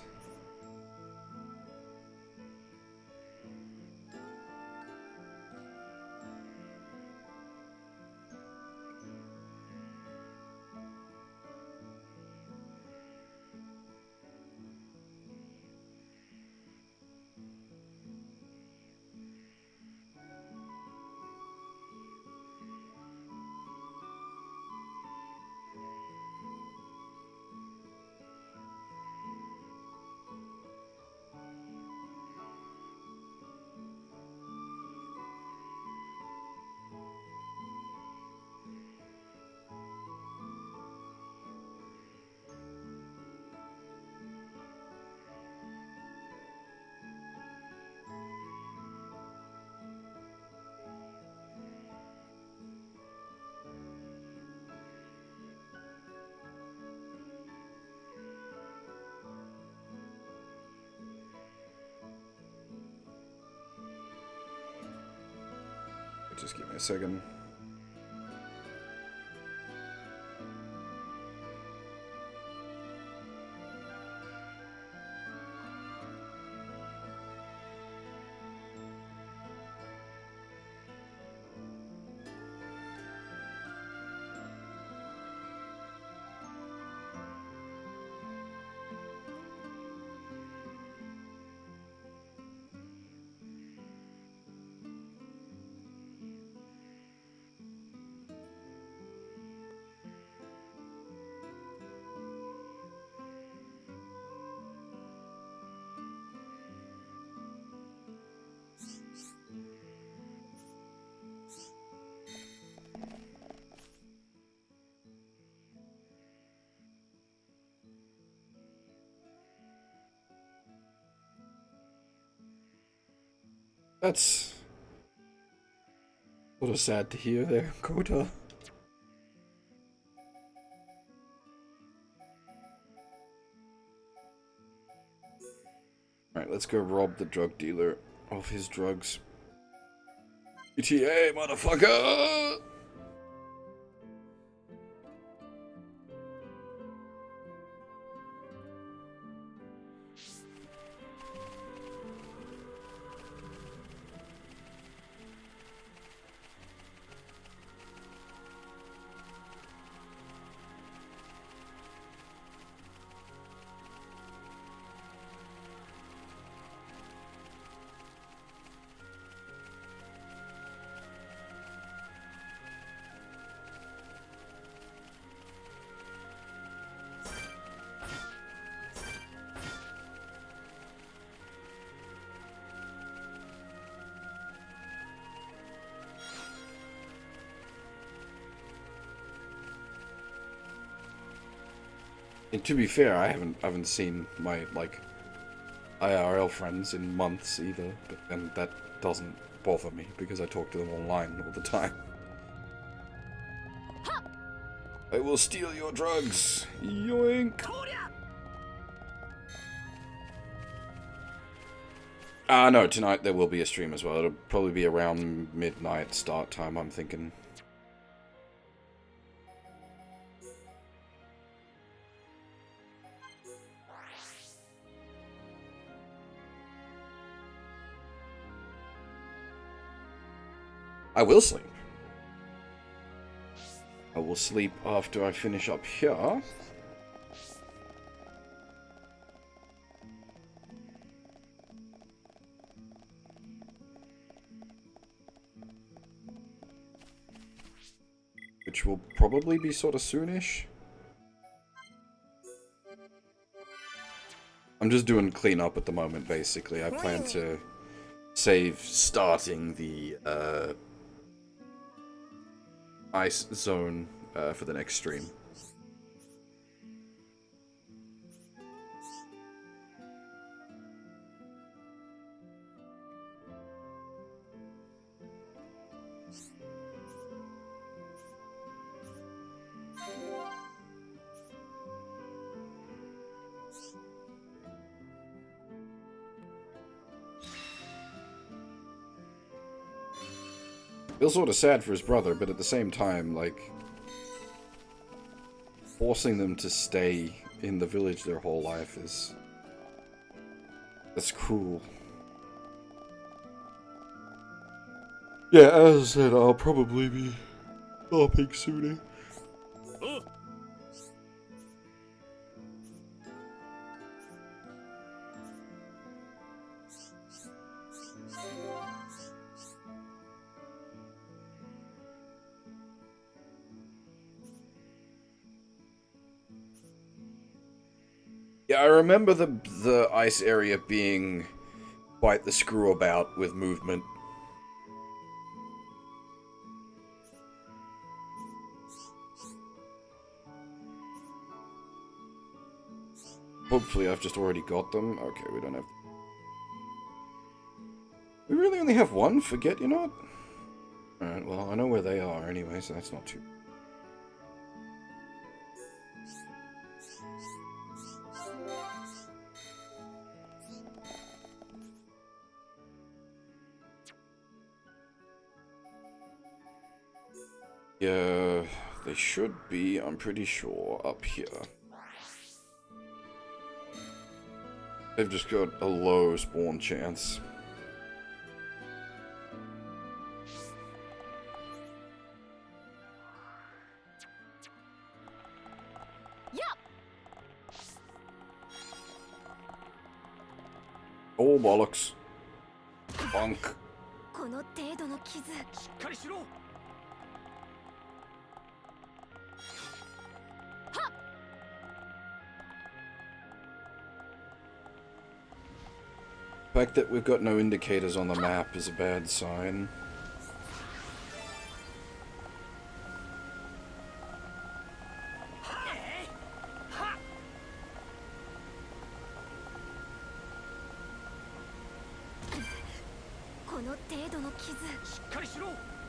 Just give me a second. That's sort of sad to hear there, Kota. Alright, let's go rob the drug dealer of his drugs. ETA, motherfucker! And to be fair, I haven't seen my like IRL friends in months either, and that doesn't bother me because I talk to them online all the time. I will steal your drugs. Yoink. No, tonight there will be a stream as well. It'll probably be around midnight start time, I'm thinking. I will sleep. I will sleep after I finish up here. Which will probably be sort of soonish. I'm just doing cleanup at the moment, basically. I plan to save starting the ice zone for the next stream. Feels sort of sad for his brother, but at the same time, like, forcing them to stay in the village their whole life is... that's cruel. Yeah, as I said, I'll probably be stopping soon. Yeah, I remember the ice area being quite the screw about with movement. Hopefully I've just already got them. Okay, we don't have... we really only have one? Forget you not? Alright, well, I know where they are anyway, so that's not too... yeah, they should be, I'm pretty sure, up here. They've just got a low spawn chance. Oh, bollocks. Bunk. この程度の傷。しっかりしろ。 The fact that we've got no indicators on the map is a bad sign.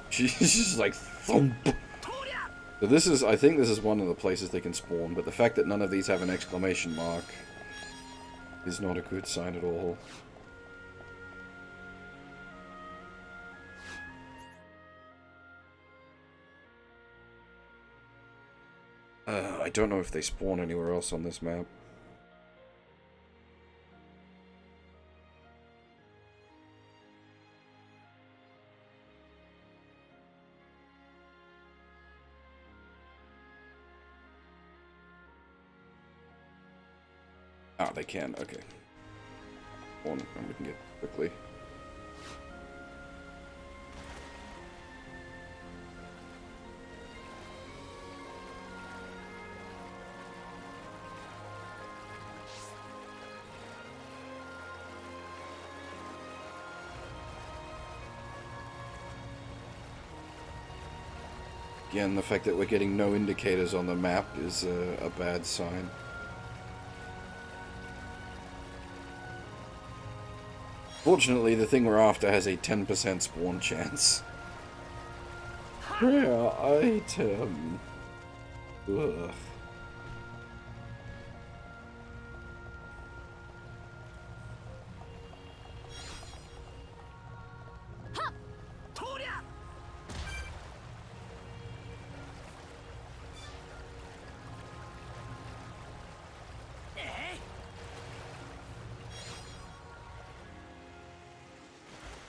She's just like thump. So this is, I think this is one of the places they can spawn, but the fact that none of these have an exclamation mark is not a good sign at all. I don't know if they spawn anywhere else on this map. Ah, they can, okay. One, and we can get quickly. Again, the fact that we're getting no indicators on the map is a bad sign. Fortunately, the thing we're after has a 10% spawn chance. Rare item. Ugh.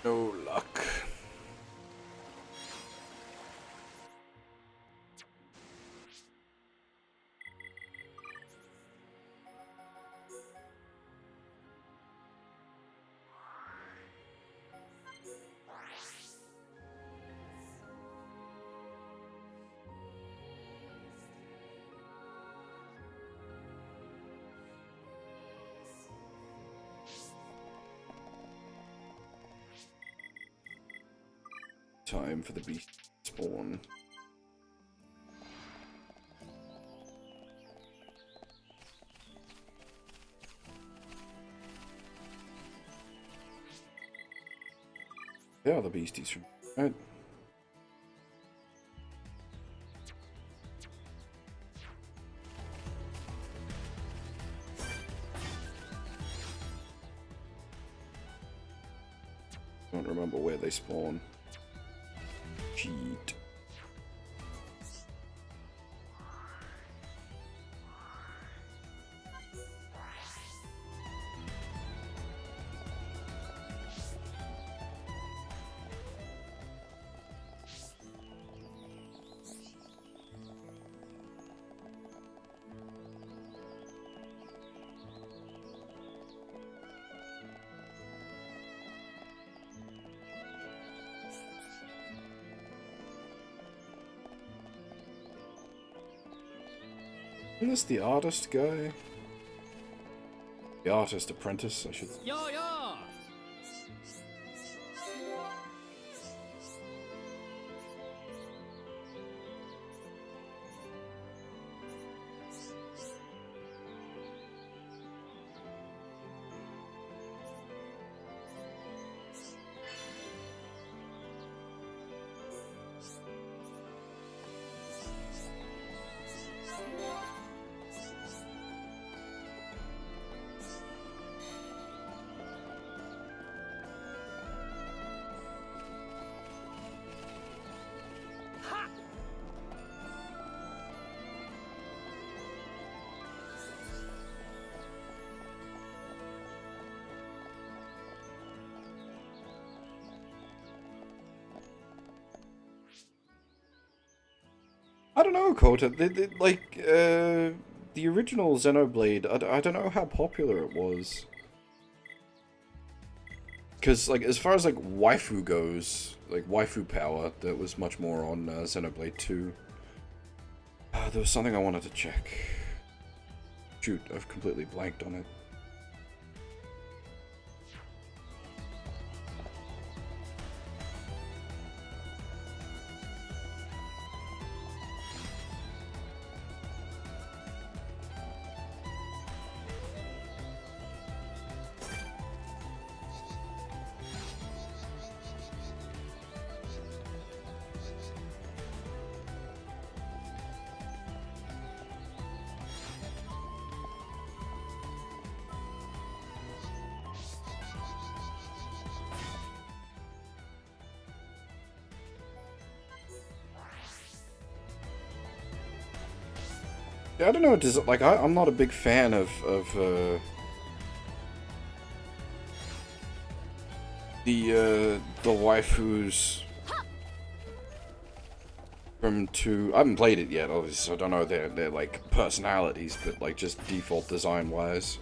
No luck. Time for the beast to spawn. They are the beasties from right. Don't remember where they spawn. Cheat. Isn't this the artist guy? The artist apprentice, I should. Yo, yo! I don't know, Kota. The original Xenoblade, I don't know how popular it was. Because, like, as far as, like, waifu goes, like, waifu power, that was much more on Xenoblade 2. There was something I wanted to check. Shoot, I've completely blanked on it. Yeah, I don't know. Does it like I'm not a big fan of the waifus from 2. I haven't played it yet, obviously, so I don't know their like personalities, but like just default design wise,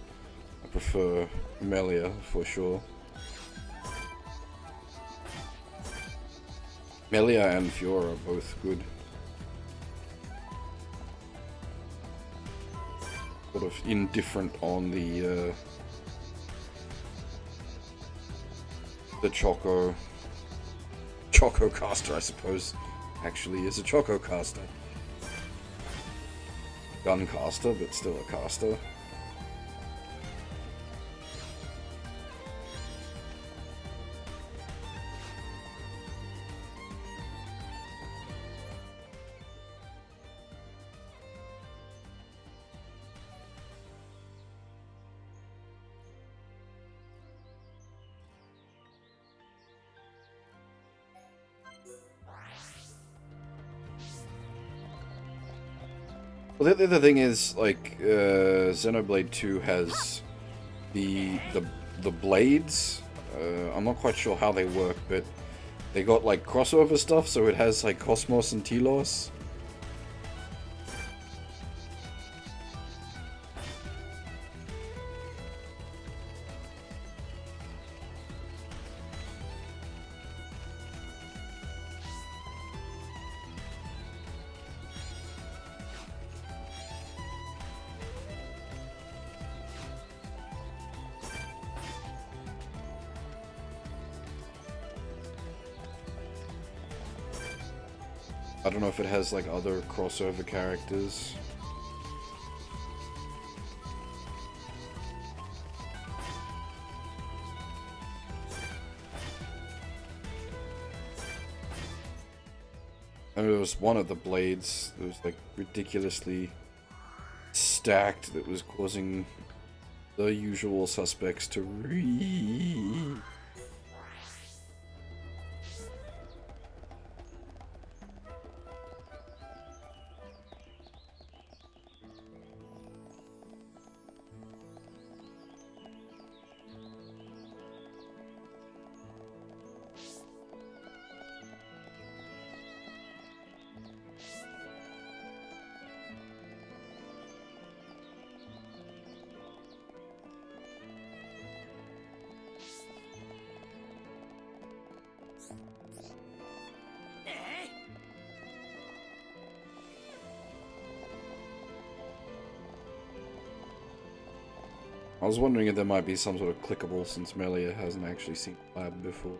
I prefer Melia for sure. Melia and Fiora are both good. Sort of indifferent on the Choco caster, I suppose. Actually, is a Choco caster. Gun caster, but still a caster. Well, the other thing is, like, Xenoblade 2 has the blades. I'm not quite sure how they work, but they got, like, crossover stuff, so it has, like, Cosmos and Telos. I don't know if it has like other crossover characters. I mean, there was one of the blades that was like ridiculously stacked that was causing the usual suspects to I was wondering if there might be some sort of clickable since Melia hasn't actually seen Lab before.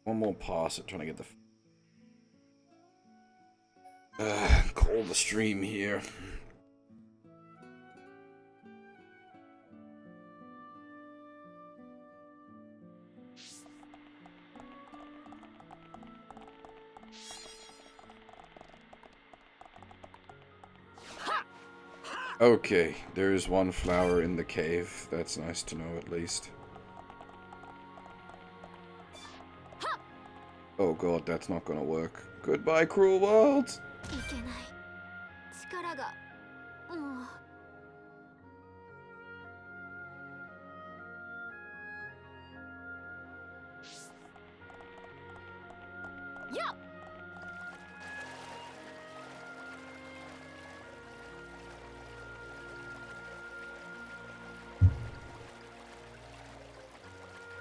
One more pass at trying to get the call the stream here. Okay, there is one flower in the cave. That's nice to know at least. Oh god, that's not gonna work. Goodbye, cruel world!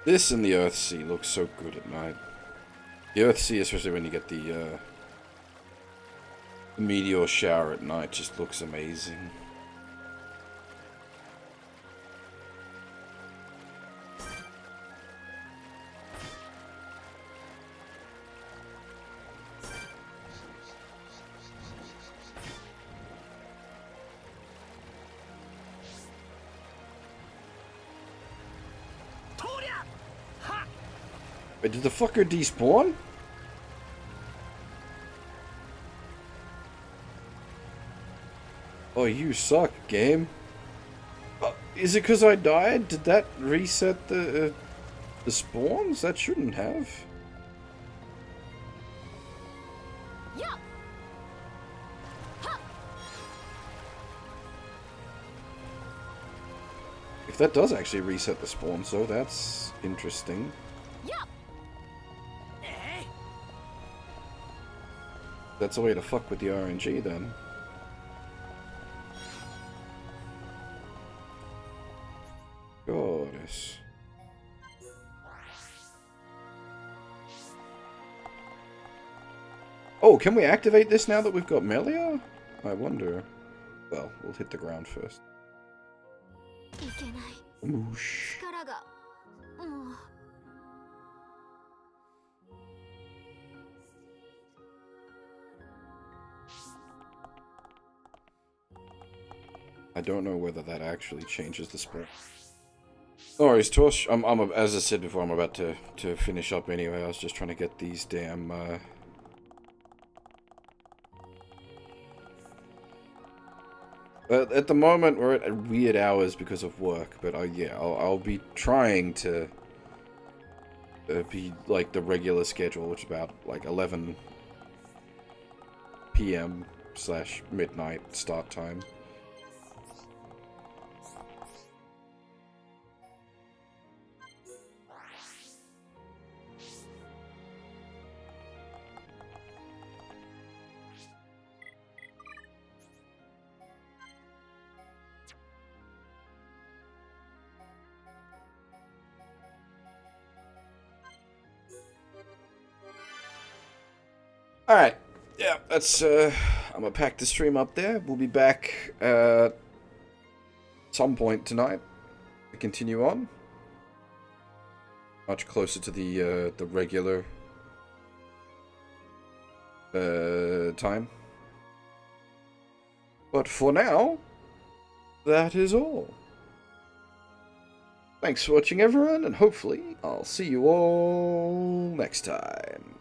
This and the Earthsea looks so good at night. The Earthsea, especially when you get the meteor shower at night, just looks amazing. Wait, did the fucker despawn? Oh, you suck, game. Is it because I died? Did that reset the spawns? That shouldn't have. Yeah. If that does actually reset the spawns, though, that's interesting. Yeah. That's a way to fuck with the RNG, then. Goddess. Oh, can we activate this now that we've got Melia? I wonder. Well, we'll hit the ground first. Moosh. I don't know whether that actually changes the spell. No worries, Tosh. As I said before, I'm about to finish up anyway. I was just trying to get these damn, at the moment, we're at weird hours because of work, but yeah, I'll be trying to be like the regular schedule, which is about like 11 p.m. / midnight start time. Alright, yeah, that's, I'm gonna pack the stream up there. We'll be back, some point tonight to continue on. Much closer to the regular, time. But for now, that is all. Thanks for watching, everyone, and hopefully I'll see you all next time.